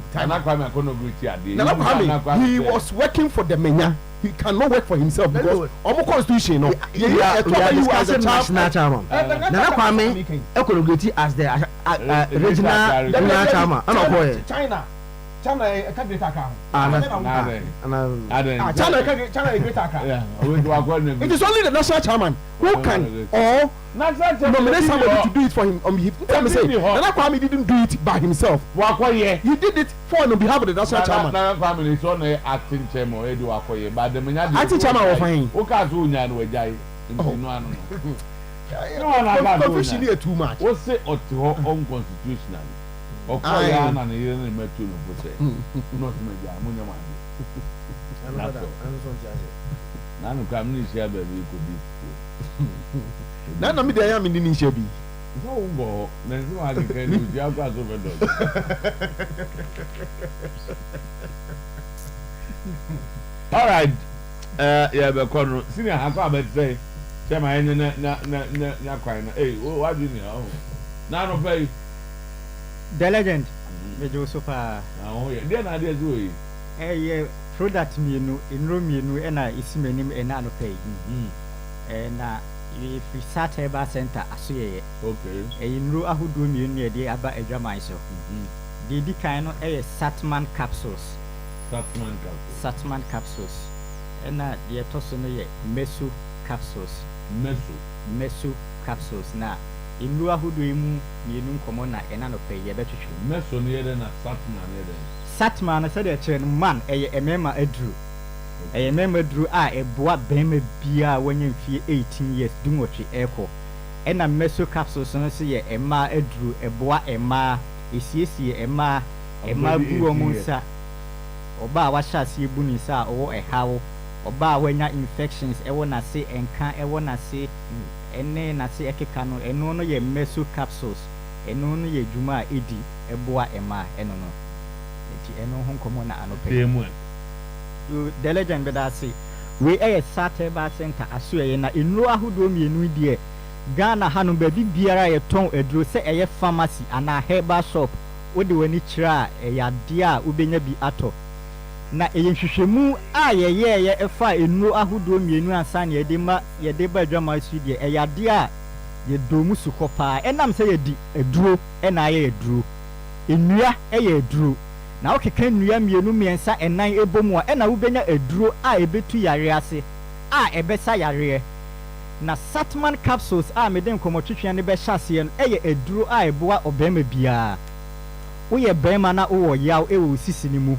he was working for the Menya. He cannot work for himself because our constitution. We are discussing national chairman. Nana Kwame Ekologeti as the regional chairman. China can't get account. China great account. It is only the national chairman who can or nominate somebody to do it for him on behalf. Nana Kwame didn't do it by himself. He did it for on behalf of the national chairman. Nana Kwame is on the acting chairman. But the acting chairman was fine. Confusion here too much. What's it unconstitutional? Okay, I am here met to say. Not me, None of Camini Shabby could be. None of me, I am in the Shabby. No, go, there's no other can use your glass over. All right, yeah, but senior, how come I say, Chairman, not crying. Hey, what do you know? None of pay. The legend, the Joseph. Oh, yeah, then I did do it. Eh, product me in room you and I is my name and none pay. And if we start a bar center, I see okay. In Rua who do me near the Abba a drama. The kind of a Satman capsules. Satman capsules. And the Tosome Mesu capsules. Mesu capsules. Now. In Lua who do you come on and I pay a better Meso near than a Satman. Satman, I said a man, a member, a drew. ɛyɛ mɛma duro a ɛboa bɛrima biara wɔnyɛ mfie 18 years dumotwe ɛkɔ ɛna mmeso capsules no so yɛ ɛmaa aduro ɛboa ɛmaa esiesie ɛmaa bu wɔn nsa ɔbaa a wahyɛ aseɛ bu ne nsa a ɔwɔ ɛhaw ɔbaa a wanya infections ɛwɔ n'ase ɛnka ɛwɔ n'ase ɛne n'ase ɛkeka no ɛno no yɛ mmeso capsules ɛno no yɛ dwuma a ɛdi ɛboa ɛmaa ɛno no nti ɛno ho nkɔmɔ na anɔpɛ the legend bɛda ase wei ɛyɛ Sateba Center aso ɛyɛ na nnuro ahodoɔ mmienu deɛ Ghana hanom baabi biara yɛtɔn aduro sɛ ɛyɛ pharmacy anaa herbal shop wode w'ani kyerɛ a ɛyɛ adeɛ a wobɛnya bi atɔ na ɛyɛ nhwehwɛmu a yɛyɛɛyɛ ɛfa nnuro ahodoɔ mmienu ansa na yɛde ba adwama so deɛ ɛyɛ adeɛ a yɛdɔ mu so kɔ paa ɛnam sɛ yɛdi aduro ɛna ayɛ aduro nnua ɛyɛ aduro na wokeka nnua mmienu mmiɛnsa ɛnan ɛbɔ mu a ɛna wobɛnya aduro a ɛbɛtu yareɛ ase a ɛbɛsa yareɛ na Satman capsules a mede nkɔmmɔtwetwea ne bɛhyɛ aseɛ no ɛyɛ aduro a ɛboa ɔbɛrima biara woyɛ bɛrima na wowɔ yaw ɛwɔ sisi ne mu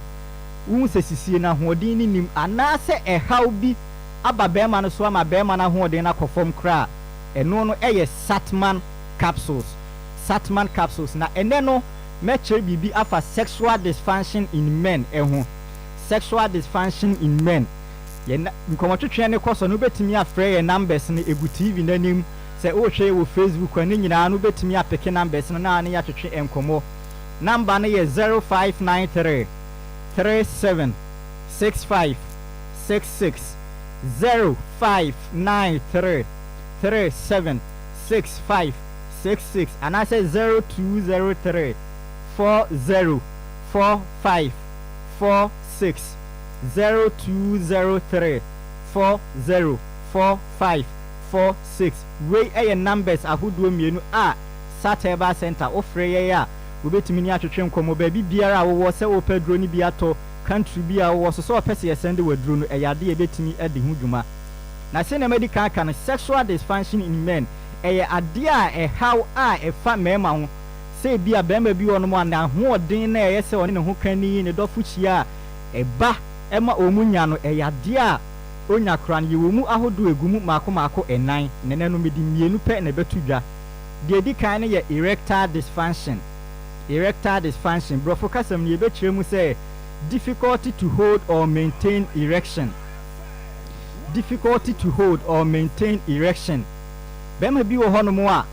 wohu sɛ sisie no ahoɔden ne nim anaasɛ ɛhaw bi aba bɛrima no so ama bɛrima no ahoɔden no akɔ fam koraa ɛno no ɛyɛ Satman capsules na ɛnɛ no mɛkyerɛ biribi afa sexual dysfunction in men ɛho sexual dysfunction in men yɛn nkɔmmɔtwetwea ne kɔ so no wobɛtumi afrɛ yɛ numbers no ɛgu TV n'anim sɛ wohwɛ wɔ Facebook ne nyinaa no wobɛtumi apeke numbers no na ne yɛatwetwe nkɔmmɔ number no yɛ 0593 37 65 66 0593 37 65 66 anaasɛ 0203 40 45 46 0203 40 45 46 wei ɛyɛ numbers ahodoɔ mmienu a Sateba Center ofrɛ yɛ a wobɛtumi ne atwetwe nkɔmmɔ baabi biara a wowɔ sɛ wopɛ duro no bi atɔ country bi a wowɔ so sɛ wɔpɛ sɛ yɛsɛnde waduro no ɛyɛ ade yɛbɛtumi adi ho dwuma na sɛ na madi ka no sexual dysfunction in men ɛyɛ ade a ɛhaw a ɛfa mmarima ho sɛ bi a bɛrima bi wɔ no mu a n'ahoɔden na ɛyɛ sɛ ɔne ne ho ka ni ne dɔfo kyia a ɛba ɛma ɔmu nya no ɛyɛ ade a onya kora no yɛwɔ mu ahodoɔ egu mu maako ɛnan nene no mede mmienu pɛ na ɛbɛto dwa deɛ di kan no yɛ erectile dysfunction brɔfo kasam no yɛbɛkyerɛ mu sɛ difficulty to hold or maintain erection bɛrima bi wɔ hɔ no mu a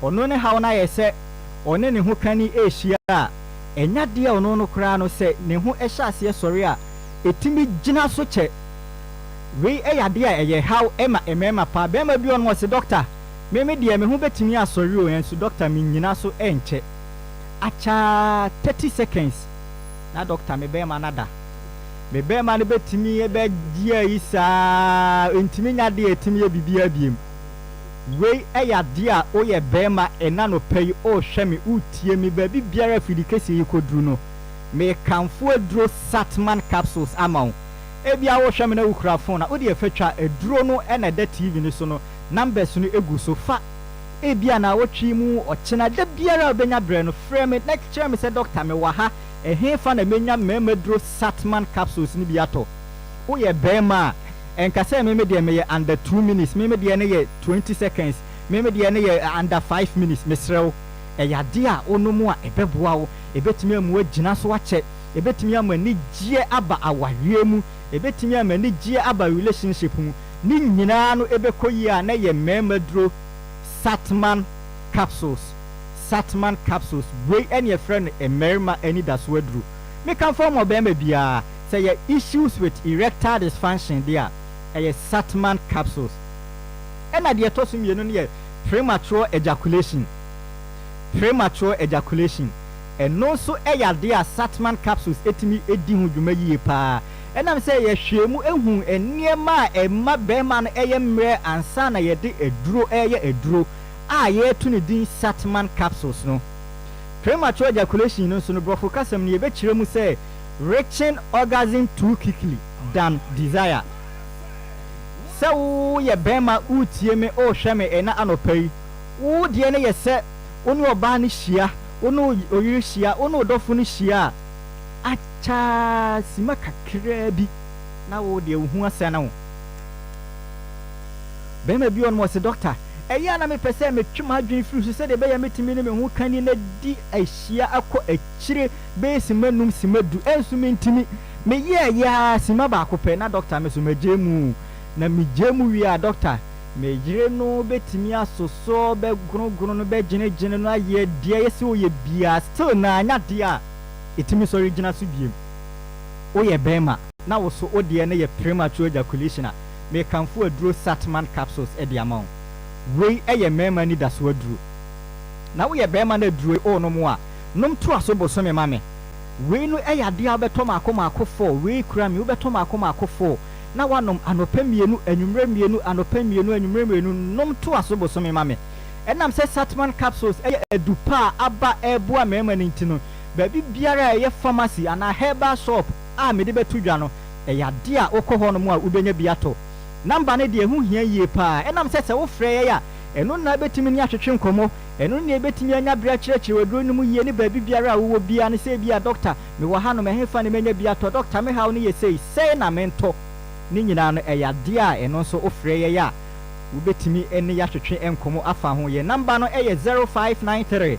ɔno ne haw no ayɛ sɛ ɔne ne ho kani ɛhyia a ɛnya deɛ ɔno no koraa no sɛ ne ho ɛhyɛ aseɛ sɔre a ɛtumi gyina so kyɛ wei ɛyɛ adeɛ a ɛyɛ haw ɛma ɛmɛɛma paa bɛrima bi wɔ no wɔ sɛ doctor meme deɛ me ho bɛtumi asɔre o ɛnso doctor menyina so ɛnkyɛ akyaa 30 seconds na doctor me bɛrima no da me bɛrima no bɛtumi ɛbɛgye yi saa ntumi nya deɛ ɛtumi yɛ biribiara biem wei ɛyɛ adeɛ a woyɛ bɛrima ɛna no pɛ yi ɔrehwɛ me wotie me baabi biara fidi kɛseɛ yi kɔduru no mekamfo aduro Satman capsules ama wo ebia wohwɛ me na wokura phone na wode ɛfɛtwa aduro no ɛna ɛda TV no so no numbers no egu so fa ebia na wotwi mu ɔkyena da biara obenya brɛ no frɛ me na kyerɛ me sɛ doctor me wɔ ha ɛhe fa na menya mɛma aduro Satman capsules no bi atɔ woyɛ bɛrima ɛnka sɛ meme deɛ meyɛ under 2 minutes meme deɛ ne yɛ 20 seconds meme deɛ ne yɛ under 5 minutes mesrɛ wo ɛyɛ adeɛ a ono mu a ɛbɛboa wo ɛbɛtumi amu agyina so akyɛ ɛbɛtumi ama ni gye aba awareɛ mu ɛbɛtumi ama ni gye aba relationship mu ne nyinaa no ɛbɛkɔ yi a na yɛ mɛma duro Satman capsules wei ɛne yɛfrɛ no mmarima ani da so aduro meka mfa ma ɔbɛrima biara sɛ yɛ issues with erectile dysfunction deɛ a ɛyɛ Satman capsules ɛna deɛ ɛtɔ so mmienu no yɛ premature ejaculation ɛno nso ɛyɛ adeɛ a Satman capsules ɛtumi ɛdi ho dwuma yie paa ɛnam sɛ yɛhwɛ mu ehu nneɛma a ɛma bɛrima no ɛyɛ mmerɛ ansa na yɛde aduro ɛyɛ aduro a yɛtu ne din Satman capsules no premature ejaculation no nso no brɔfo kasam no yɛbɛkyerɛ mu sɛ reaching orgasm too quickly than desire sɛ woyɛ bɛrima wotie me ɔrehwɛ me ɛna anɔpa yi wo deɛ no yɛ sɛ wo ne ɔbaa no hyia wo ne oyere hyia wo ne ɔdɔfo no hyia a akyaa sima kakraa bi na wo de hu ase na wo bema bi on mo se doctor eya na me pese me twem adwen firi so se de be ya metimi ne me hu kani na di ahia akọ akire be simanum simadu ensu me ntimi me ye ya sima ba akọ pe na doctor me so me jemu na me jemu wi a doctor me jire no betimi asoso be grono no be gene no aye dia yesi o ye bia still na anya dia etimi so original so biem o ye bema na wo so o de na ye premature ejaculation a me kanfo aduro Satman capsules e de amount we eye mema ni da so aduro na wo ye bema na aduro o no mo a nom to aso boso me mame we no eye ade abeto makoma 4 we kura me obeto makoma 4 na wanom anopa mienu anwumre mienu anopa mienu anwumre mienu nom to aso boso me mame enam se Satman capsules eye adupa aba ebo a mema ni ntino ba biara eye pharmacy ana herbal shop a me de betu dwa no eye ade a okoho no mo a ubenya biato number ne de hu hia yie pa enam se wo frɛ ya eno na betimi ni ahwetwe nkomo eno ne betimi anya bra kyerɛkyerɛ waduro no mu yie ne ba biara a wo bia ne se bia doctor me wo ha no me hefa ne menya biato doctor me ha no ye sei na mento ni nyina no eye ade a eno so wo frɛ ya wo betimi ene ya hwetwe enkomo afa ho ye number no eye 0593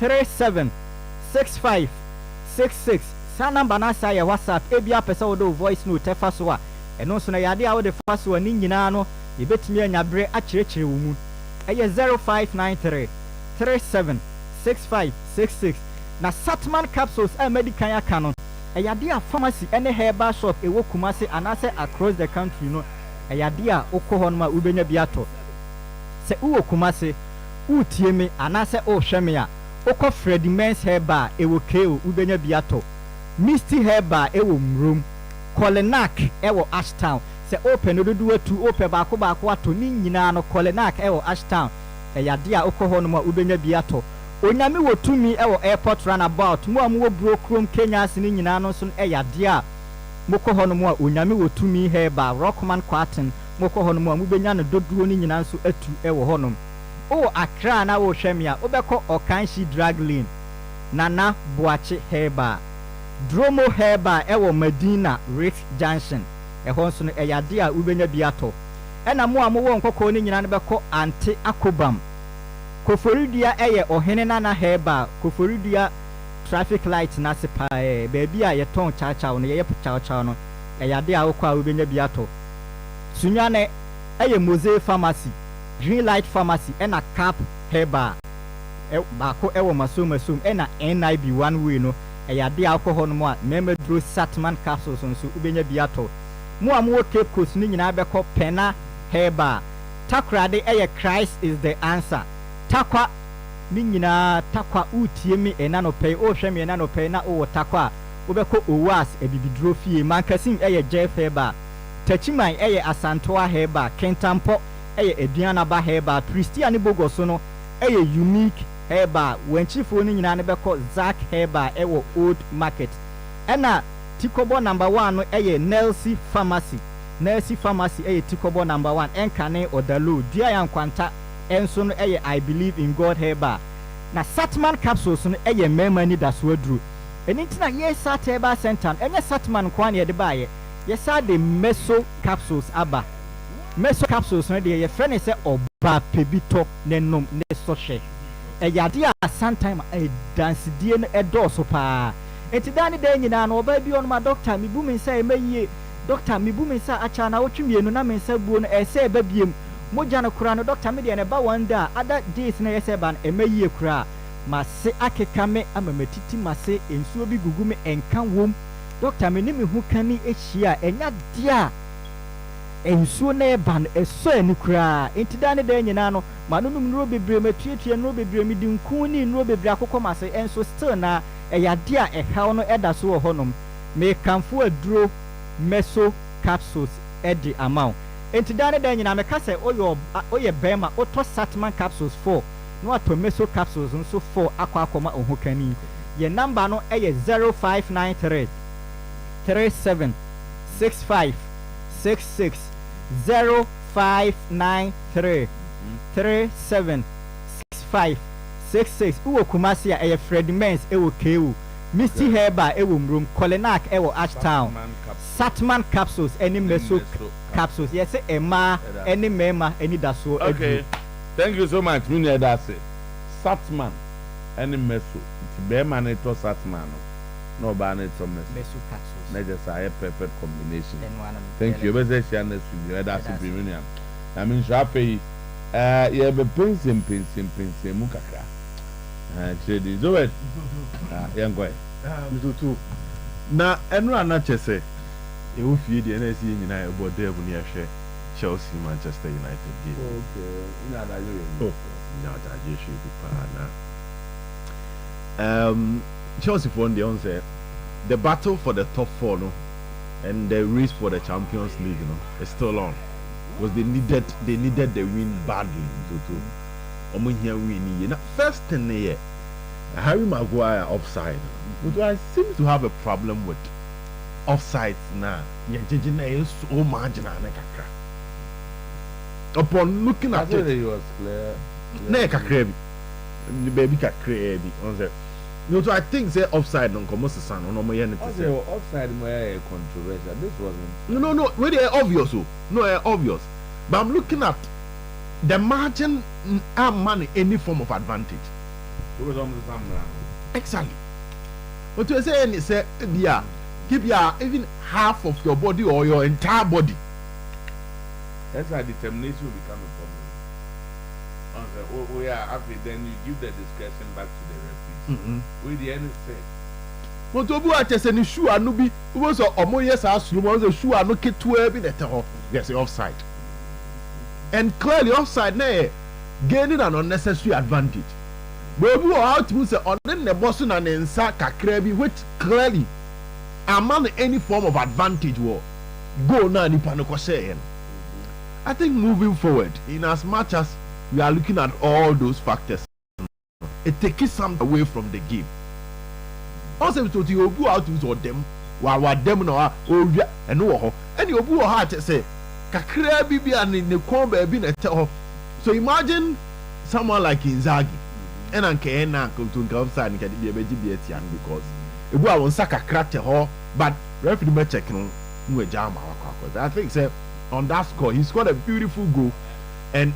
376566 sa number na sa ye WhatsApp e bia pesa wo do voice note efa so a eno so na yade a wo de fa so ani nyina no ye betimi anya bre a kyerɛkyerɛ wo mu eye 0593 376566 na Satman capsules a medical aka no yade a pharmacy ene herbal shop e wo Kumase anase across the country no yade a okoho no ma ubenya biato se wo Kumase utie me anase o hwe me a okọ Freddy Men's herbal e wo KO ubenya biato Misty herbal e wo mrom Kolenak ewo Ashtown se open no dodo atu open baako ato ni nyina no Kolenak ewo Ashtown yade a okoho no ma ubenya biato onyame wotumi ewo airport runabout mo amwo brokrom Kenya asini nyina no so yade a mokoho no mo a onyame wotumi heba Rockman Cotton mokoho no mo amubenya no dodo ni nyina so atu ewo honom o Accra na wo hweme a obekọ Okanshi drag lane Nana Boache heba Dromo heba ewo Medina Rick Junction ehon so no yade a ubenya biato ena mo amwo nkokọ ni nyina no bekọ Ante Akobam Koforidua eye ohene na heba Koforidua traffic light na sepa baby a yeton chacha no ye chacha no yade a okwa ubenya biato sunyane eye Mose pharmacy Green Light pharmacy ena Cap heba baako ewo masum ena NIB one way no yade a alcohol no mo a memedro Satman capsules so ubenya biato mo amwo Cape Coast ni nyina bekọ Pena heba Takrade eye Christ is the answer takwa ni nyina takwa utie mi enano pay o hwe mi enano pay na o takwa obekọ owas ebibidro fie mankasim eye Jeff heba tachiman eye Asantoa heba Kentampo eye Eduana ba heba Christian Bogoso no eye Unique heba wenchifo ni nyina ne bekọ Zack heba ewo Old Market ena Tikobo number 1 no eye Nelsi Pharmacy eye Tikobo number 1 enkane Odalo dua ya nkwanta enso no eye I believe in God heba na Satman capsules no eye mema ni da so aduru enintina ye sat heba center enye Satman kwa ne de baaye ye sa de meso capsules aba meso capsules no de ye frɛ ne sɛ oba pebito ne nom ne so hwe yade a sometime dance die no edoso pa enti dane da nyina no oba bi onuma doctor mi bu mi nsa emaye doctor mi bu mi nsa acha na wotwemienu na mi nsa buo no ɛsɛ ba biem moja no kura no doctor me de ne ba one day other days na yese ban emaye kura ma se akeka me amamatiti ma se ensuo bi gugu me enka wom doctor me ni me hu kani ehia enya dia ensuo na ban eso ani kura entida ne da nyina no ma no num no bebre matuetue no bebre mi dinku ni no bebre akokɔ ma se enso still na eya dia ehaw no eda so wo honom me kanfo aduro meso capsules edi amount entida ne da nyina me ka se oye bema oto Satman capsules 4 no ato meso capsules nso 4 akwa ohokani ye number no eye 0593 3765 66 0593 3765 66 uwo Kumase a eye Freddy Men's ewo KO Misty Herba ewo room, Kolenak ewo Ashtown, Satman capsules, any meso capsules. Yes, Emma, any mema, any daso. Okay. Thank you so much. Me that's it. Satman, any meso. Bema neto Satman. No ban from meso capsules. Not just a perfect combination. Thank you. But that's your next video. That's a premium. I mean, Shafi. Yeah, but pensing, mukaka. Chedi, do it. Young boy. Too. Na enra na chese. E wo fie de na si nyina e bo de bu ne ahwe Chelsea Manchester United game. Okay. Ina da yo. Oh, ina da je shi bi pa na. Chelsea for the on say the battle for the top 4 no and the race for the Champions League no is still on. Was they needed the win badly to omo here win na first thing here Harry Maguire offside but I seem to have a problem with offside now yeah judging na so marginal na kakra upon looking at it he was clear na kakra bi the baby kakra bi on say no so I think say offside no come san no mo here na say offside mo controversial this wasn't no really obvious obvious but I'm looking at the margin money any form of advantage. It was almost the same. Exactly. What you say is say yeah, keep your even half of your body or your entire body. That's why determination will become a problem. Oh yeah, after then you give the discretion back to the referees. With the end say. But obu atese ni shoe anu bi wo so omo yes asuru mo so shoe anu ketua bi nete ho. Yes, offside. And clearly offside na gaining an unnecessary advantage. But we are out to say on the boss and insa kakra bi which clearly among any form of advantage war go na nipa no kwese. I think moving forward, in as much as we are looking at all those factors, it takes something away from the game. Also, to you go out to them, while them no and no, and you go hard to say, kakra bibi and in the corn baby. So imagine someone like Inzaghi, and Anke na come to come side and get the baby because if we want saka crack but referee me check no jam. I think say on that score he scored a beautiful goal and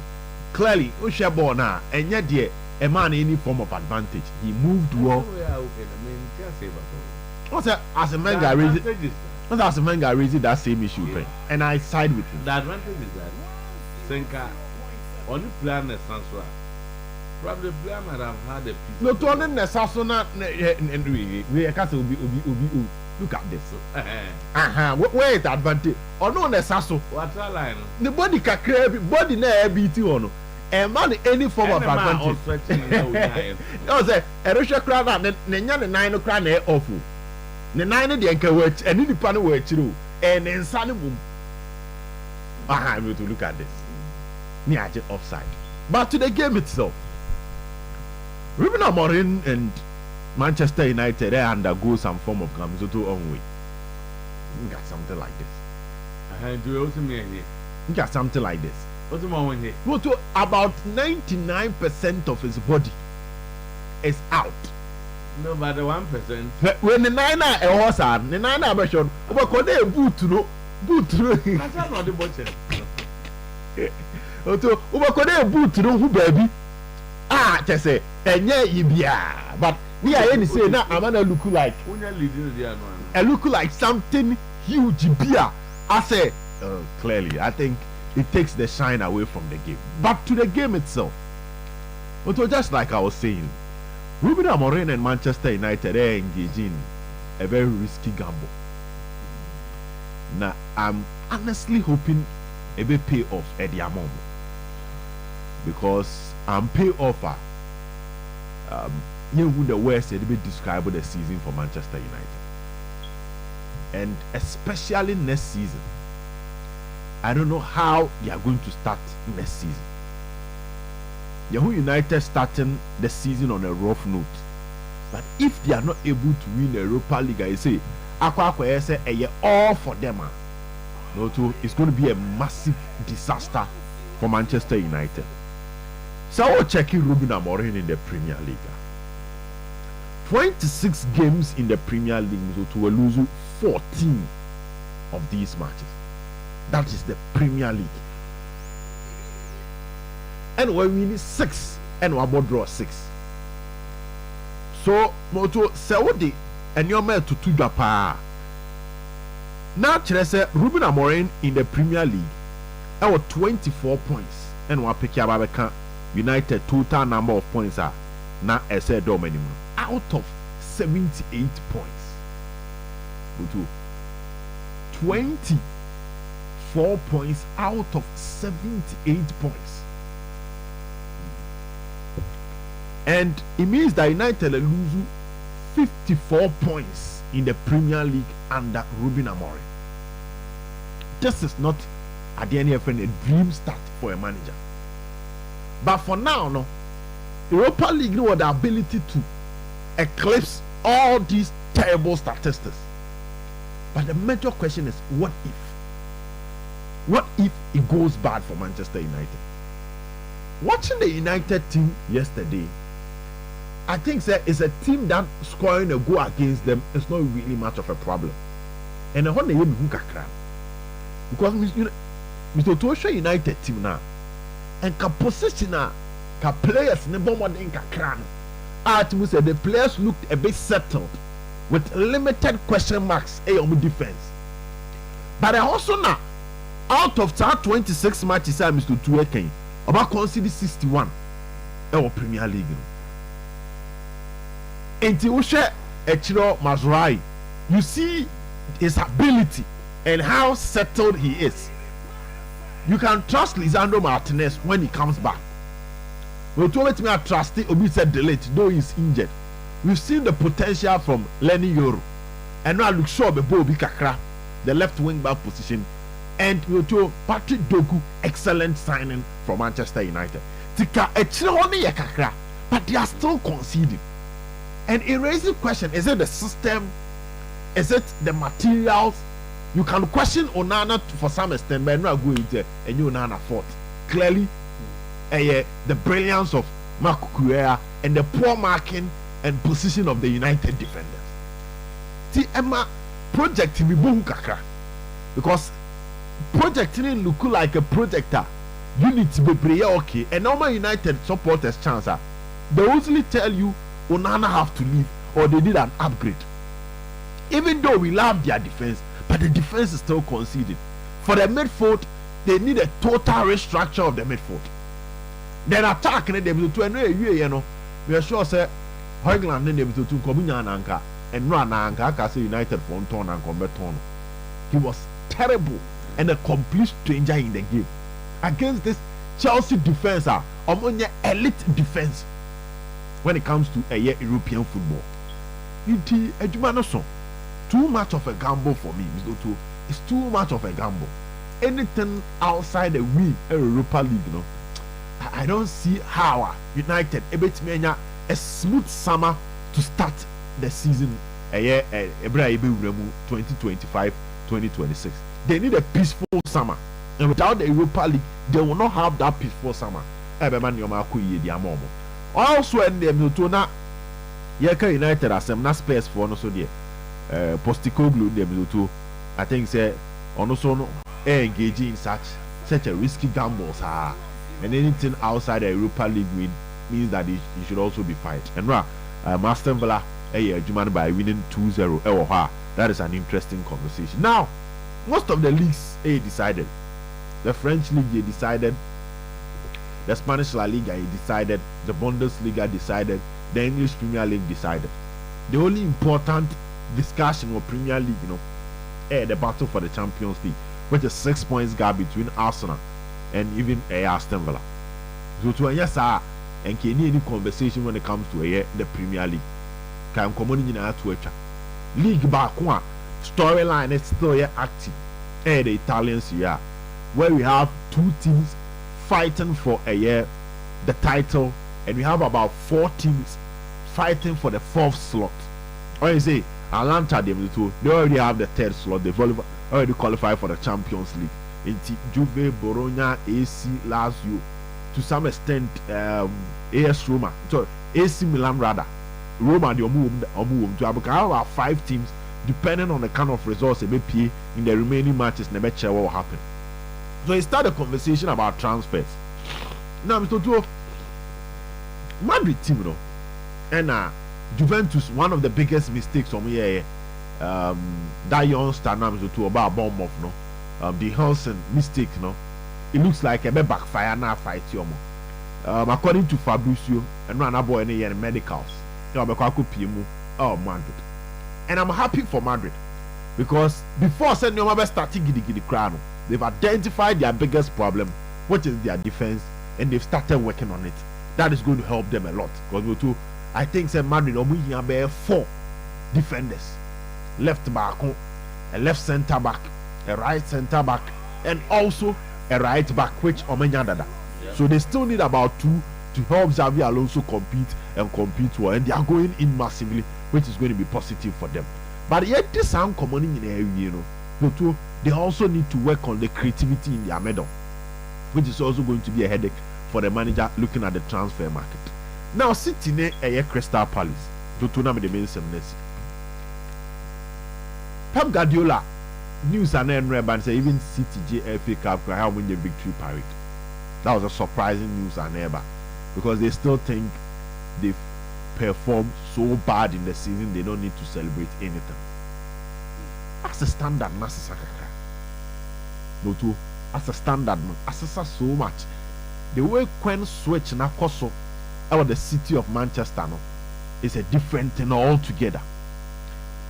clearly Oshebo na and yet there a man any form of advantage. He moved well. As a man guy raising that same issue, yeah. And I side with him. The advantage is that Senka only player Nesanswa. Probably the player might have had a piece. No, to only Nesasona and we can't be look at this. Where is the advantage? Or no Nesaso? What's that line? The body can create body na BT on. And man any form of advantage. No, say Erosha crowd and Nenya the 9 o'clock awful. The 9 the anchor work and the panel work through and then sunny boom. I have to look at this. Near offside. But to the game itself, Ruben Amorim and Manchester United undergo some form of Gamzoto on way. You got something like this. Do you also mean here? You got something like this. What's the moment here? Well, to about 99% of his body is out. No, but the 1%. When the 9 a horse and the 9 version, but they boot through. That's not the butcher. To Ubakode boot through who baby. Just say, and yeah, you be but we are any say now. I'm gonna look like I look like something huge beer. I say clearly, I think it takes the shine away from the game. But to the game itself, but just like I was saying, Ruben Amorim and Manchester United are engaging a very risky gamble. Now, I'm honestly hoping it will pay off at the moment because I'm pay offer. You know the worst it will describe the season for Manchester United, and especially next season. I don't know how they are going to start next season. Yahoo United starting the season on a rough note, but if they are not able to win the Europa League, I say, all for them. No, it's going to be a massive disaster for Manchester United. So we're checking Ruben Amorim in the Premier League. 26 games in the Premier League, so to lose 14 of these matches. That is the Premier League. And we win 6 and we draw 6. So moto Saudi and your man to Japa. Now Chelsea Ruben Amorim in the Premier League. Our 24 points and we pick Ababeka United total number of points are now as a dominant out of 78 points. Moto 24 points out of 78 points. And it means that United lose 54 points in the Premier League under Ruben Amorim. This is not at the end of a dream start for a manager. But for now, no, Europa League has the ability to eclipse all these terrible statistics. But the major question is, what if? What if it goes bad for Manchester United? Watching the United team yesterday, I think it's a team that scoring a goal against them is not really much of a problem. And I want to hear because Mr. Tosha United team now and ka position ka players ne bomb in kakra no. I said the players looked a bit settled with limited question marks on defense. But I also now out of 26 matches I Mr. Tueke about consider 61 in Premier League. Until we share Echiro Mazrai, you see his ability and how settled he is. You can trust Lisandro Martinez when he comes back. We told me I trust it. Obi said delete, though he's injured. We've seen the potential from Lenny Yoro, and now look sure Bobby Kakra, the left wing back position, and we told Patrick Dogu, excellent signing from Manchester United. Tika Echiro only Kakra, but they are still conceding. And it raises the question, is it the system? Is it the materials? You can question Onana for some extent, but not go into a new Onana fault. Clearly, the brilliance of Marco Curea and the poor marking and position of the United defenders. See, Emma, project kakra, because projecting look like a projector. Unit be okay, and normal United supporters chance. They usually tell you Onana have to leave or they did an upgrade. Even though we love their defense, but the defense is still conceded. For the midfield, they need a total restructure of the midfield. Then attack and they will do you know. We are sure say Hoyland and they will do Kobunya Anka and run Anka say United for turn and combat turn. He was terrible and a complete stranger in the game. Against this Chelsea defense, among elite defense when it comes to a European football. Too much of a gamble for me, Mr. Otu. It's too much of a gamble. Anything outside the win Europa League, you know, I don't see how United a smooth summer to start the season 2025-2026. They need a peaceful summer. And without the Europa League, they will not have that peaceful summer. Also, and the United as some Spurs for no so dear. Postecoglou them too. I think say also engaging in such a risky gambles and anything outside the Europa League win means that he should also be fired. And Aston Villa by winning 2-0. That is an interesting conversation. Now, most of the leagues decided. The French league decided. The Spanish La Liga decided. The Bundesliga decided. The English Premier League decided. The only important discussion of Premier League, you know, the battle for the Champions League, which is 6 points gap between Arsenal and even Aston Villa. So to yes, and can any conversation when it comes to the Premier League? Can community to a league back one storyline is still active. The Italians here, where we have two teams fighting for the title, and we have about 4 teams fighting for the 4th slot. Or you say Atlanta, they already have the 3rd slot. They've already qualified for the Champions League. Into Juve, Bologna, AC, Lazio, to some extent, AS Roma, so AC Milan rather, Roma the omu to about 5 teams depending on the kind of results they may pay in the remaining matches. Never sure what will happen. So he started a conversation about transfers. Now, Mr. Tuo, Madrid team, you know, and Juventus, one of the biggest mistakes on here, that youngster now Mr. Tuo about Bournemouth, no, the Hansen mistake, no, it looks like a backfire now fight you. According to Fabrizio, and run a boy in the medicals, oh Madrid, and I'm happy for Madrid because before sending your starting giddy crown, they've identified their biggest problem, which is their defense, and they've started working on it. That is going to help them a lot because I think say Madrid have 4 defenders, left back, a left centre back, a right centre back, and also a right back, which Omenyadada. So they still need about 2 to help Xavi Alonso compete well, and they are going in massively, which is going to be positive for them. But yet this sound common in area, you know, they also need to work on the creativity in their middle, which is also going to be a headache for the manager looking at the transfer market. Now, sitting a Crystal Palace, to tournament the main semester. Pep Guardiola news and then read and say even City FA Cup could have win the victory parade. That was a surprising news and ever because they still think they've performed so bad in the season they don't need to celebrate anything. That's a standard, Masasakaka. No, too. As a standard, Asasa so much. The way Quen switch na koso out the city of Manchester no, is a different thing altogether.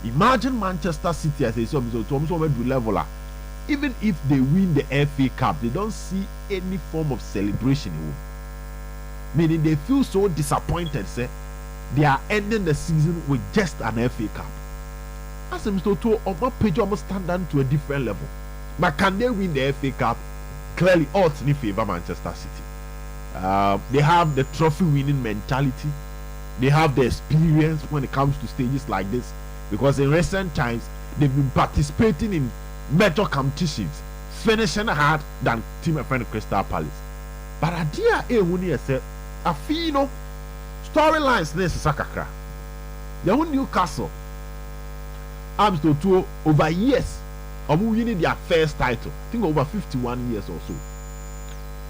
Imagine Manchester City as a leveler. Even if they win the FA Cup, they don't see any form of celebration. Meaning they feel so disappointed, say they are ending the season with just an FA Cup. As Mr. To on page almost stand down to a different level. But can they win the FA Cup? Clearly, odds in favor Manchester City. They have the trophy winning mentality. They have the experience when it comes to stages like this. Because in recent times, they've been participating in major competitions, finishing hard than team of friend Crystal Palace. But idea when you say, I feel storylines necessary. You Newcastle. I'm still two over years. I'm winning their first title. I think over 51 years or so.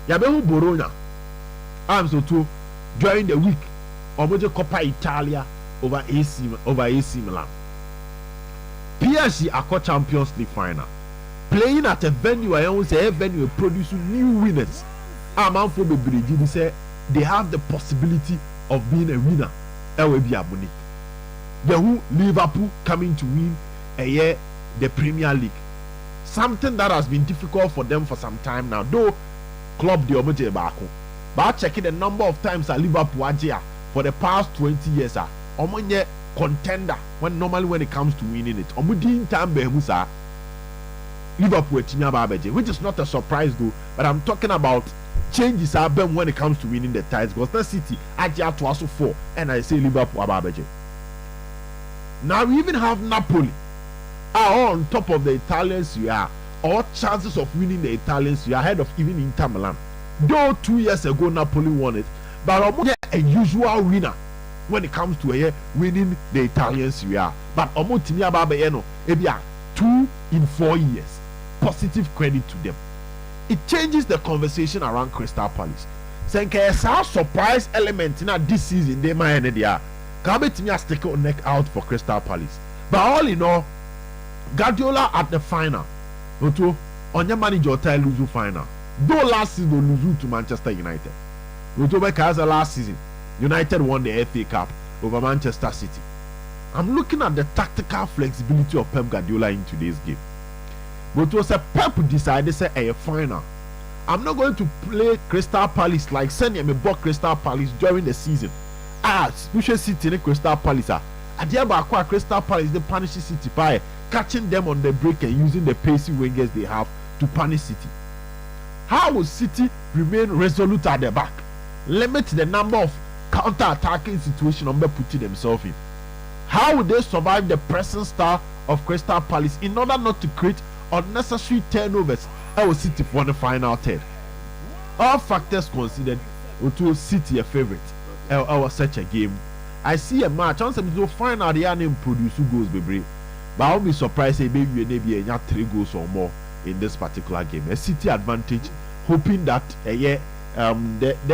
Yabehu Bologna. I'm still two during the week. Omoje Coppa Italia over AC Milan. PSG Aqua Champions League final. Playing at a venue, I always say a venue producing new winners. I'm for the Bridge. Say they have the possibility of being a winner. The Liverpool coming to win a year the Premier League. Something that has been difficult for them for some time now. Though club the Omoje Bako. But checking the number of times at Liverpool for the past 20 years, Omonye contender when it comes to winning it. Omudin Tambe Musa Liverpool which is not a surprise though, but I'm talking about changes happen when it comes to winning the titles. Because the City Ajia to also 4 and I say Liverpool Ababeje. Now we even have Napoli on top of the Italians you are, all chances of winning the Italians you are ahead of even Inter Milan. Though 2 years ago Napoli won it, but a usual winner when it comes to winning the Italians you are. But Omotimia Babayeno, ebia 2 in 4 years. Positive credit to them. It changes the conversation around Crystal Palace. Saying there's a surprise element in this season they might end there. Kabetinia stick your neck out for Crystal Palace. But all in all, Guardiola at the final. Noto on your manager lose final. Though last season lose to Manchester United. Noto because last season United won the FA Cup over Manchester City. I'm looking at the tactical flexibility of Pep Guardiola in today's game. But it was a Pep decided to say a final. I'm not going to play Crystal Palace like sending me bought Crystal Palace during the season. We should sit in Crystal Palace. At the end Crystal Palace they punish City by catching them on the break and using the pacey wingers they have to punish City. How will City remain resolute at the back? Limit the number of counter-attacking situations on putting themselves in. How would they survive the pressing style of Crystal Palace in order not to create unnecessary turnovers? I will City for the final third. All factors considered, to City a favorite. I was such a game. I see a match. Once you find out they are produce goals, baby. But I'll be surprised if maybe you maybe 3 goals or more in this particular game. A City advantage, hoping that the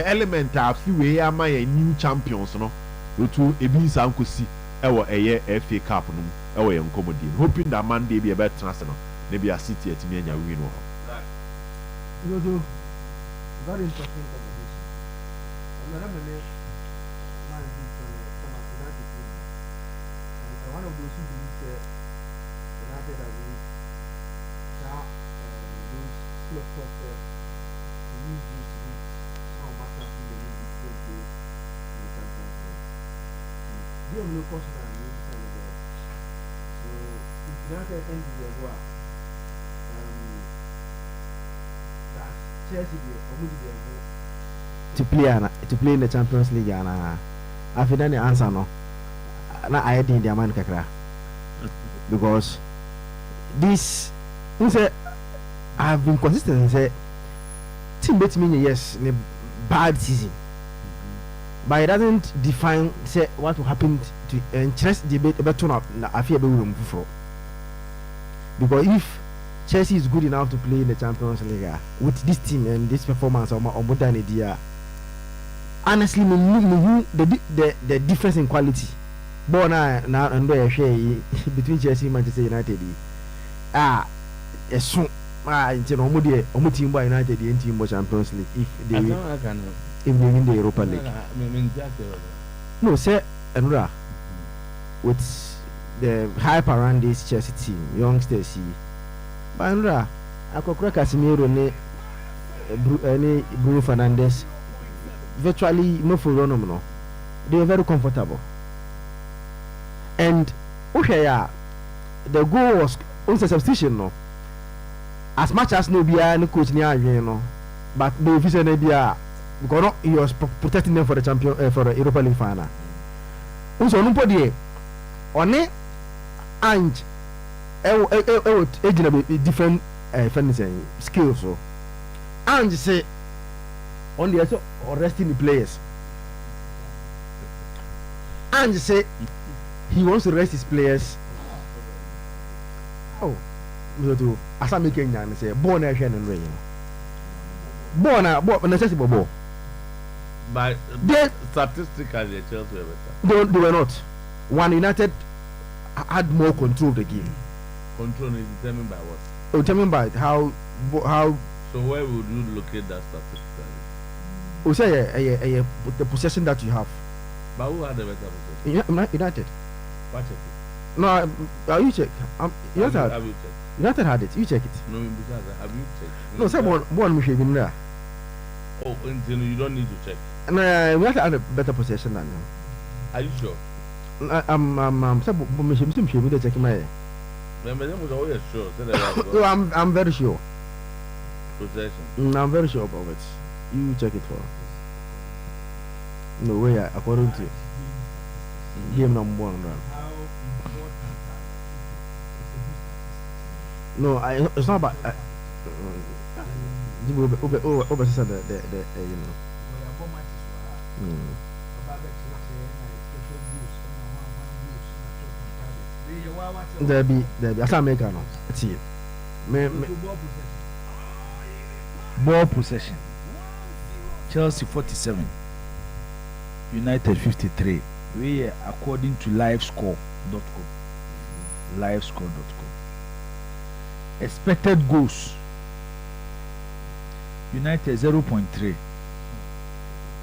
element of few my new champions, no, to a be some could see our FA Cup, no, our commodity. Hoping that Monday be a better chance, no, maybe a City at me and win. Very interesting conversation. One of those who believes United has reached that those slow process use this week how much of the league is going to in the Champions League. They have no question on the side of it. So if United ends the war, that Chelsea to play in the Champions League and after that the answer no. Na I did the man kakra because this say I have been consistent and say team beat me yes in a bad season, but it doesn't define say what will happen to interest debate about turn up I fear be room for because if Chelsea is good enough to play in the Champions League with this team and this performance or more than a year, honestly the difference in quality. Born now and there share between Chelsea and Manchester United. A soon Omu team by United the team Champions League if they win the Europa League. No, sir, Enra with the hype around this Chelsea team, youngsters. But Enra, I could crack Casemiro and Bruno Fernandes virtually no for no. They were very comfortable. And the goal was also substitution no. As much as no be no coach near no, but the official because he was protecting them for the champion for the Europa League final. Also no podi on it and different skills so and say on the also resting the players and say he wants to rest his players. Oh, as I'm making and say, born a and rain. Born necessity. But statistically, Chelsea were better. They were not. One United had more control of the game. Control is determined by what? Determined by how. So where would you locate that statistically? We say the possession that you have. But who had the better possession? United. What check it? No, you check. United had it. You check it. No, have you checked? No, someone we should be there. Oh, you don't need to check. No, United had a better possession than him. Are you sure? I'm checking my. No, I'm very sure. Possession. I'm very sure about it. You check it for. No way, according to game number 1 round. No, it's not about. You know. There be. I can't make it. Let's see. Ball possession. Chelsea 47. United 53. We are according to livescore.com. Livescore.com. Expected goals. United 0.3.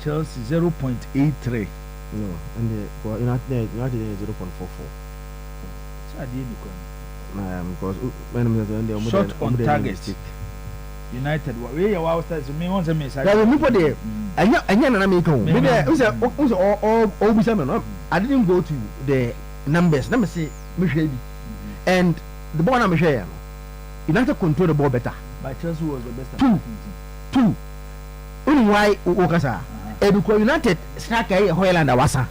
Chelsea 0.83. No, and United 0.44. Because when shot on target. United we are wow stars me want to miss I didn't go to the numbers say and the ball I'm share United control the ball better but Chelsea was the best two only why Okasa because United striker Hoyland Awasa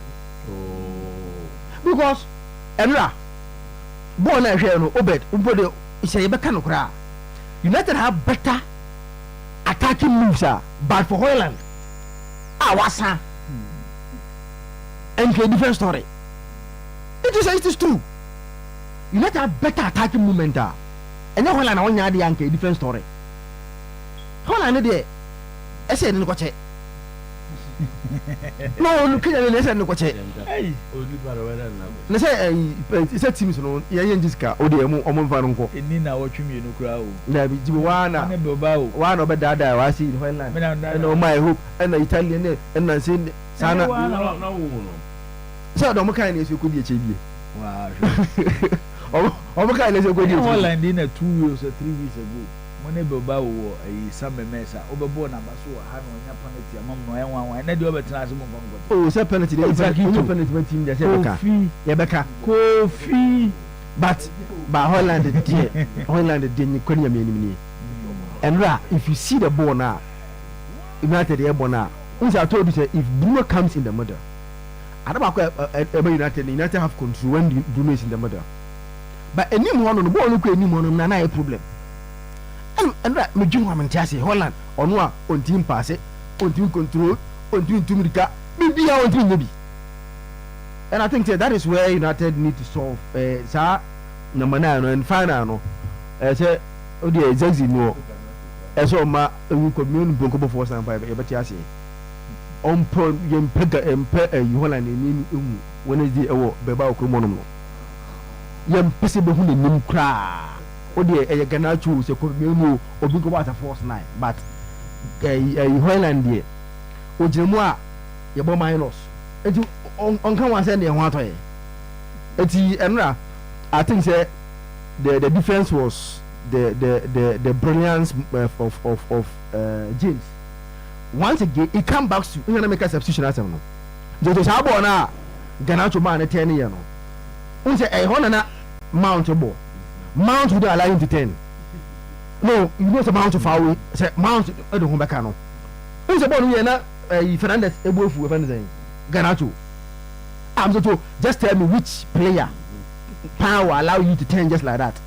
because Emra ball na share no obet ubode say be kan kura United have better attacking moves, but for Hoyland, Awasa. and a different story. It is true. United have better attacking movement, and then Holland on a different story. Holland there, I said no coche. No, look at the no coche. Hey, let's say teams no, Jiska, Odium, Omon Vanco. Nina watching you no crowd. There be one of Dada, I see in Holland. I know my hope and the Italian and I see Sana. So the kind is you could be a chibi. Wow. What kind is you could be Holland in 2 years or 3 weeks ago. When Boba or a summer mesa, overborn and Basu, having a penalty among my one, and I do better as a moment. Oh, it's a penalty. It's a penalty team. There's Rebecca. Coffee. But by Holland, didn't quit me. And if you see the ball now, United airborne now, which I told you, if Bruno comes in the middle, I don't know United have control when Bruno is in the middle. But anyone on the ball, look at anyone on a problem. And that me dream woman Chassis Holland on team pass it, on team control, on team Tumika, maybe I want to maybe. And I think that is where United need to solve sir number 9 and final say oh the exactly no so ma we commune Bonkobo force and by Chassis on point yem pega Holland in Wednesday beba okromono yem pese be hu nim kra Odi a Ganachu, so could be no or big water force 9, but a Holland dear. Ojemwa, your bomb minus. And you on come one send and water. I think the difference was the brilliance of James. Once again, it comes back to you make a substitution as no. Just Abona Ganachu man at 10 years. Unse a Honana mountable. Mount would allow him to 10. No, you know the mount of foul. Say mount at the Humbacano. Who's about Fernandez able for anything? Ganacho. I'm so just tell me which player power allow you to 10 just like that.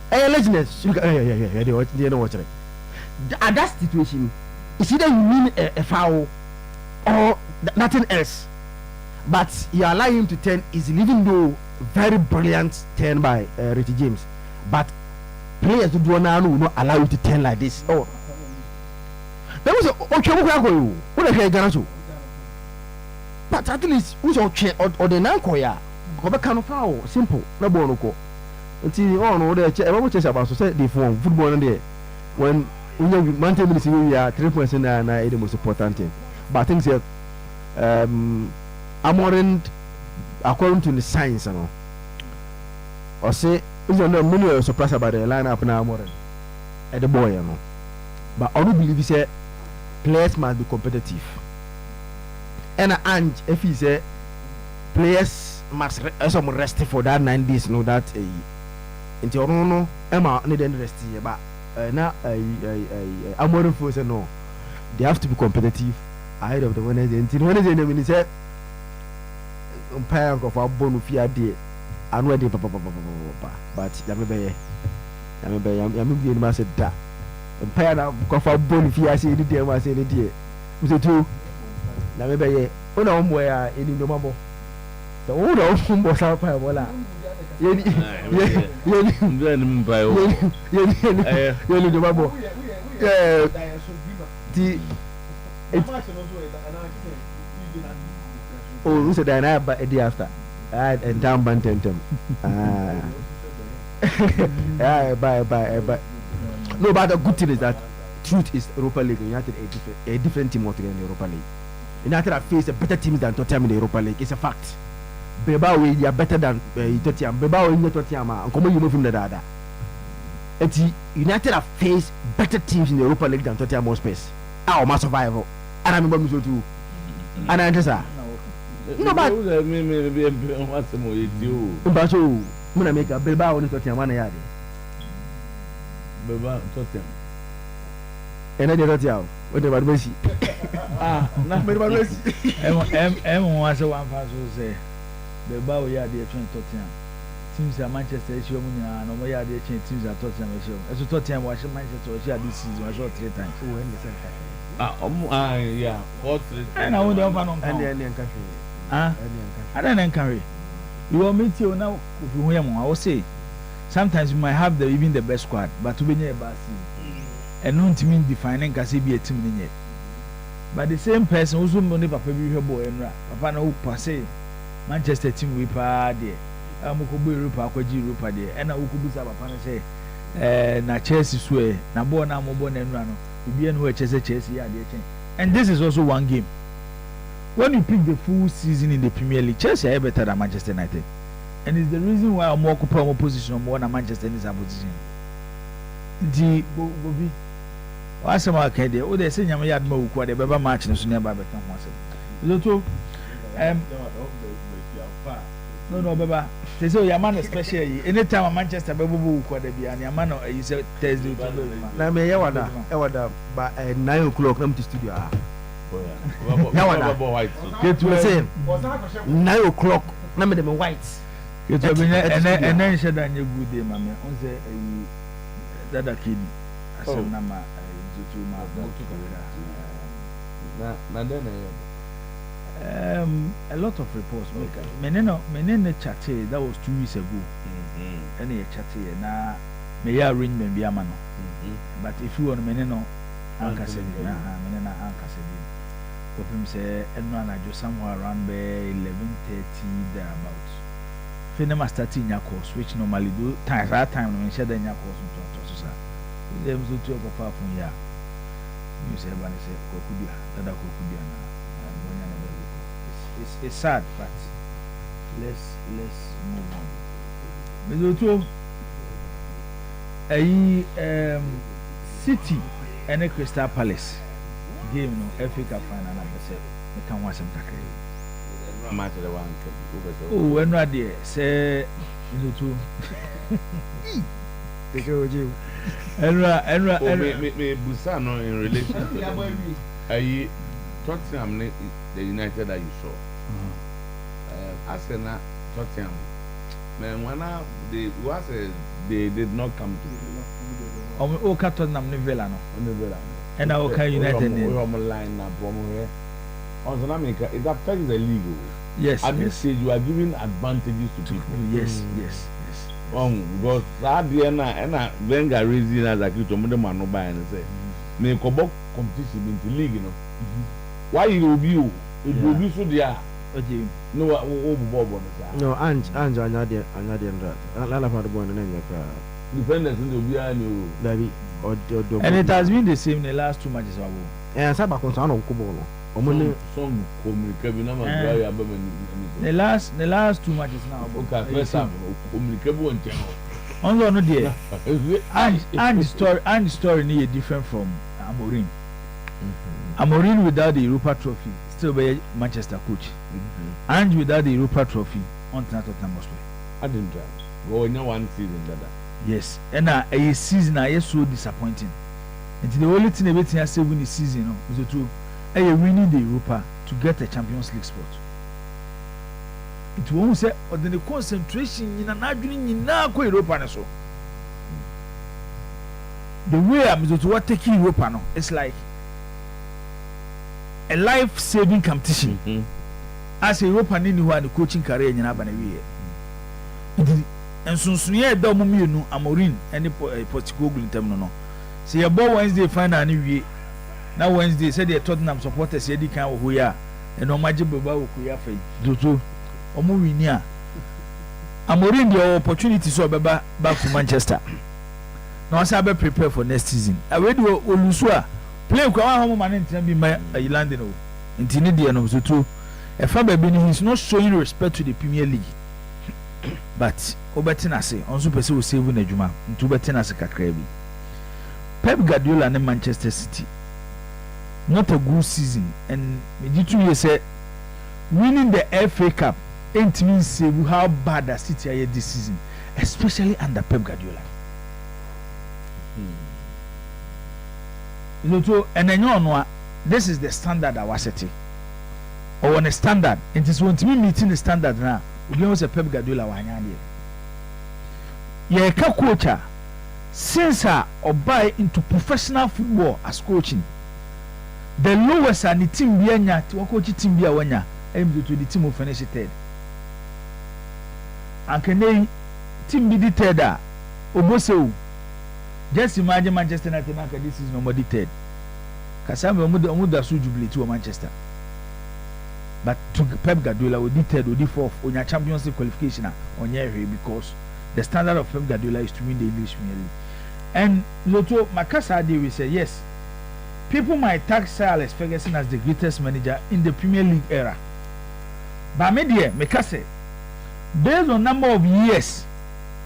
Hey, laziness. They know what's right. At that situation, it's either you win a foul or nothing else. But you allow him to 10 is even though very brilliant 10 by Richie James, but players who do now will not allow you to 10 like this. Oh, there was what a great Ganacho. But at least who's or the Nankoya, go back kind of foul, simple, no bonoko. Until all no, there was about society for football in there. When we maintain this, we are 3 points in the most important thing. But things that Amorin. According to the science, you know, or say, you know, many are surprised about the lineup now more at the boy, you know. But I don't believe he said players must be competitive. And if he said players must rest for that 9 days, no, that until no, Emma didn't rest here, but now I'm more for say no, they have to be competitive ahead of the Wednesday. Until Wednesday, when he said. Umpire of our bonufia day, and ready, but Yambe, Yambe, said that. Umpire of our bonufia, I say the dear, I say the dear. Mr. Two, Yambe, oh no, where in the mumble. The old home was our pie, voila. Oh, who said that I have a day after? I and down Bantentem. Bye. No, but the good thing is that truth is Europa League. United a different team altogether in the Europa League. United have faced a better teams than Tottenham in the Europa League. It's a fact. Bilbao, we are better than Tottenham. Bilbao in the Tottenham. And come on, you move from the dada. United have faced better teams in the Europa League than Tottenham more space. Our mass survival. And I remember so too. And I answer. No, but what's the more you do? But you, when I make a Bilbao on the Tottenham 1 yard. Bilbao, Tottenham. And I did not tell. What about Messi? Not about Messi. M was a one pass who say Bilbao yard the Tottenham. Teams are Manchester issue and we are the teams are Tottenham issue. As a Tottenham was Manchester this season was short 3 times. Yeah, 4 3. And I won't have an and country. I don't encourage. You will meet you now. I will say, sometimes you might have even the best squad, but to be near Basi, and not mean defining Kasibi a team yet. But the same person also money Papa be boy and Papa no passe Manchester team we pa there. Amukubu Europa kwaji Europa there. And I would Papa say, na Chelsea swear, na bona mobo na no. Be no Chelsea yeah there. And this is also one game. When you pick the full season in the Premier League, Chelsea are better than Manchester United. And it's the reason why I'm more occupy position more than Manchester in this position. The Bobby. What's the market there? Oh, they say you had more quite a better match in the nearby become once. No, Baba. They say your man especially anytime Manchester Babu quite a be and your man you say Thursday. Now, may I wonder by 9 o'clock come to studio. Get to say 9 o'clock. Number them white. And then said that you good day, mamma. On say that a kid. I said, Nama. A lot of reports. Menene chatty that was 2 weeks ago. Any chatty na may arrangement be a man. But if you want meneno, Anka said, menena Anka said, him say, and I just somewhere around by 11:30 thereabouts. Finema starting your course, which normally do time that time when she done your course on Tosa. Them so 12 of far from here. You say, when I say, Kokubia, Tada Kokubia, and it's sad, but let's move on. A City and a Crystal Palace game, no FA Cup final. I can't watch them tackle. Match the one. Oh, when right there, say you too. They go with you. Enra. Me Busano in relation to I Tottenham, the United that you saw. Arsenal, Tottenham. Man, when they did not come to. Oh, Tottenham, Nivella, no. And our United line up on America, it affects the league. Yes. At this stage, you are giving advantages to people. Yes. Because that day and Wenger raising as a kid to man no buy and say, "Me kobo competition in the league, you know. Why you will be you? It will be so there. No, no, another Lala for the boy and dependence in the behind David. And it has been the same in the last 2 matches. And Sabah on Kubono. Some the last 2 matches now. Okay, first time communicable and channel. On no dear. And story need different from Amorim. Amorim without the Europa trophy still be Manchester coach. And without the Europa trophy on Tottenham Hotspur. I didn't try. Go in one season that. Yes, and a season I so disappointing. And the only thing about I say win the season is to winning the Europa to get a Champions League spot. It won't say or then the concentration in an arguing in Nako Europa so. The way I'm to what taking Europa no, it's like a life-saving competition. As a European in who are the coaching career in Abanawi. And so Sunya Domu no Amorin and the Portugal in term. See a ball Wednesday final anyway. Now Wednesday said the Tottenham supporters said they can't who ya and no magic Baba Kuyafe. Dutu Omuinia Amorin the opportunity so back to Manchester. Now I be prepare for next season. I read Olusua play kwa home man in be my Landino. Intinidia no Dutu. A Faber he's not showing respect to the Premier League. But Obetina say on super will save in the Juma into Betina Sakrebi. Pep Guardiola and Manchester City. Not a good season, and Meditu said winning the FA Cup ain't mean say how bad the City are this season, especially under Pep Guardiola. And then you know this is the standard I was setting. Or on a standard, it is when to me meeting the standard now. We also Pep Guardiola wanyani. Ye ka coacher since or buy into professional football as coaching. The lowest and the team bianya to coach team bia wanya aim to the team will finish third. And can they team be the third? Oboso. Just imagine Manchester United this is nobody third. Kasame omuda so jubilate to Manchester. But to Pep Guardiola will be third or the fourth on your Champions League qualification on your because the standard of Pep Guardiola is to win the English Premier League. And Loto Makasa will say yes. People might tag Sir Alex Ferguson as the greatest manager in the Premier League era. But media Makasa, based on number of years,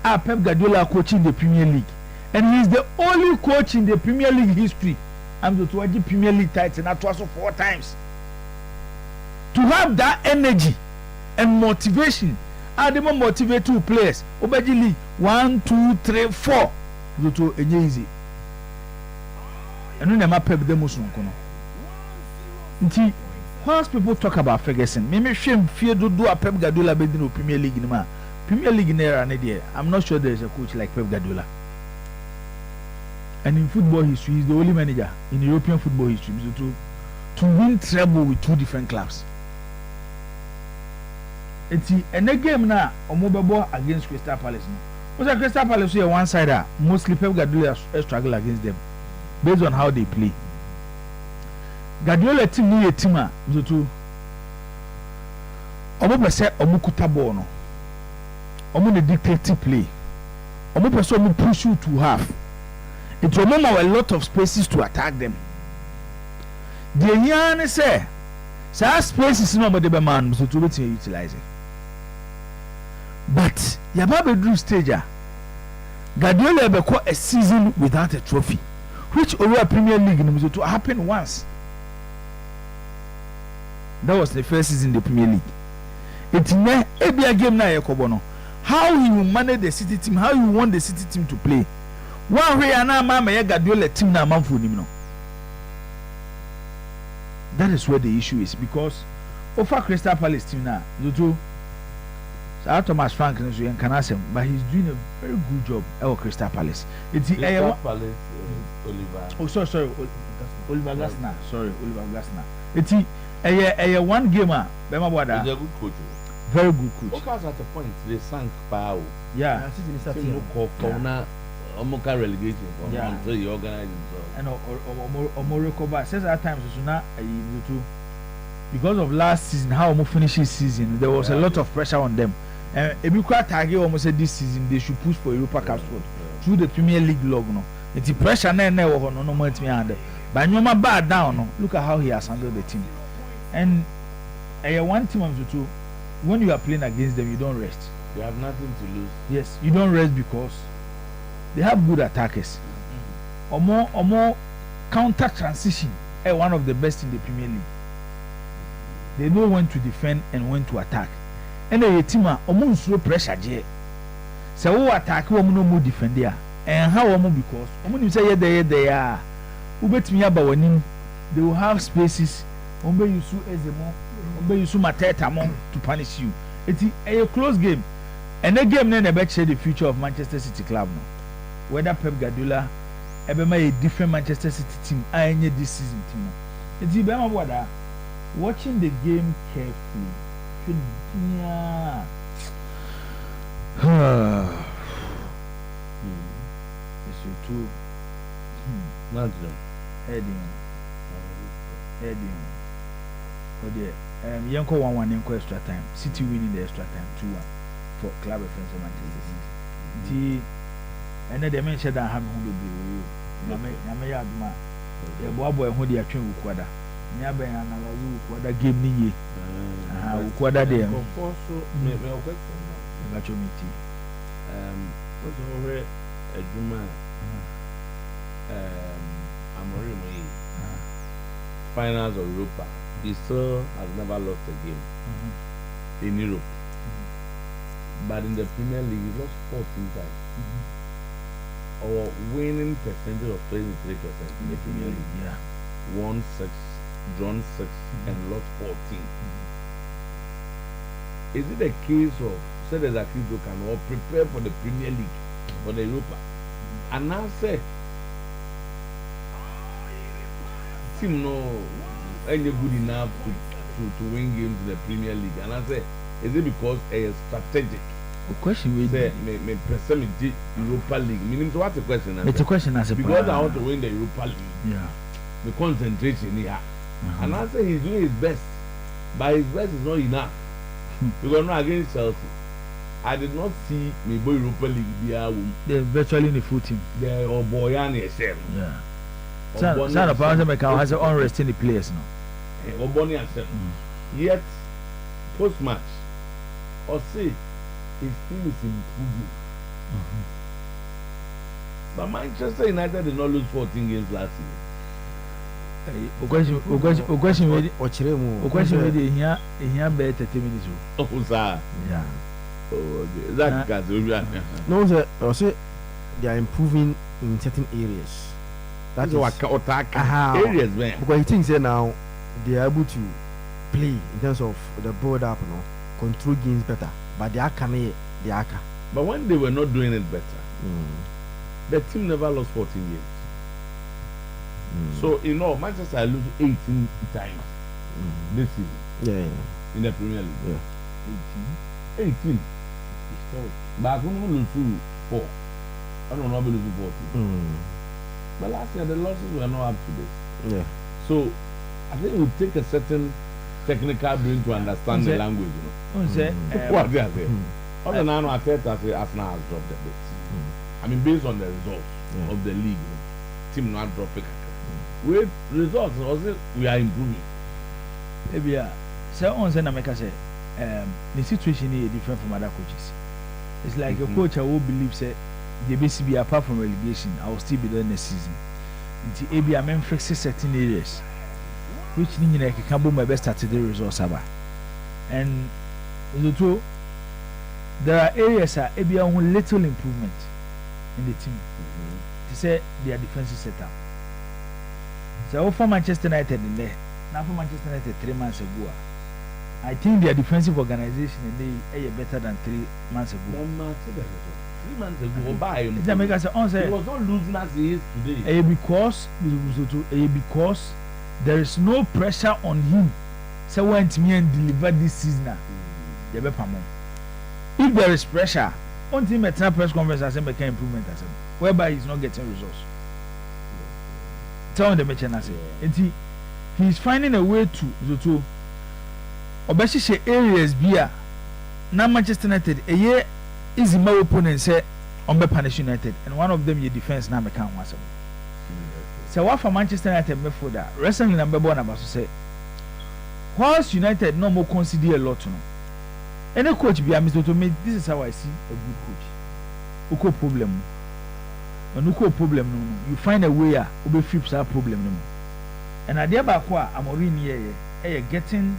Pep Guardiola coaching the Premier League, and he is the only coach in the Premier League history. I'm the Premier League title and that was 4 times. To have that energy and motivation, and the more motivate 2 players. Obeji League 1, 2, 3, 4. To easy. And when I'm Pep the most nti once people talk about Ferguson, me shame fear do a Pep Guardiola be in Premier League in ma. Premier League in era I'm not sure there is a coach like Pep Guardiola. And in football history, he's the only manager in European football history to win treble with 2 different clubs. And the game now, Omobabo against Crystal Palace. Because Crystal Palace are one sider, mostly Pep Guardiola struggle against them based on how they play. Guardiola team ni team a to omo pese omo kuta ball no. Omo dey dictate play. Omo pese omo push you to half. It will allow a lot of spaces to attack them. The yarn say spaces no be man so to be utilize it. But Yababe drew stage. Guardiola be call a season without a trophy, which over Premier League to happen once. That was the first season in the Premier League. It's a game now. How he will manage the City team, how you want the City team to play. One way and now, Guardiola team now man for him. That is where the issue is because over Crystal Palace team now, Thomas Frank but he's doing a very good job at Crystal Palace. It's Crystal Palace, Oliver. Oh, sorry, Oliver Glasner. Sorry, Oliver Glasner. It's a one gamer. He's a good coach. Very good coach. Because at the point they sank power. Yeah. Almost relegation until he organized himself. And recover. Says at times because of last season, how almost finishes season, there was a lot of pressure on them. And if you quite target almost said this season, they should push for Europa Cup spot through the Premier League log. No, it's the pressure no more me under. But no matter bad down, no. Look at how he has handled the team. And one team of the two, when you are playing against them, you don't rest. You have nothing to lose. Yes, you don't rest because they have good attackers. Or more counter transition. One of the best in the Premier League. They know when to defend and when to attack. And a team almost slow pressure. So who attack no more defend there. And how because you say they are. Who bet me about when they will have spaces. Ombe you su Ezemo, Ombe you su Mateta to punish you. It's a close game. And the game then about the future of Manchester City club no. Whether Pep Guardiola ever made a different Manchester City team any this season team. It's Ibema watching the game carefully. It's too heading. Oh dear. Yanko 1-1 Yanko extra time. City winning the extra time 2-1 for club offense of Manchester City. And then they mentioned that I'm going to be Yamayadma. The boy who they are trained with Quada. Nyabe analazu Quada game ni. Quada there. Also, maybe a question. What's over a Juma? Amorim finals of Europa. He still has never lost a game in Europe. But in the Premier League, he lost 14 times. Our winning percentage of 23% in the Premier League. Yeah. Won 6, drawn 6, and lost 14. Is it a case of say there's a people can all prepare for the Premier League, for the Europa, and now say team no any good enough to win games in the Premier League? And I say, is it because it's strategic? The question we say, me present the Europa League. Meaning, so what's the question? It's a question as a because I want to win the Europa League. Yeah. The concentration here. And I say he's doing his best, but his best is not enough. Because now against Chelsea, I did not see me boy Europa League they're virtually in the full team. They're Oboyani SM. Yeah. Son of Power has an unrest in the players now. Oboni SM. Yet, post match, or say his team is improving. But Manchester United did not lose 14 games last season. O question here be 30 minutes. Oh, sir. Yeah. Oh, okay. That no, sir. Also, they are improving in certain areas. That is what areas, man. Because he thinks that now they are able to play in terms of the build up, control games better. But they are But when they were not doing it better, the team never lost 14 games. So, Manchester lose 18 times this season. Yeah. In the Premier League. Yeah. 18. But I couldn't lose 4. I don't know if lose 14. But last year the losses were not up to this. Yeah. So I think it would take a certain technical brain to understand the language, What they are saying. Other than I said that Arsenal has dropped a bit. I mean, based on the results of the league, team not dropping. With results, also we are improving. Maybe so on America say the situation is different from other coaches. It's like a coach I will believe say the BCB apart from relegation, I will still be there next season. The AB I'm fixing certain areas, which means I can do my best at the results about. And the two, there are areas that AB are one little improvement in the team. To say their defensive setup. So for Manchester United in there, now for Manchester United 3 months ago, I think their defensive organization and they are better than 3 months ago. 3 months ago, by it was not losing as he is today. Because there is no pressure on him. So when me and deliver this season, if there is pressure, on him at press conference as a make improvement as whereby he's not getting results. Tell the merchant as he's finding a way to obesity areas beer. Now Manchester United a year is my opponent say on be punish United and one of them your defense now make one so. So what for Manchester United before that wrestling number one about to say whilst United no more consider a lot no. Any coach be Mr. to me this is how I see a good coach. Uko problem. When you problem no, you find a way to fix that problem no. And at the back I'm already getting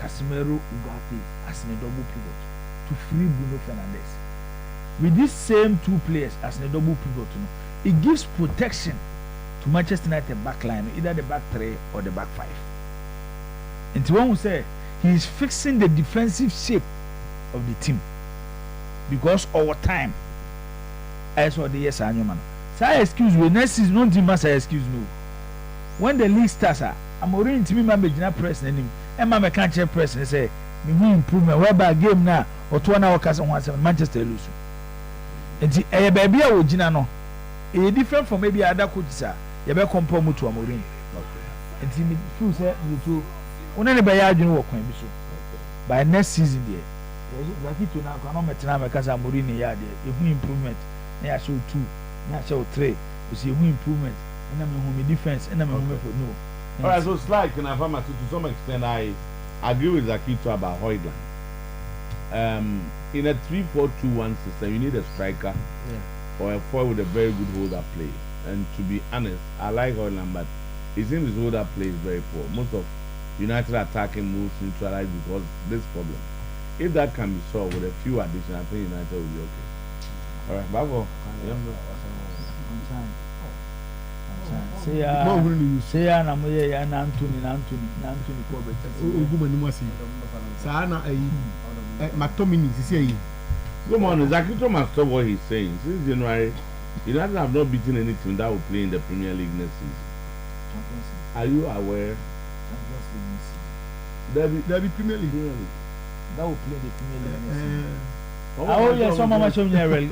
Casemiro Ugarte as a double pivot to free Bruno Fernandes. With these same 2 players as a double pivot, it gives protection to Manchester United back line, either the back 3 or the back 5. And to one who say he is fixing the defensive shape of the team because over time. I saw the yes and man. Say excuse me, next season no team say excuse no. When the league starts, I'm already to me my Major press and him. And my can't press and say, me who improvement whereby game now or 2 hour cast on 1 Manchester lose. And the baby I would no. It different from maybe other coaches are. You better compare mu to Amorim. And the few say you too. When anybody you know what can be so. By next season there. Like to now can not meet because Amorim here there. If improvement. I show 2, I show 3. You see, we improvement. And I'm home defense. And I'm home for no. All right, so it's like in Afama to some extent, I agree with Zakito about Højlund. In a 3-4-2-1 system, you need a striker or a forward with a very good holder play. And to be honest, I like Højlund, but it seems his holder play is very poor. Most of United attacking moves neutralized because of this problem. If that can be solved with a few additions, I think United will be okay. All right, Babo. Say na mo ye ya na Anthony ko beta. Oguma ni mo asi. Sa na McTominay say yi. Come on, Zakito must stop what he's saying. Since January, United have not beaten any team that will play in the Premier League next season. Are you aware? Derby Premier League. That will play the Premier League. Oh yes, some mama show me a well.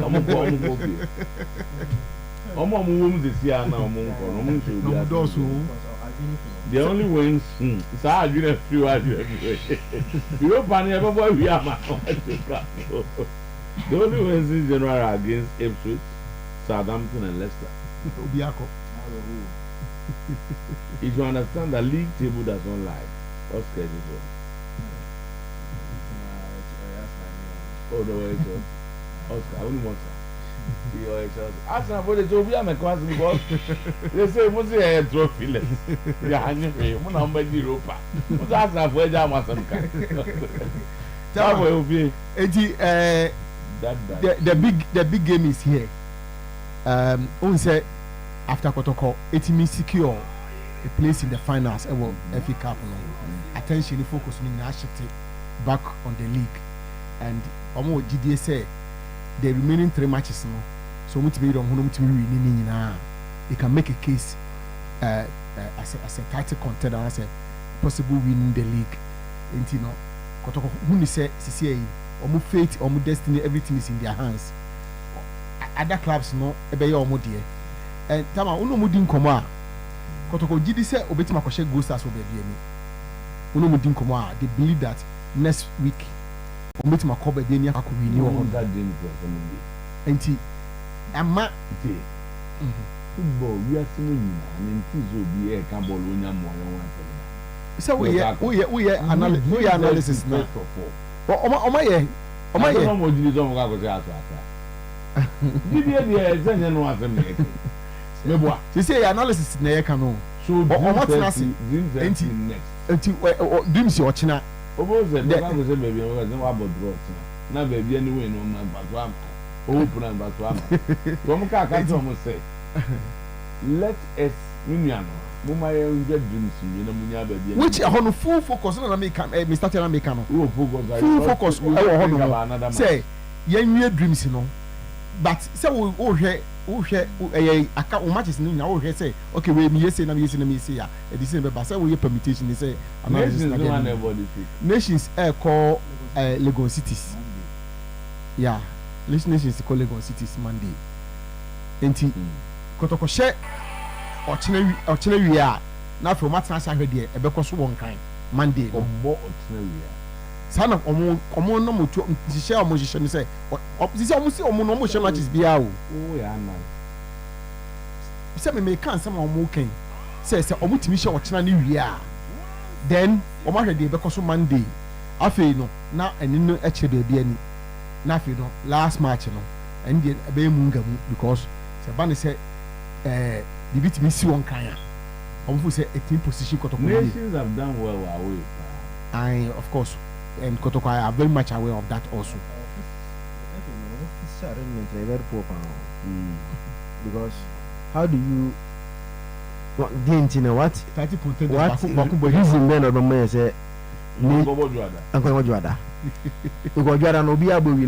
The only wins it's hard you know few you pan everywhere we are the only wins in general are against Ipswich, Southampton and Leicester. If you understand the league table that's not live, what's scheduled? Oh no, it's Oscar, I only want Arsenal for the trophy I'm a class because they say what's a trophy-less. They are hungry. One number Europa. What's Arsenal for the Amazon? That will be the big game is here. We say after Kotoko, it means secure a place in the finals. FA Cup. Attention, focus on the shift back on the league, and GDA say the remaining 3 matches. So much be on whom to win. They can make a case as a title contender as a possible winning the league. And you know, Kotoko who say CCA, almost fate, almost destiny, everything is in their hands. Other clubs no ebe ya omo die and tama uno mudi nkomo a Kotoko gidi se obetima kwahye goals as obebi ani uno mudi nkomo a they believe that next week obetima ko bebi ani akako wi ni wo that game for Monday enti ama football we are seeing na nti zo bi e ka ball onya mo yon so we analysis na oma ye mo gidi zo mo ka ko se aso Did no asem me. Meboa. You say analysis na ye kan o. So what na say? Enti dreams your china. Obo say the kan say baby o say wa draw china. Na baby anyway no man bato am. O plan bato am. So mo ka to mo say. Let us union. Mo ma ye dreams ni na mo nya baby. Which hono full focus na make kan Mr. Tell make kan. Full focus. Full focus. Hono. Say ye dreams no. But say we aka matches no nya we say okay we me say na me say ya e dey say be say we permutation dey say nations call Legon cities yeah nations call Legon cities Monday enti Kotoko share ochine wi a na from match na sha hwede e be ko so won kan Monday obo ochine wi sana omo no mo to share omo share ni say omo no mo share matches bia o ya na say me kan some omo kan say omo timi share ochina ni wi a then omo hwede be ko so Monday afei no na eni no eche be bia ni na afei no last match no and the be mu ngamu because say ba ne say the bit me si won kan a omo fu say a team position Kotoko nations have done well away I of course and Kotoko are very much aware of that also. Very poor because how do you what reason men of the man say Uncle Juada because Juada no be able to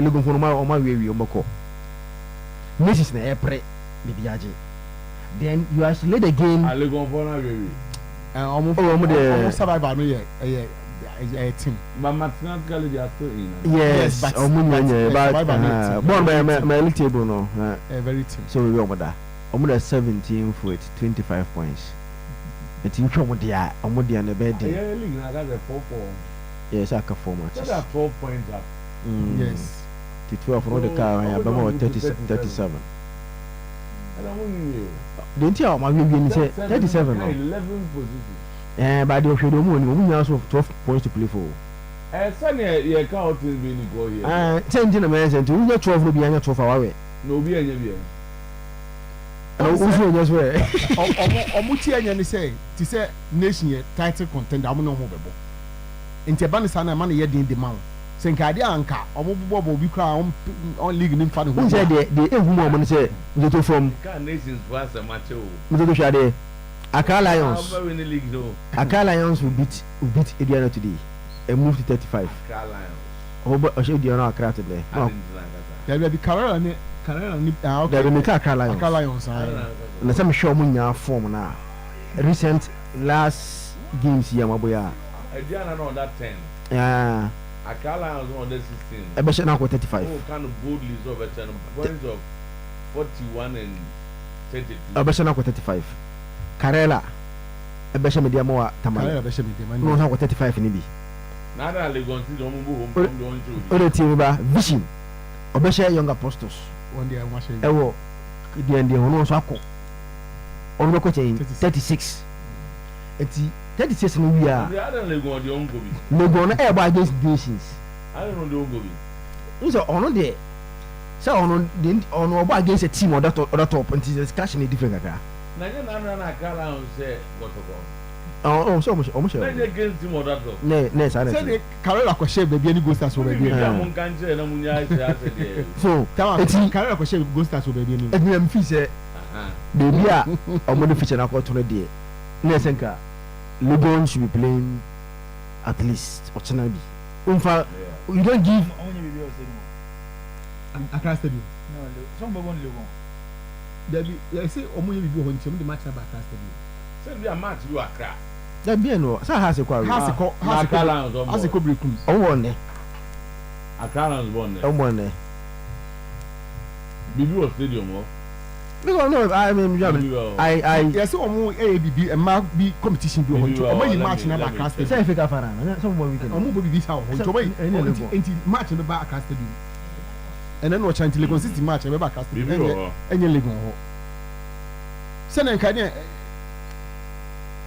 look for my way omoko Mrs. na epre bibiaje then you isolate the game I look for na way almost survival no yeah team. But mathematically they are still in. Yes, but my league table no. Very team. So we over there. 17 for it, 25 points. The team come with there, on the bed. Yeah, league na got 4-4. Yes, I can 4 matches. That's 12 points up. Yes. The 12 for the car, I have about 37. The entire my win say 37. 11 positions. But they should only also 12 points to play for. Sunny, you can't be go here. 10 man and to 12 will be under 12 hours. No, be any. And also, just where Omuti say, to say nation title contender, I'm no mobile. In Tabanisana, money yet in the mount. Senkadia Anka, Omo be crown on league in front of who said the woman say, little from nations was a match. Little Shade. Accra Lions. Accra Lions will beat Indiana today and move to 35. Accra Lions. Oh, but I should be on Accra today. There will be Carrera. There will be Accra Lions. And I'm sure Munya form now. Recent last games here, Maboya. Diana on that 10. Yeah. Akala was on the 16. Ebeshe na 35. Oh, kind of boldly so better points of 41 and 32. Ebeshe na 35. Karela ebeshe media mo tamale. Karela ebeshe media. No na 35 ni bi. Na na le gon ti do mo home from the on show. Ore ti ba vision. Obeshe young apostles. One day I want to. Ewo the ono so akọ. Ono ko chen 36. Eti 36 no wi a. The other le gon the on go bi. Le gon na e ba against nations. I don't know the on go bi. So ono de say ono ba against a team or that top until the discussion is different kaka. Na je na Akala on say go to go. Oh, so almost. Na je against team or that top. Ne sa. Say the Karela ko share baby any go stars over baby. Ya mun kan je na mun ya say there. So eti Karela ko share go stars over baby any. Eti am fi say baby a omo no feature na ko to no there. Ne senka Liga should be playing at least optional bi. Unfa you don't give Accra Stadium. No, some go on Liga. There be say omo ye bi ho nti omo the match na ba Accra Stadium. Say we a match you Accra. Da bien no, sa ha se kwa. Ha se ko break rooms. O won ne. Accra was born there. O won ne. Bibi was stadium o. Because no, I mean, I yes, omo ABB and mark be competition bi ho nti omo ye match na ba Accra Stadium. Say fika fara na some more weekend. Omo bo bi sa ho nti omo enti match na ba Accra Stadium. And then watch until Lagos City match and we back cast any Liga. Send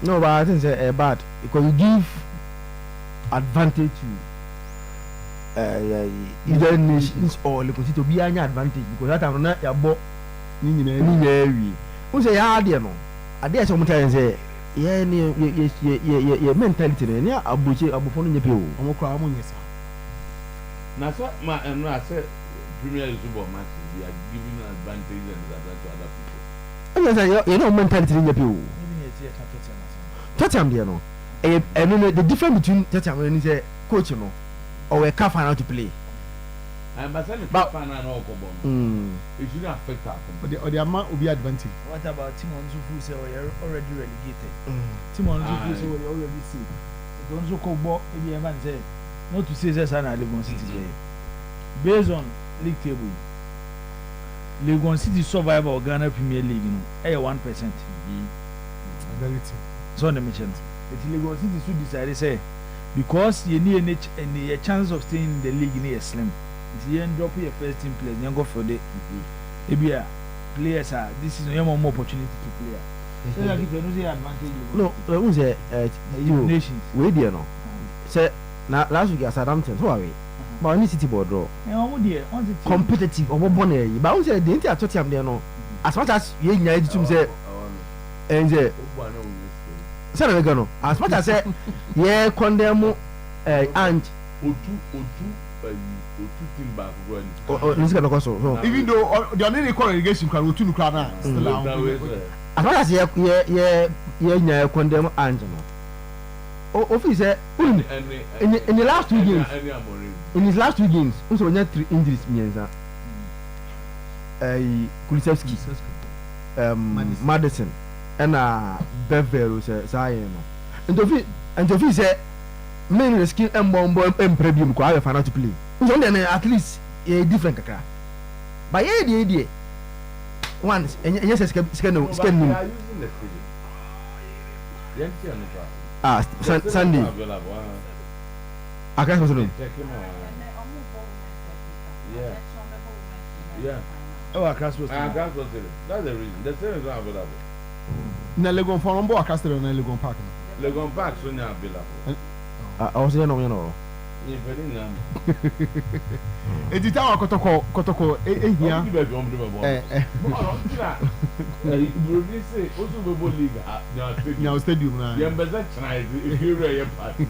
no, but I think it's bad because you give advantage to either nations or Lagos City to be any advantage because that time na ya bo ni wi. Who say ya there no? I dare sometimes say yeah ni mentality ni abufo no nyepe o. Omo kwa omo nyesa. Na so ma I say Premier football match, we are giving an advantage and disadvantage to other people. You know mentality in the people. Tottenham there no. And the difference between Tottenham and the coach no, or a car final to play. But final no come. It shouldn't affect us. But the amount will be advantage. What about Timon Zufu say we are already relegated? Timon Zufu say we already see. Don't so call ball if you ever say not to say that's an Ligon City. Based on league table, Ligon City survive our Ghana Premier League, 1%. So the mention, Ligon City should decide say because you need a chance of staying in the league near slim. If you end up your first team players, you go for the ABA players are this is no more opportunity to play. So like if you know the advantage. No, who's a nations. We there no. Say now last week at Southampton, who are we? But any city board draw. Competitive or bonnet. But I say the entire Tottenham there no. As much as you need to say and say Serie no. As much as say yeah condemn and even though the only congregation can go to the crowd still out. As much as yeah condemn and officer in the last 2 games. In his last 2 games, also only 3 injuries. Mienza, Kulisevski, Madison, and Bevel say and Tofi say main rescue and bomb and premium quite a fan to play. So then at least a different kaka. By the idea, once and yes, scan. Sunday. I can't know. Yeah. Oh, I can't. That's the reason. The same is not available. Na Legon Forombo or Castle na Legon Park. Legon Park so not available. I was there no. Edita wa kotoko ehia. Say also Bebo Liga. Now stadium na. You better try if you ready party.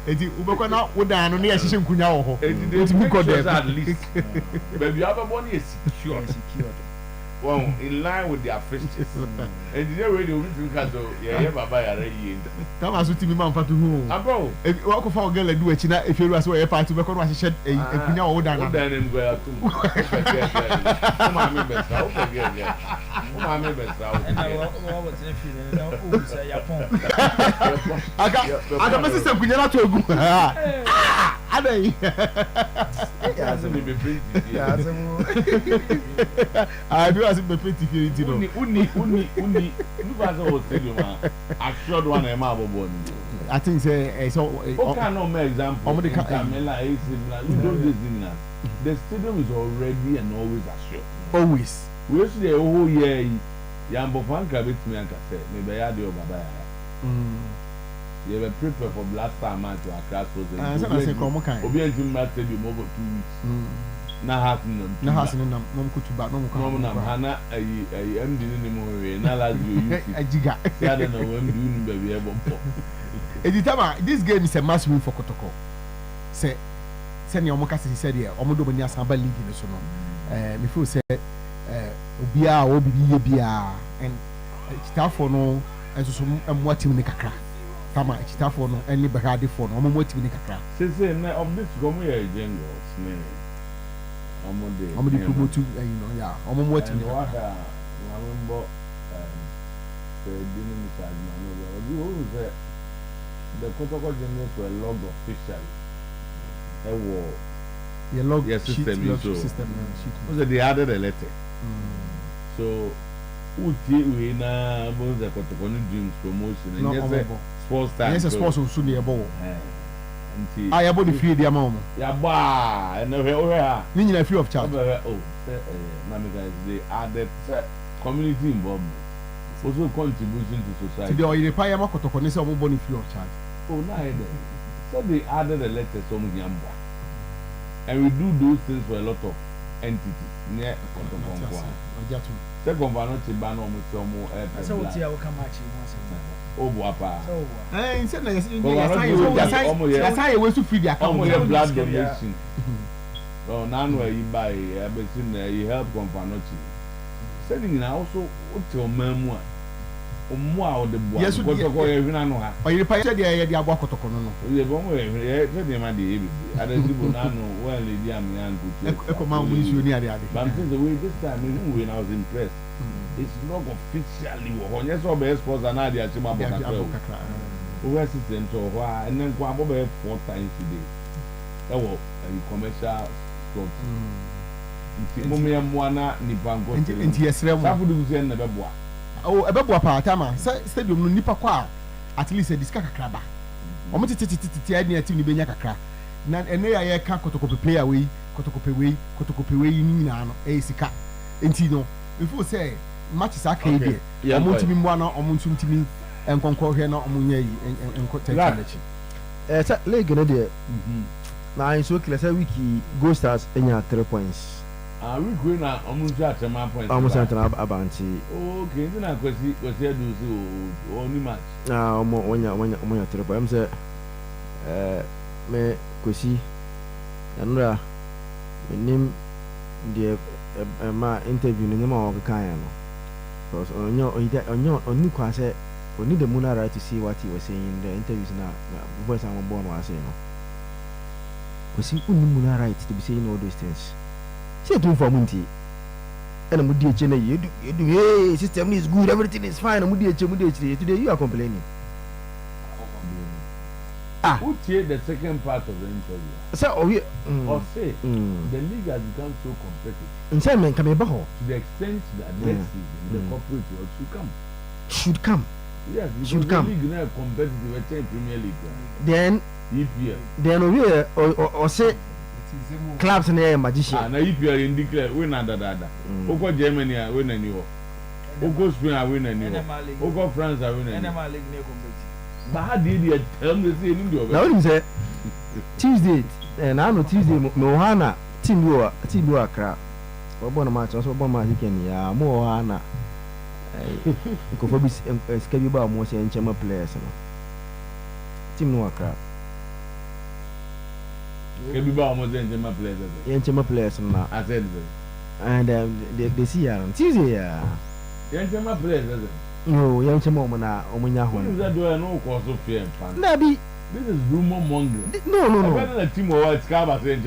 Edi ubekwa na wodan no na yehye nkunya wo ho. Edi book of at least. Baby you have a money is secure. well, in line with their fixtures. And you know, radio, we think as though, yeah, Baba, already. Come as to me, man, for to whom? Bro, if you walk for a girl and do it, if you was a part to record what she said, a pinna or down. Then go out to my members. My members. And I was in I got my sister Kunyana to go. I mean, I do as a pretty feeling. Uni, I showed one a marble bone. I think so. What kind of example? You don't listen. The stadium is already and always assured. Always. We used to the whole year. Yambo Fanka with me and say, maybe I do Baba. You were prepared for last time to a class. Obi and Jim Master you over 2 weeks. Na happening. Na happening. No kutuba. No Hana. I am doing anymore. Na la you. I jiga. I don't know when doing baby bomb. This game is a must win for Kotoko. Say, send your mocassi said here. Omodo Benya Samba League in the Sono. Before say, Obia, Obia, and Chitafo no, and so what team in Kakra. Tama, Chitafo no, and Liberadi for no more team in Kakra. Since of this Gomuya Jengos, I'm the promote to, you know, yeah, I'm waiting. I remember the dinner the protocol generals were logged officially. Your log system. So they added a letter. So, we now both the protocol dreams promotion and yes, sports time. Yes, sports on Sunday above. I about the free the amount. Yeah, and over meaning a free of charge. Oh, they added community involvement. Also contribution to society. The Oyerepa Protocol is a money free of charge. Oh, no, so they added a letter to Yamba. And we do those things for a lot of entities near Kotokonkwa. Second one, not to ban on with some more air. So, what's your come at Oh, Wapa. And said, that's how you was to free the account. Blood donation. Oh, now where you buy, you help Companochi. Selling also, what's your memoir? Yes, because even I know her. Or you pay the Abba Kotokono. You don't wear the money. I don't know well, the young man could command with you near the other. But the way this time when I was impressed, it's not officially when you saw best for an idea to my book. Who was it and then go over 4 times today. That was a commercial sport. Mummy and Moana Nipango. And yes, never boy. Oh, a baby apartama, stadium nipa kwa, at least a discaka crabba. Omiti near Tini Benyaka. Nan and they are Kotokope play away, Kotokope way in a sika. Entino, before say, much is arcade. Yamutimwana, Omuntum, and Concord here, not Omunye and Kotek. It's a Liga. Now, in so close a wiki, go stars in your 3 points. Are we going to almost at my point? Almost at an abanti. Okay, then I was here to do only match. Now, when you're 3 points, me Kusi, and my name, the my interview in the mouth of Kayano. Because on your new class, we need the Muna right to see what he was saying in the interviews now. Voice I'm born was saying. Kusi, Muna right to be saying all those things. See it for Munti. And I'm with you do, hey, system is good, everything is fine. I'm with you today. You are complaining. Who hear the second part of the interview? So, or say the league has become so competitive. In some come about to the extent that next season the corporate world should come. Yes, should come. The league now competitive at Premier League. Then or say clubs in the magician. And if you are in declare win under that. Oko Germany are win and you. Oko Spain are win and you. Oko France are win and you. But how did you tell me say in India? Now you say Tuesday and I know Tuesday Mohana team Accra. What match also one match can ya Mohana. Ko for be schedule ba mo say enchema players no. Team no Accra. Kebi ba almost enchema players. Enchema players na. I said And they see her on Tuesday. Yanchama players, doesn't it? No, Yanchama Omunya. No cause of fear. Nabi. This is rumor mongering. No. I a team of white Scaba saying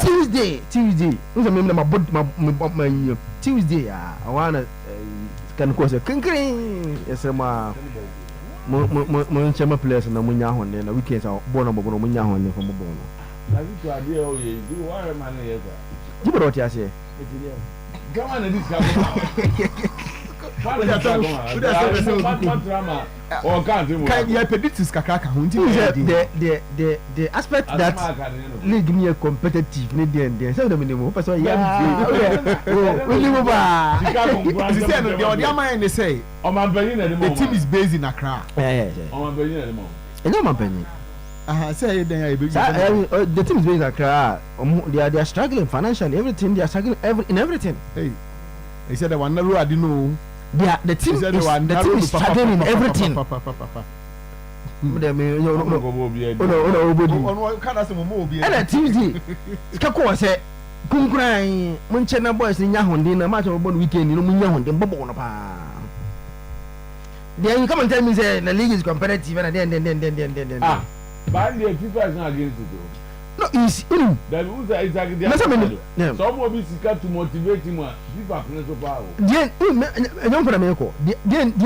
Tuesday. Tuesday. I wanna can cause a kinkering. Yes, Monchama players and Omunya on the weekends are born of Omunya on from Bono. I think to idea, oh, you do wire man. You know what I say? Come on, this guy. The aspect that league me competitive so the minimum person the team is based in Accra. The team is based in Accra. They are struggling financially, everything. They are struggling in everything. Hey, he said the one I didn't know. The team is struggling in everything. And Tuesday, Kako said, Kunkrai, Munchena boys in Yahon, a match of one weekend in Munyahon, the Bobona. Then you come and tell me that the league is competitive, and then. But the FIFA is not against it. No, it's in. The rules are exactly some will be seeking to motivate him. FIFA principal power. The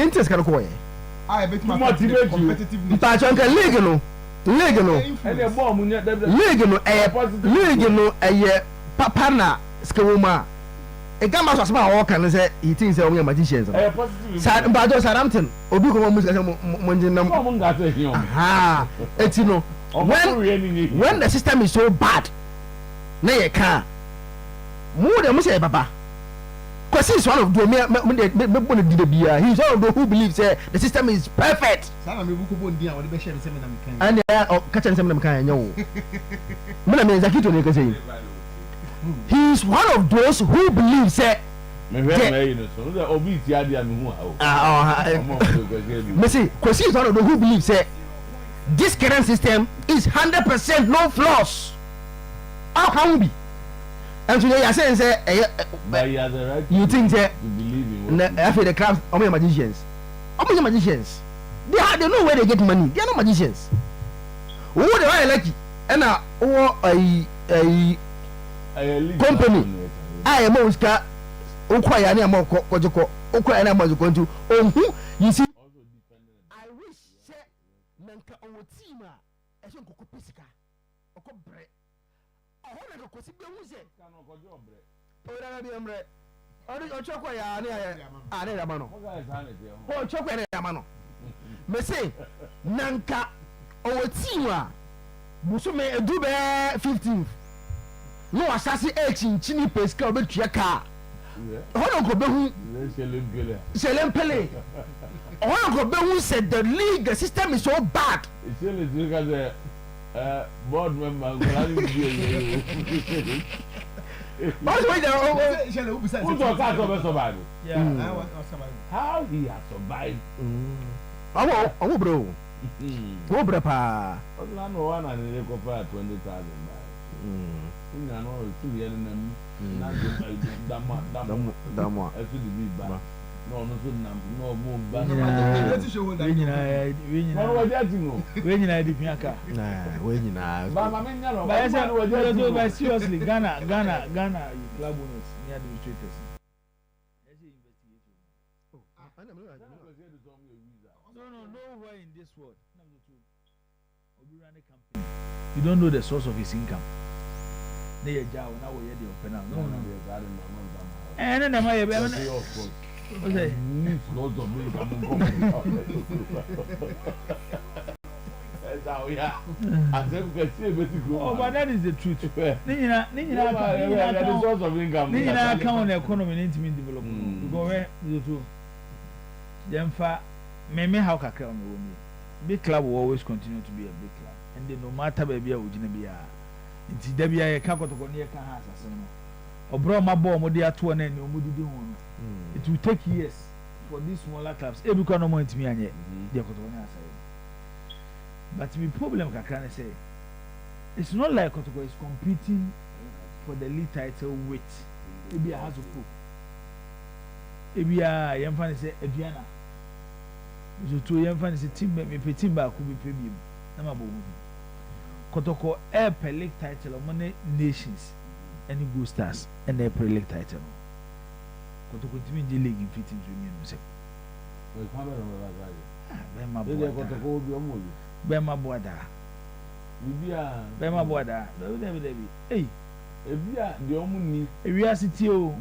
interest can go. I bet my motivate competitiveness. But you can legal. Papana Skawuma. A gamma was my walk and say he thinks they're magicians. But Southampton, Obuko Aha, it's when the system is so bad, nay, can't more than say, Papa. Because he's one of the he's one of those who believes the system is perfect. And they are catching some kind of he's one of those who believes that because he's one of those who believes that this current system is 100% no flaws. How can we be? And today you're saying you think that after the crowd are magicians. How many magicians? They know where they get money. They are not magicians. Who they are lucky? And a company. I am Oscar. Okwaya ni amo kojoko. Okwaya ni amo kontu. You see. I wish say nanka owo team a ehwe nkoko pesika. Okobre. Ohona ko kosi be hunse. Kanu kojo obre. Ora bi emre. Ori ochoko ya ni ane ya mano. O ochoko ya ya mano. Me say nanka owo team a musume edu be 15th. No asasi chini pesika obetua ka. Hono ko behu Selempele. Hono ko behu said the league the system is so bad. Board member how he has survived. Oh bro. Oh bro pa. One and they go for 20,000. Seriously, Ghana club owners near administrators. Nowhere in this world. You don't know the source of his income. Now we the open now. No. And then am I but that is the truth. The source of income. Account economy and development. Go where the truth. Jemfa, me how kakra me. Big club will always continue to be a big club, and then no matter baby I would be nti da bia ye ka kotoko ne ye ka ha asase no obro ma ball mo dia to na ne o mo didi ho no it will take years for these smaller clubs e bi kwa no mo ntimi anye dia kotoko ne asase but the problem kakra ne say it's not like kotoko is competing for the league title with ebi a haso pro ebi a yɛmfa ne sɛ aduana so to yɛmfa ne sɛ team me team ba ko bi pɛ bi mu na ma bɔ mu kotoko air league title ɔmo ne nations ɛne go stars ɛna air league title no kotoko timi nje league in fitting to me no sɛ o kwa bɛ no ba bɛma bɔ kotoko bi ɔmo bi bɛma bɔ da bibia bɛma bɔ da dabi ebi a de ɔmo ni ewiase tie o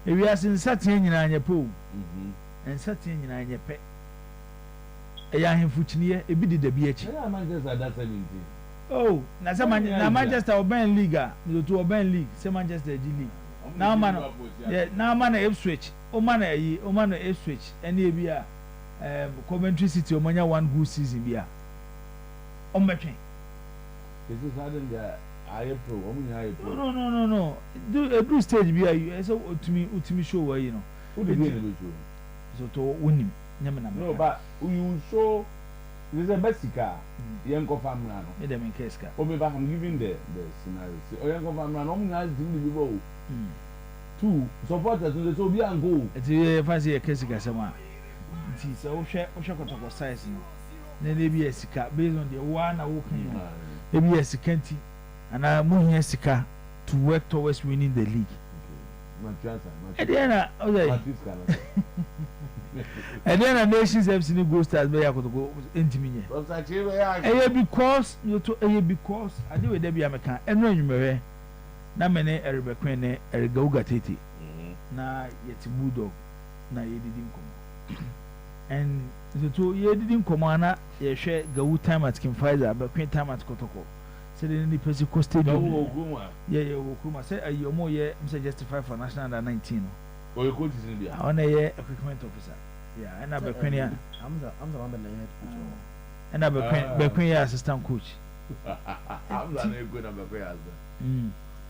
ewiase nsateɛ nyinaa nyɛ pɛ o nsateɛ nyinaa nyɛ pɛ ɛyɛ ahemfo kyiniɛ ebi de dabi akyi ɛyɛ Manchester da 17 oh na sɛ Manchester ɔbɛn Liga ndoto ɔbɛn league sɛ Manchester G league na ama no Ipswich ɔma no Ipswich ɛne ebi a Coventry City ɔmanya one good season bi a ɔmbɛtwe esi sadin da aye pro ɔmo nya aye pro no do stage bi a ɛsɛ utimi show wa yi no who dey be show so to wonim nyame na no but you show there's a basica yenko famra no me dem keska o me ba I'm giving the scenario say o yenko famra no ɔmo nya team bi bo two supporters so bi an go eti fancy e keska sama nti sɛ wo hwɛ kotoko size no na bi esika based on the one na wo kan no ebi esika nti ana mo hia sika to work towards winning the league Ediana Nations FC ni Gold Stars be yakotoko entimi nye because you to because ade we da bia meka eno anwumere na mene erebekwen ne erigauga tete na yeti bulldog na yedidi nkomo and so yedidi nkomo ana ye hwe gawu time at Kim Pfizer bekwen time at Kotoko say the ni pesi ko stadium yeah Okuma say ayomo ye mse justify for national under 19 no o coach is in there ona ye equipment officer yeah and bekwen ya amza wamba na head coach and bekwen ya assistant coach amza na ego na bekwen ya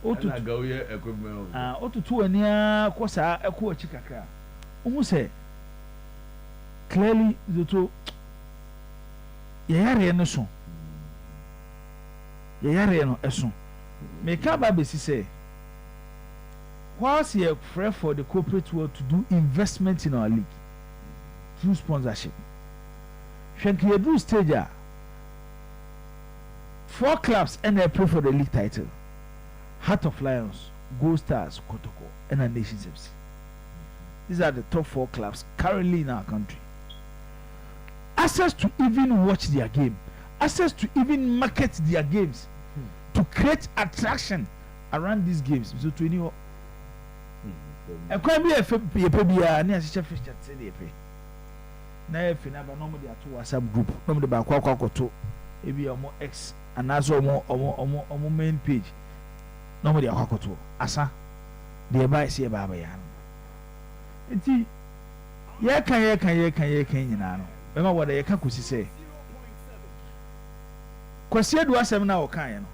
otu na gawo ye equipment otutu ani akosa eko achi kakra omu say clearly zoto yare no so yare no eso me ka ba besi say whilst you pray for the corporate world to do investment in our league through sponsorship shank you do stage 4 clubs and they pray for the league title Heart of Lions, Gold Stars, Kotoko and our Nations FC. These are the top 4 clubs currently in our country. Access to even watch their game, access to even market their games, to create attraction around these games. So to any e kwa bi efe bia na ahyehyɛ fish chat say dey pay na efe na ba no mo dey ato WhatsApp group no mo dey ba kwa akoto ebi omo X anaso omo main page no mo dey akoto asa dey buy say ba ba ya no enti ye kan nyina no be ma wo dey ka kosi say kwasi edu asem na wo kan ye no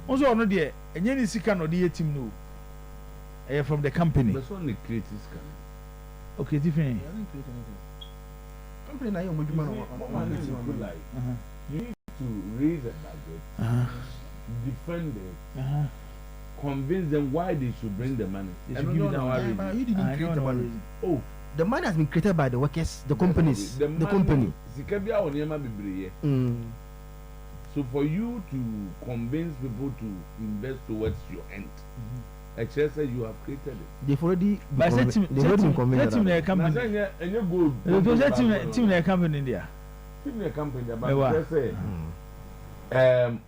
onzo ono dey enye ni sika no dey team no from the company. That's only create this company. Okay, different. Company na you mujuma no. You need to raise a budget, defend it, convince them why they should bring the money. You didn't create the money. Oh, the money has been created by the workers, the companies, the company. So for you to convince people to invest towards your end. Actually, say you have created it. They've already been convinced. Team na company. And you go. Team na company India. Team na company, but say,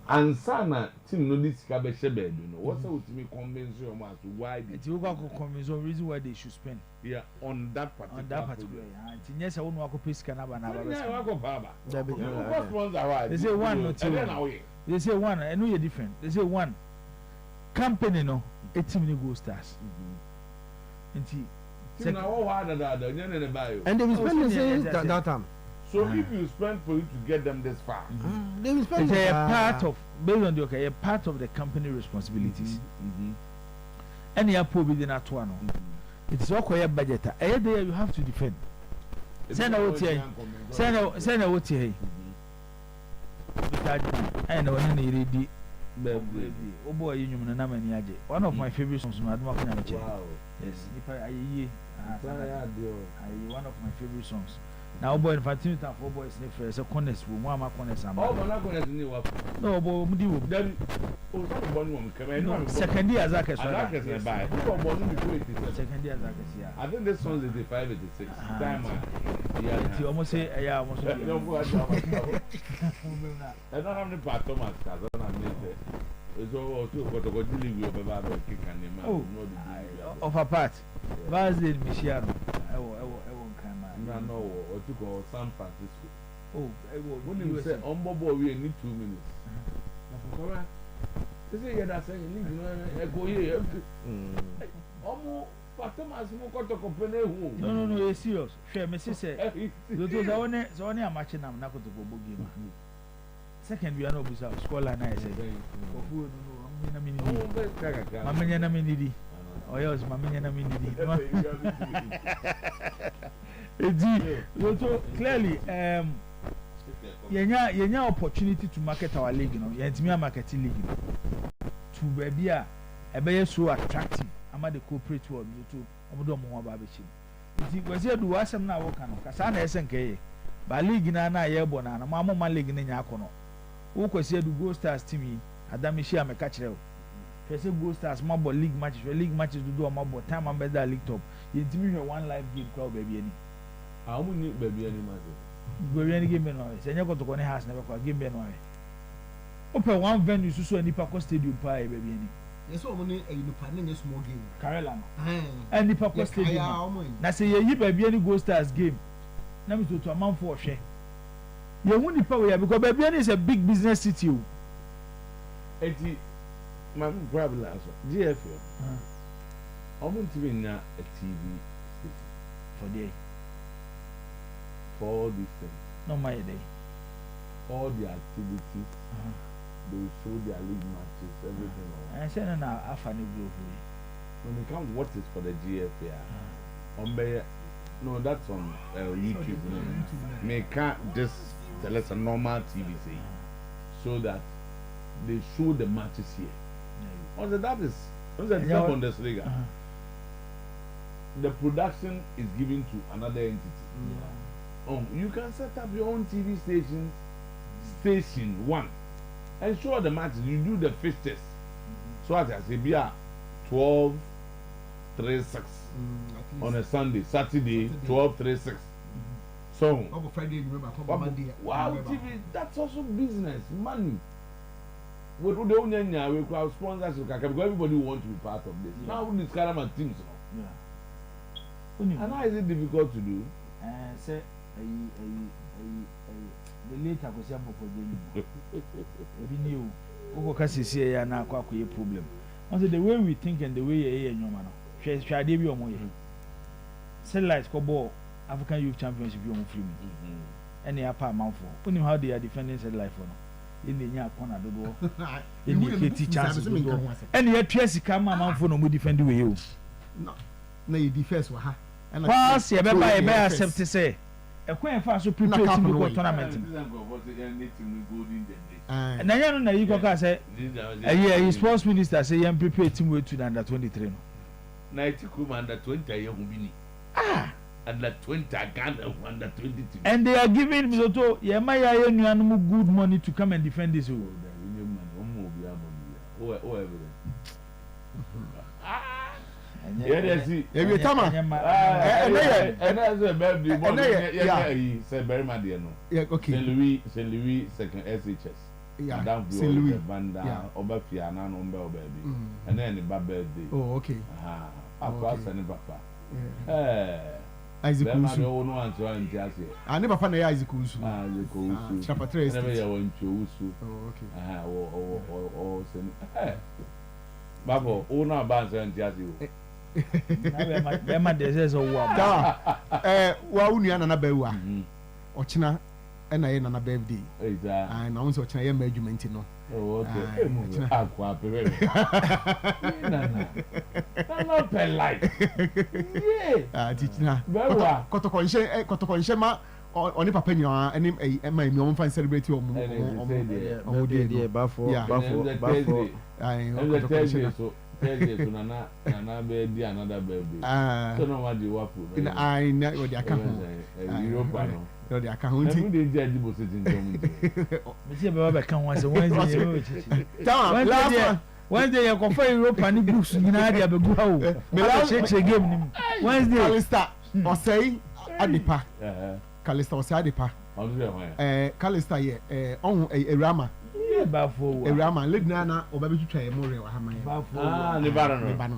ansana team no this kabe shebe do no. What's what me convince you as to why they? You go convince the reason why they should spend. Yeah, on that particular. Until yes, I won't walk up piece canaba na baba. Yeah, walk up baba. They say one or two. They say one. I know you're different. They say one. Company no. A team ni Gold Stars. And they've been spending since that time. So if you spend for you to get them this far, they've been spending. It's a part of based on the a part of the company responsibilities. And you are probably not one. It is all quite budget. Every day you have to defend. Send out here. Send out here. I know when you ready. baby. Oh boy, you know na many aje. One of my favorite songs na Aduma Kunya Meche. Wow. Yes, if I one of my favorite songs. Now boy, if I tell you that for boys ne first, so corners will one corners am. Oh, na corners ni wa. No, boy, mudi wo. Then o so born one come. Second year Azaka so. Azaka na buy. You born before 86. Second year Azaka yeah. I think this song is the 586. Time. Yeah, you almost say yeah, almost. No go I don't have the part Thomas cuz na me say. So to go to deliver your baba be kick and man. Oh, of apart. Vaze Michiano. Ewo nkan no, what you call San Francisco. Oh, when you say on bobo we need 2 minutes. Na for say you that say you go here. Omo Thomas mo ko to company hu. No, it's serious. Share me say those one amache nam na ko to go game. Second we are no busa scholar na say. Ofu no na minidi. Mamenya na minidi. Oh yes, mamenya na minidi. So clearly yenya opportunity to market our league no. Yentimi market league no. To baby a ebe so attractive. Ama the corporate world to omodo mo wa ba be chim. Nti kwase du wasem na wo ka no. Kasa na esen keye. Ba league na ye bo na ma league na nya akono. Wo kwase du Go Stars team yi Adami Shia me ka kire o. Kwase Go Stars ma bo league matches do ma bo time am be that league top. Yentimi hwe one live game crowd baby ani. Amu ni baby ani match. Baby ani game no. Se nya kotoko ne house na be kwa game be no. Open one venue so Nipa Ko stadium pa baby ani. Yes, I'm only a new small game. Karela no. And Nipa Ko stadium. Na say ye baby any Go Stars game. Na me to amount for hwe. Ye hu Nipa we because baby any is a big business city o. Eti my grab last one. GFL. Omo TV na a TV station for day. For all these things. No my day. All the activities. They will show their league matches, everything. I said, no, I find it good for you. When it comes, what is for the GFA? No, that's on YouTube. They can't just tell us a normal TV say, so that they show the matches here. Also, that is Bundesliga. The production is given to another entity. You can set up your own TV station one. And show the matches, you do the fixtures. So as I say, be a 12, 3, 6 on a Sunday, Saturday, 12, 3, 6. So, Friday, remember, wow, TV, that's also business, money. What would the only we crowd sponsors because everybody wants to be part of this. Now, we discuss my teams. And how is it difficult to do? Say, the later was able for the new Oko Cassia and now quack a problem. Also, the way we think and the way a man, she tried to be on my Sell lights Cobo African Youth Championship on free. Any upper mouthful. Only how they are defending said life on in the near corner of the door. In the KT chances. And yet, Tracy come amount for no more defend with you. No, you defense were her. And pass, you better accept to say. A quite fast to prepare to go tournament. And then you go say, a sports minister say, I'm prepared to go to under 23. 90 under 20 under 20 Ghana under 22. And they are giving me to good money to come and defend this. Every time, and as a baby, said very much, okay. Saint Louis, second SHS. Yeah, Saint Louis, Banda, Obafia, Nan, baby, and then the birthday. Oh, okay. Papa and Papa. Isaac no answer and just I never found the Isaac chapter 3. Never went to oh, okay. Oh, Babo, owner bands and jazzy. Bema deses o wa. Wa unu ana na bewa. Ochina na ye na birthday. And I want to ochina ye measurement no. Oh, okay. Aqua pere. Not per light. Yeah. Tichina. Kotoko nche ma ɔne papa nyinaa ɛne ɛma mi ɔmo fa celebrate ɔmo deɛ bafo Thursday so nana bɛ di another birthday so no wa di wapo na ɔde aka ho Europa no ɔde aka ho nti ɛmu de di ajibo seti ntɔm mesi bɛba bɛka ho asɛ Wednesday yɛ kɔfa Europa ne books nyinaa de abɛgu ha o kyerɛkyerɛ game nim Wednesday Kalista ɔsɛe adepa Kalista ɔsɛe adepa Kalista yɛ ɔho Ewurama Ewurama lady na ɔba bi twitwa yɛ mo rɛ wɔ ha man ne ba no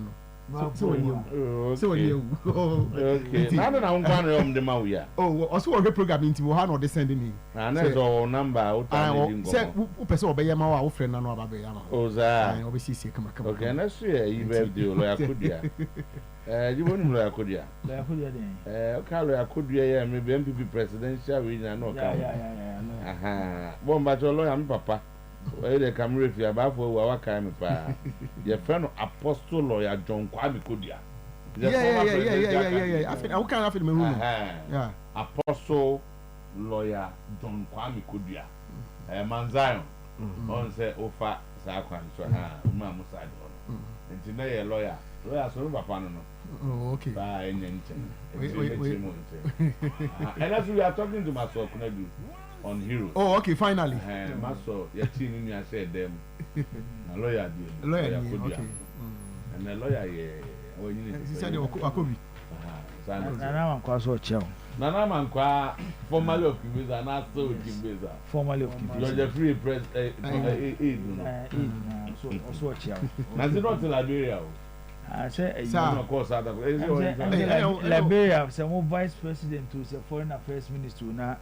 so wani ewu okay na na nkwa no yom de ma wo ya ɔso wɔ hwɛ program nti wɔ ha na ɔde send me na so number o ta ne dingo sɛ wo pɛ sɛ ɔbɛyɛ ma wo a wo frɛ na no aba bɛyɛ ma o za ɔbɛsiesie kama okay na so yɛ yi birthday lo yakodia jibo ni lo yakodia o ka lo yakodia ya me MPP presidential we na no ka aha bomba to lo ya me papa where the camera fi abafo wa waka me pa your friend Apostle lawyer John Kwame Kodia yeah I can have me room yeah Apostle lawyer John Kwame Kodia Manzion on say ofa sa kwan so ha ma musade no nti na ye lawyer so papa no okay ba enyenche and as we are talking to Maso Kunadu on Heroes. Oh, okay, finally. Maso, your team in your said them. A lawyer, okay. And a lawyer, when you need to say, Akobi. Nana Manqua Chow. Nana Manqua, formerly of Kimbiza, and not so Kimbiza. Formerly of Kimbiza. You're the free press aid. So, Chow. Not Liberia. I say, of course, Liberia, some vice president to the foreign affairs minister now.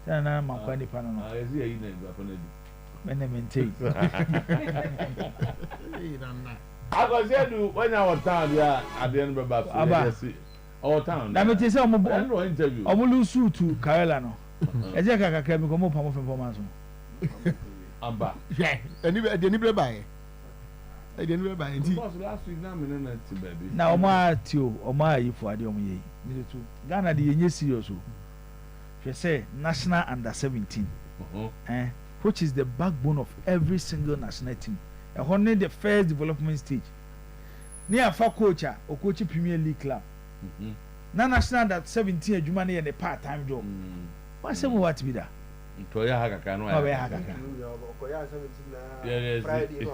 Nana Manqua Panama. I see a name, maintain. I was here to when our town at the end of the our town. Let me tell you some interview. I will lose to Carolano. As I can come up from Pomaso. I'm back. Yeah, and you didn't buy it. I didn't buy it. Last week, baby. Now, my tio, or my if I don't Ghana, the serious. She say national under 17, which is the backbone of every single national team. And only the first development stage. Near for coach or coach Premier League club. Na national under 17 Jumani and a part-time job. What's the what to be there? Toya Haka no. Friday.